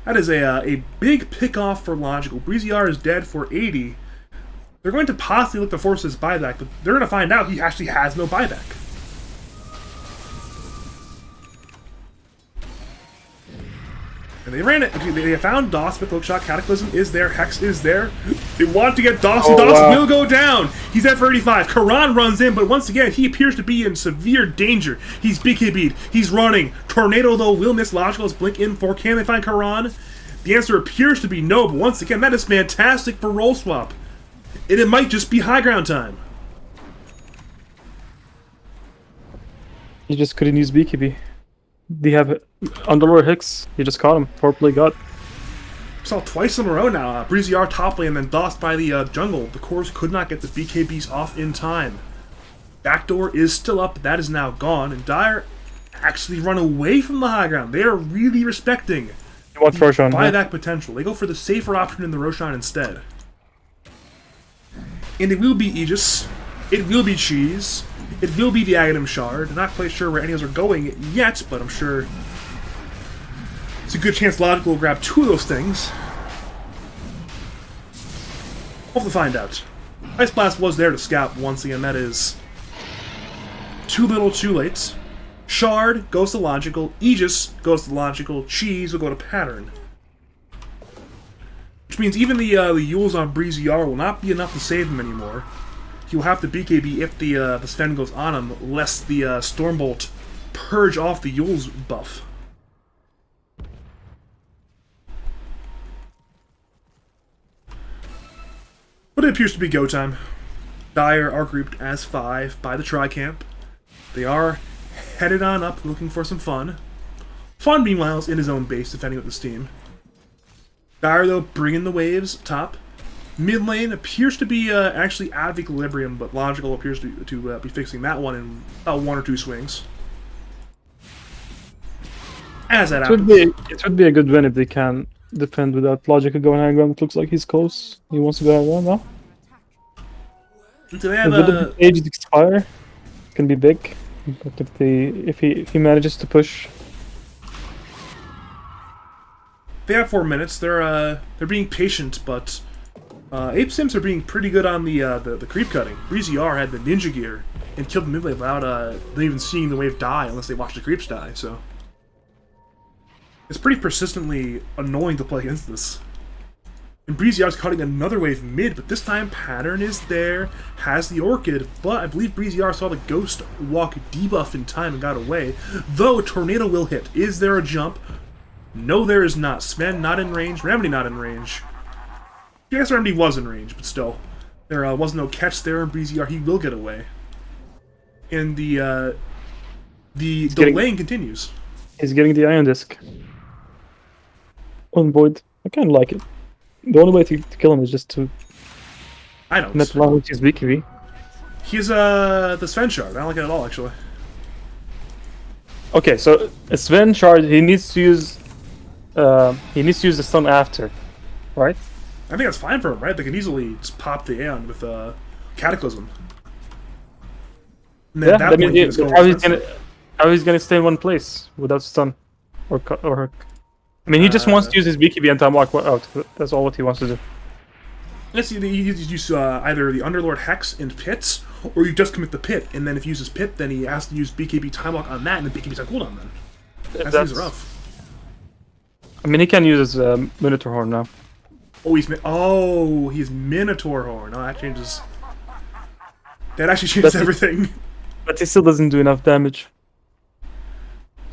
S1: That is a big pick off for Logical. Breezy-R is dead for 80. They're going to possibly look to force his buyback, but they're going to find out he actually has no buyback. And they ran it. They found Doss with Hookshot. Cataclysm is there. Hex is there. They want to get Doss, and Doss will go down. He's at 35. Karan runs in, but once again, he appears to be in severe danger. He's BKB'd. He's running. Tornado, though, will miss Logical's blink in for. Can they find Karan? The answer appears to be no, but once again, that is fantastic for Roll Swap. And it might just be high ground time.
S2: He just couldn't use BKB. They have Underlord Hicks. He just caught him. 4-play god.
S1: Saw twice in a row now. Breezy-R top lane and then dossed by the jungle. The cores could not get the BKBs off in time. Backdoor is still up, but that is now gone. And Dire actually run away from the high ground. They are really respecting
S2: He wants Roshan.
S1: buyback potential. They go for the safer option in the Roshan instead. And it will be Aegis. It will be Cheese. It will be the Aghanim Shard. Not quite sure where any of those are going yet, but I'm sure it's a good chance Logical will grab two of those things. We'll have to find out. Ice Blast was there to scout once again. That is too little, too late. Shard goes to Logical. Aegis goes to Logical. Cheese will go to Pattern. Which means even the Yules on Breezy-R will not be enough to save him anymore. He'll have to BKB if the Sven goes on him, lest the Stormbolt purge off the Yules buff. But it appears to be go time. Dire are grouped as 5 by the Tri-Camp. They are headed on up looking for some fun. Fun, meanwhile, is in his own base defending with his team. Dire, though, bringing the waves top. Mid lane appears to be actually out of equilibrium, but Logical appears to be fixing that one in about 1 or 2 swings. As that happens.
S2: It would be a good win if they can defend without Logical going high ground. It looks like he's close. He wants to go high ground now.
S1: So they have
S2: If Age expire, it can be big. But if he manages to push.
S1: They have 4 minutes. They're being patient, but Apesimps are being pretty good on the creep cutting. Breezy-R had the ninja gear and killed the mid wave without them even seeing the wave die unless they watch the creeps die. So it's pretty persistently annoying to play against this. And Breezy-R's cutting another wave mid, but this time Pattern is there, has the Orchid, but I believe Breezy-R saw the Ghost Walk debuff in time and got away. Though Tornado will hit. Is there a jump? No, there is not. Sven not in range. Remedy not in range. I guess Remedy was in range, but still. There was no catch there, and Breezy-R, he will get away. And the delaying continues.
S2: He's getting the Iron Disc. On Void. I kind of like it. The only way to kill him is just to
S1: I don't.
S2: not allow him to use BKB.
S1: He's the Sven shard. I don't like it at all, actually.
S2: Okay, so Sven Shard, he needs to use the stun after, right?
S1: I think that's fine for him, right? They can easily just pop the Aeon with Cataclysm. And then
S2: Yeah,
S1: at that
S2: that
S1: point,
S2: means
S1: you just go
S2: how he's gonna stay in one place without stun, or I mean, he just wants to use his BKB and time walk out. That's all what he wants to do.
S1: Let's see, you use either the Underlord Hex and Pits, or you just commit the Pit, and then if he uses Pit, then he has to use BKB Time Walk on that, and then BKB's on cooldown then. That's rough.
S2: I mean, he can use his Minotaur Horn now.
S1: Oh, he's Minotaur Horn. Oh, that changes... That actually changes everything.
S2: But he still doesn't do enough damage.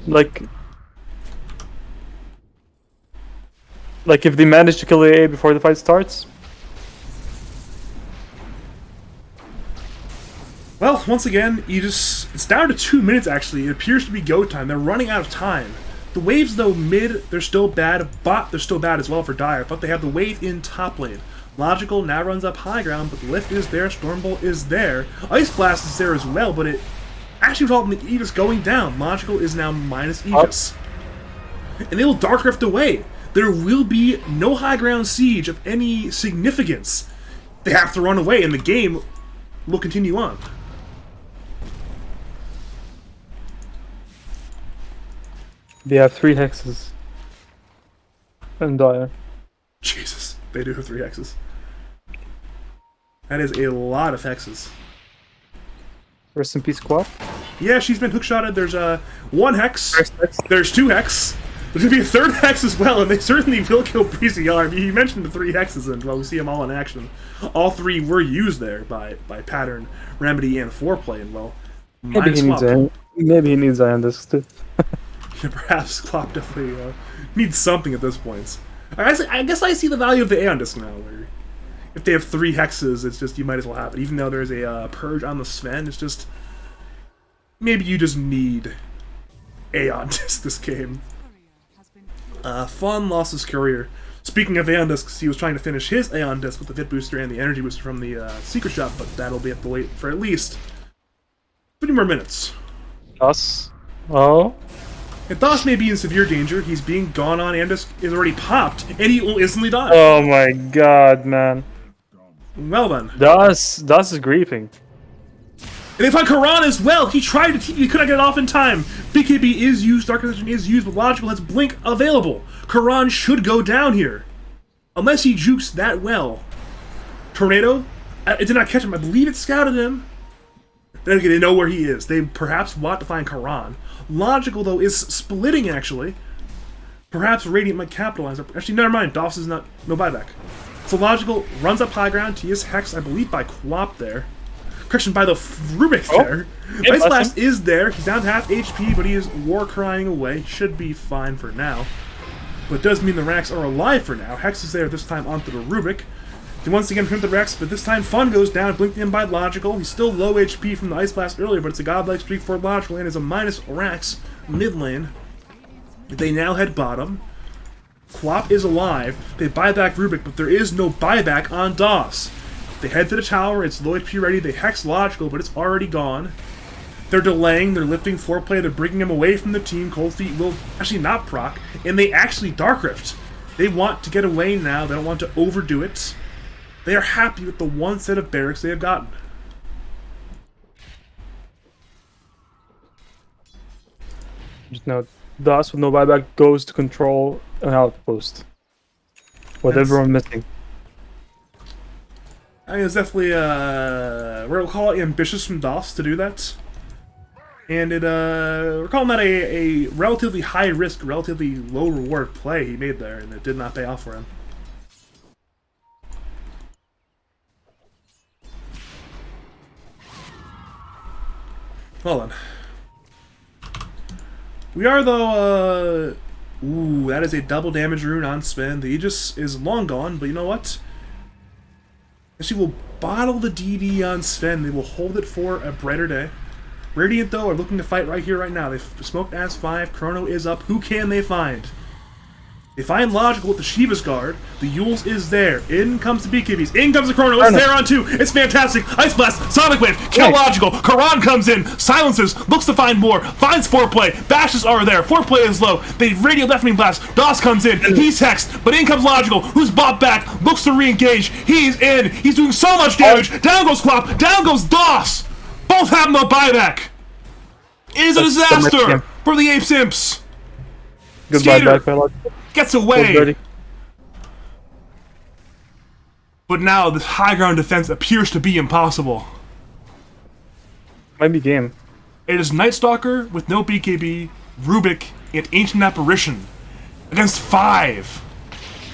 S2: Like if they manage to kill the AA before the fight starts.
S1: Well, once again, it's down to 2 minutes, actually. It appears to be go time. They're running out of time. The waves, though, mid, they're still bad. Bot, they're still bad as well for Dire, but they have the wave in top lane. Logical now runs up high ground, but Lift is there, Stormbolt is there. Ice Blast is there as well, but it actually resulted in the Aegis going down. Logical is now minus Aegis. And they will Dark Rift away. There will be no high ground siege of any significance. They have to run away, and the game will continue on.
S2: They have 3 hexes. And Dire.
S1: Jesus, they do have 3 hexes. That is a lot of hexes.
S2: Rest in peace, Quap.
S1: Yeah, she's been hookshotted. There's 1 hex. There's 2 hex. There's gonna be a 3rd hex as well, and they certainly will kill BCR. I mean, you mentioned the 3 hexes, and well, we see them all in action. All 3 were used there by Pattern, Remedy, and Foreplay, and well,
S2: maybe he needs Iron Disc too.
S1: Yeah, perhaps Klopp definitely needs something at this point. I guess I see the value of the Aeon Disc now, where if they have 3 hexes, it's just, you might as well have it. Even though there's a purge on the Sven, it's just, maybe you just need Aeon Disc this game. Fun lost his courier. Speaking of Aeon Discs, he was trying to finish his Aeon Disc with the Fit Booster and the Energy Booster from the Secret Shop, but that'll be have to wait for at least 20 more minutes.
S2: Us? Oh?
S1: If Doss may be in severe danger, he's being gone on, Aeon Disc is already popped, and he will instantly die.
S2: Oh my god, man.
S1: Well then.
S2: Das is grieving.
S1: And they find Karan as well. He tried to TP, he couldn't get it off in time. BKB is used, Dark Vision is used, but Logical has Blink available. Karan should go down here. Unless he jukes that well. Tornado? It did not catch him. I believe it scouted him. Then again, they know where he is. They perhaps want to find Karan. Logical, though, is splitting, actually. Perhaps Radiant might capitalize. Actually, never mind. Doss is not... no buyback. So Logical runs up high ground. He is hexed, I believe, by Quap there. Correction, by the Rubik there. Ice Blast is there. He's down to half HP, but he is war crying away. Should be fine for now. But it does mean the Rax are alive for now. Hex is there this time onto the Rubik. He once again print the Rex, but this time Fun goes down, blinked in by Logical. He's still low HP from the Ice Blast earlier, but it's a godlike streak for Logical and is a minus Rax mid lane. They now head bottom. Quap is alive. They buy back Rubik, but there is no buyback on Doss. They head to the tower, it's low HP ready, they hex Logical, but it's already gone. They're delaying, they're lifting Foreplay, they're bringing him away from the team. Cold Feet will actually not proc, and they actually Dark Rift. They want to get away now, they don't want to overdo it. They are happy with the 1 set of barracks they have gotten.
S2: Just now, Das with no buyback goes to control an outpost. With everyone missing.
S1: I mean, it's definitely, we'll call it ambitious from DOS to do that. And we're calling that a relatively high risk, relatively low reward play he made there, and it did not pay off for him. Well then. We are, though, ooh, that is a double damage rune on Sven. The Aegis is long gone, but you know what? She will bottle the DD on Sven. They will hold it for a brighter day. Radiant, though, are looking to fight right here, right now. They've smoked As 5. Chrono is up. Who can they find? They find Logical with the Shiva's Guard. The Yules is there. In comes the BKBs. In comes the Chrono. It's there on 2. It's fantastic. Ice Blast. Sonic Wave. Kill Logical. Karan comes in. Silences. Looks to find more. Finds Foreplay. Bashes are there. Foreplay is low. They Radio Deafening Blast. DOS comes in. He's hexed. But in comes Logical, who's bought back. Looks to re-engage. He's in. He's doing so much damage. Down goes Quap. Down goes DOS. Both have no buyback. It is a disaster for the Apesimps.
S2: Good
S1: Skater
S2: buyback by Logical.
S1: gets away. But now this high ground defense appears to be impossible.
S2: Might be game.
S1: It is Night Stalker with no BKB, Rubik, and Ancient Apparition against 5.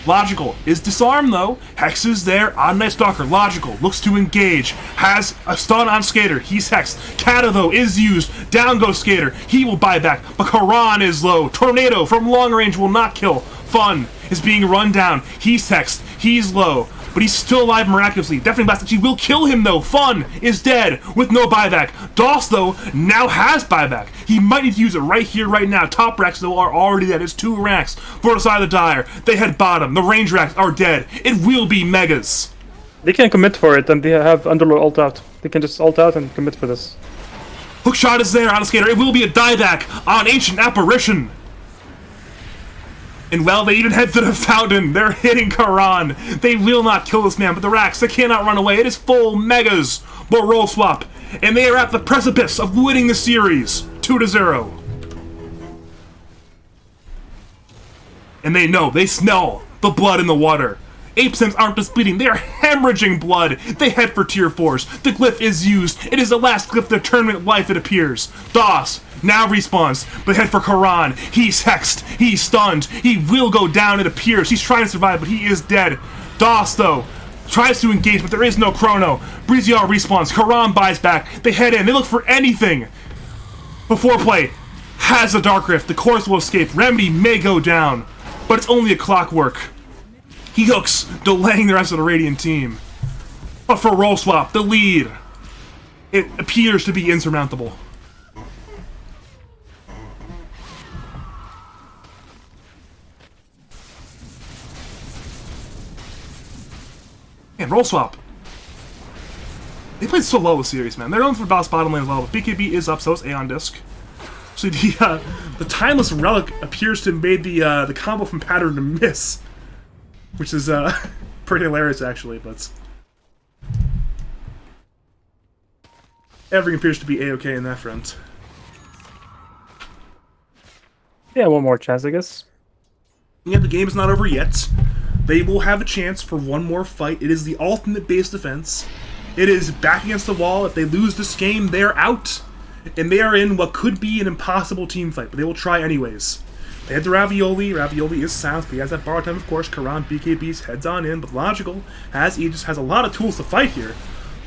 S1: Logical is disarmed though. Hex is there on Night Stalker. Logical looks to engage. Has a stun on Skater. He's hexed. Kata though is used. Down goes Skater. He will buy back. But Karan is low. Tornado from long range will not kill. Fun is being run down. He's hexed. He's low. But he's still alive miraculously. Definitely Blast actually will kill him though. Fun is dead with no buyback. DOS though now has buyback. He might need to use it right here, right now. Top racks though are already dead. It's 2 racks for the side of the Dire. They head bottom. The range racks are dead. It will be megas.
S2: They can commit for it, and they have Underlord ult out. They can just ult out and commit for this.
S1: Hookshot is there on a Skater. It will be a dieback on Ancient Apparition. And well, they even head to the fountain. They're hitting Karan. They will not kill this man, but the racks, they cannot run away. It is full megas, but roll swap. And they are at the precipice of winning the series, 2-0. And they know, they smell the blood in the water. Apesimps aren't just bleeding, they are hemorrhaging blood. They head for tier 4s. The glyph is used. It is the last glyph of their tournament life, it appears. DOS now respawns, but head for Karan. He's hexed. He's stunned. He will go down, it appears. He's trying to survive, but he is dead. DOS, though, tries to engage, but there is no Chrono. Breeziar respawns. Karan buys back. They head in. They look for anything. Before play has a Dark Rift. The course will escape. Remedy may go down, but it's only a clockwork. He hooks, delaying the rest of the Radiant team. But for roll swap, the lead, it appears to be insurmountable. And roll swap. They played so low this series, man. They're going for boss bottom lane as well, but BKB is up, so is Aeon Disc. So the Timeless Relic appears to have made the combo from Pattern to miss. Which is pretty hilarious, actually, but everything appears to be A-okay in that front.
S2: Yeah, one more chance, I guess.
S1: Yeah, the game is not over yet. They will have a chance for one more fight. It is the ultimate base defense. It is back against the wall. If they lose this game, they're out. And they are in what could be an impossible team fight, but they will try anyways. They head to Ravioli. Ravioli is sound, but he has that borrow time, of course. Karan, BKBs, heads on in, but Logical has Aegis, has a lot of tools to fight here.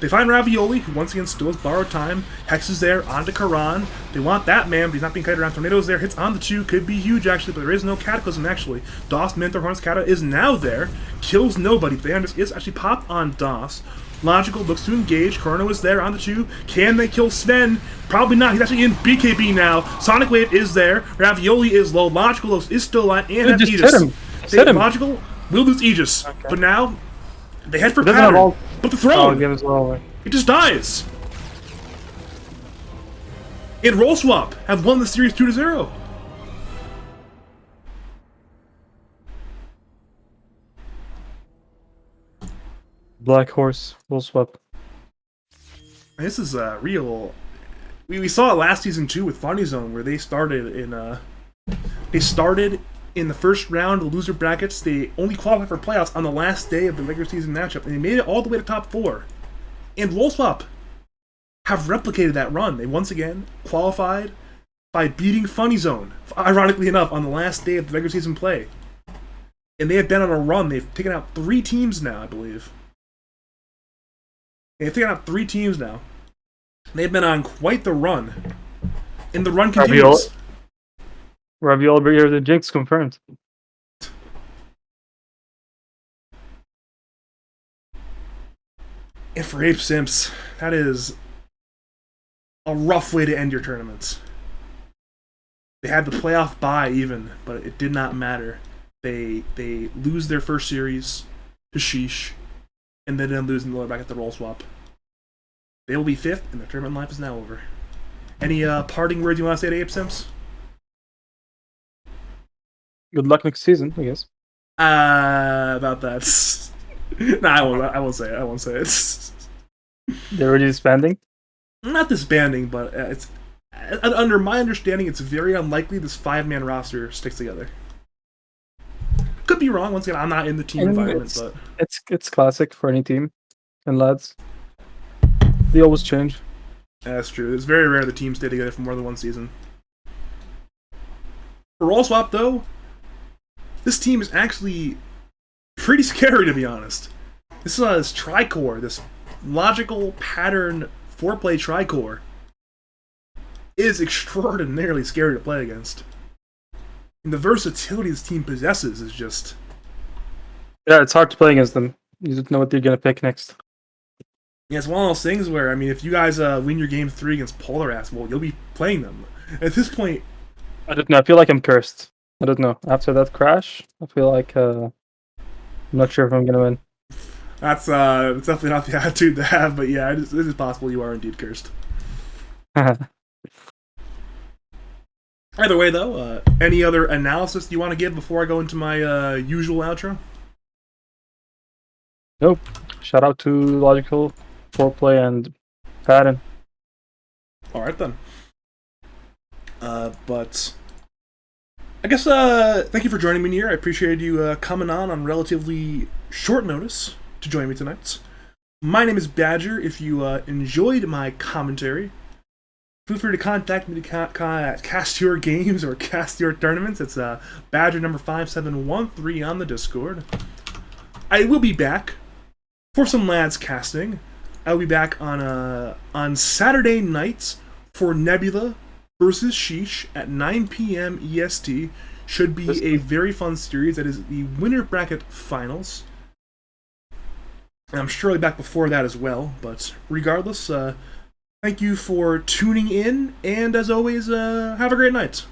S1: They find Ravioli, who once again still has borrowed time. Hex is there, onto Karan. They want that man, but he's not being kited around. Tornado's there, hits on the 2, could be huge actually, but there is no Cataclysm actually. DOS, Mentor, Horns, Kata is now there, kills nobody, but the Andis is actually popped on DOS. Logical looks to engage. Chrono is there on the 2. Can they kill Sven? Probably not. He's actually in BKB now. Sonic Wave is there. Ravioli is low. Logical is still alive. And has Aegis.
S2: Hit him.
S1: Logical will lose Aegis. Okay. But now, they head for
S2: Doesn't
S1: Pattern.
S2: have all...
S1: But the throne!
S2: Oh,
S1: it just dies. And Roll Swap have won the series 2-0.
S2: Black Horse, full swap.
S1: This is real. We saw it last season too with Funny Zone, where they started in the first round of the loser brackets. They only qualified for playoffs on the last day of the regular season matchup, and they made it all the way to top 4. And Roll Swap have replicated that run. They once again qualified by beating Funny Zone, ironically enough, on the last day of the regular season play. And they have been on a run. They've taken out 3 teams now, I believe. They've taken out 3 teams now. They've been on quite the run. And the run continues.
S2: Ravioli here, the Jinx confirmed.
S1: And for Apesimps, that is a rough way to end your tournament. They had the playoff bye even, but it did not matter. They lose their first series to Sheesh, and then lose in the lower back at the roll swap. They will be 5th, and their tournament life is now over. Any parting words you want to say to Apesimps?
S2: Good luck next season, I guess.
S1: About that. Nah, I won't say it. I won't say it.
S2: They're already disbanding.
S1: Not disbanding, but it's under my understanding, it's very unlikely this 5-man roster sticks together. Could be wrong. Once again, I'm not in the team
S2: And
S1: environment, but
S2: it's classic for any team. And lads, they always change.
S1: that's true. It's very rare the teams stay together for more than one season. For roll swap, though, this team is actually pretty scary, to be honest. This Tricore, this logical pattern 4-play Tricore, is extraordinarily scary to play against. And the versatility this team possesses is just...
S2: Yeah, it's hard to play against them. You don't know what they're gonna pick next.
S1: Yeah, it's one of those things where, I mean, if you guys win your game 3 against Polar Ass, well, you'll be playing them. At this point...
S2: I don't know, I feel like I'm cursed. I don't know. After that crash, I feel like I'm not sure if I'm gonna win.
S1: That's definitely not the attitude to have, but yeah, it is possible you are indeed cursed. Either way, though, any other analysis you want to give before I go into my usual outro?
S2: Nope. Shout out to Logical, 4-play, and Pattern.
S1: Alright then. But I guess thank you for joining me here. I appreciate you coming on relatively short notice to join me tonight. My name is Badger. If you enjoyed my commentary, feel free to contact me to cast your games or cast your tournaments. It's Badger number 5713 on the Discord. I will be back for some lads casting. I'll be back on Saturday nights for Nebula versus Sheesh at 9 p.m. EST. Should be a very fun series. That is the winner bracket finals. And I'm sure I'll be back before that as well. But regardless, thank you for tuning in, and as always, have a great night.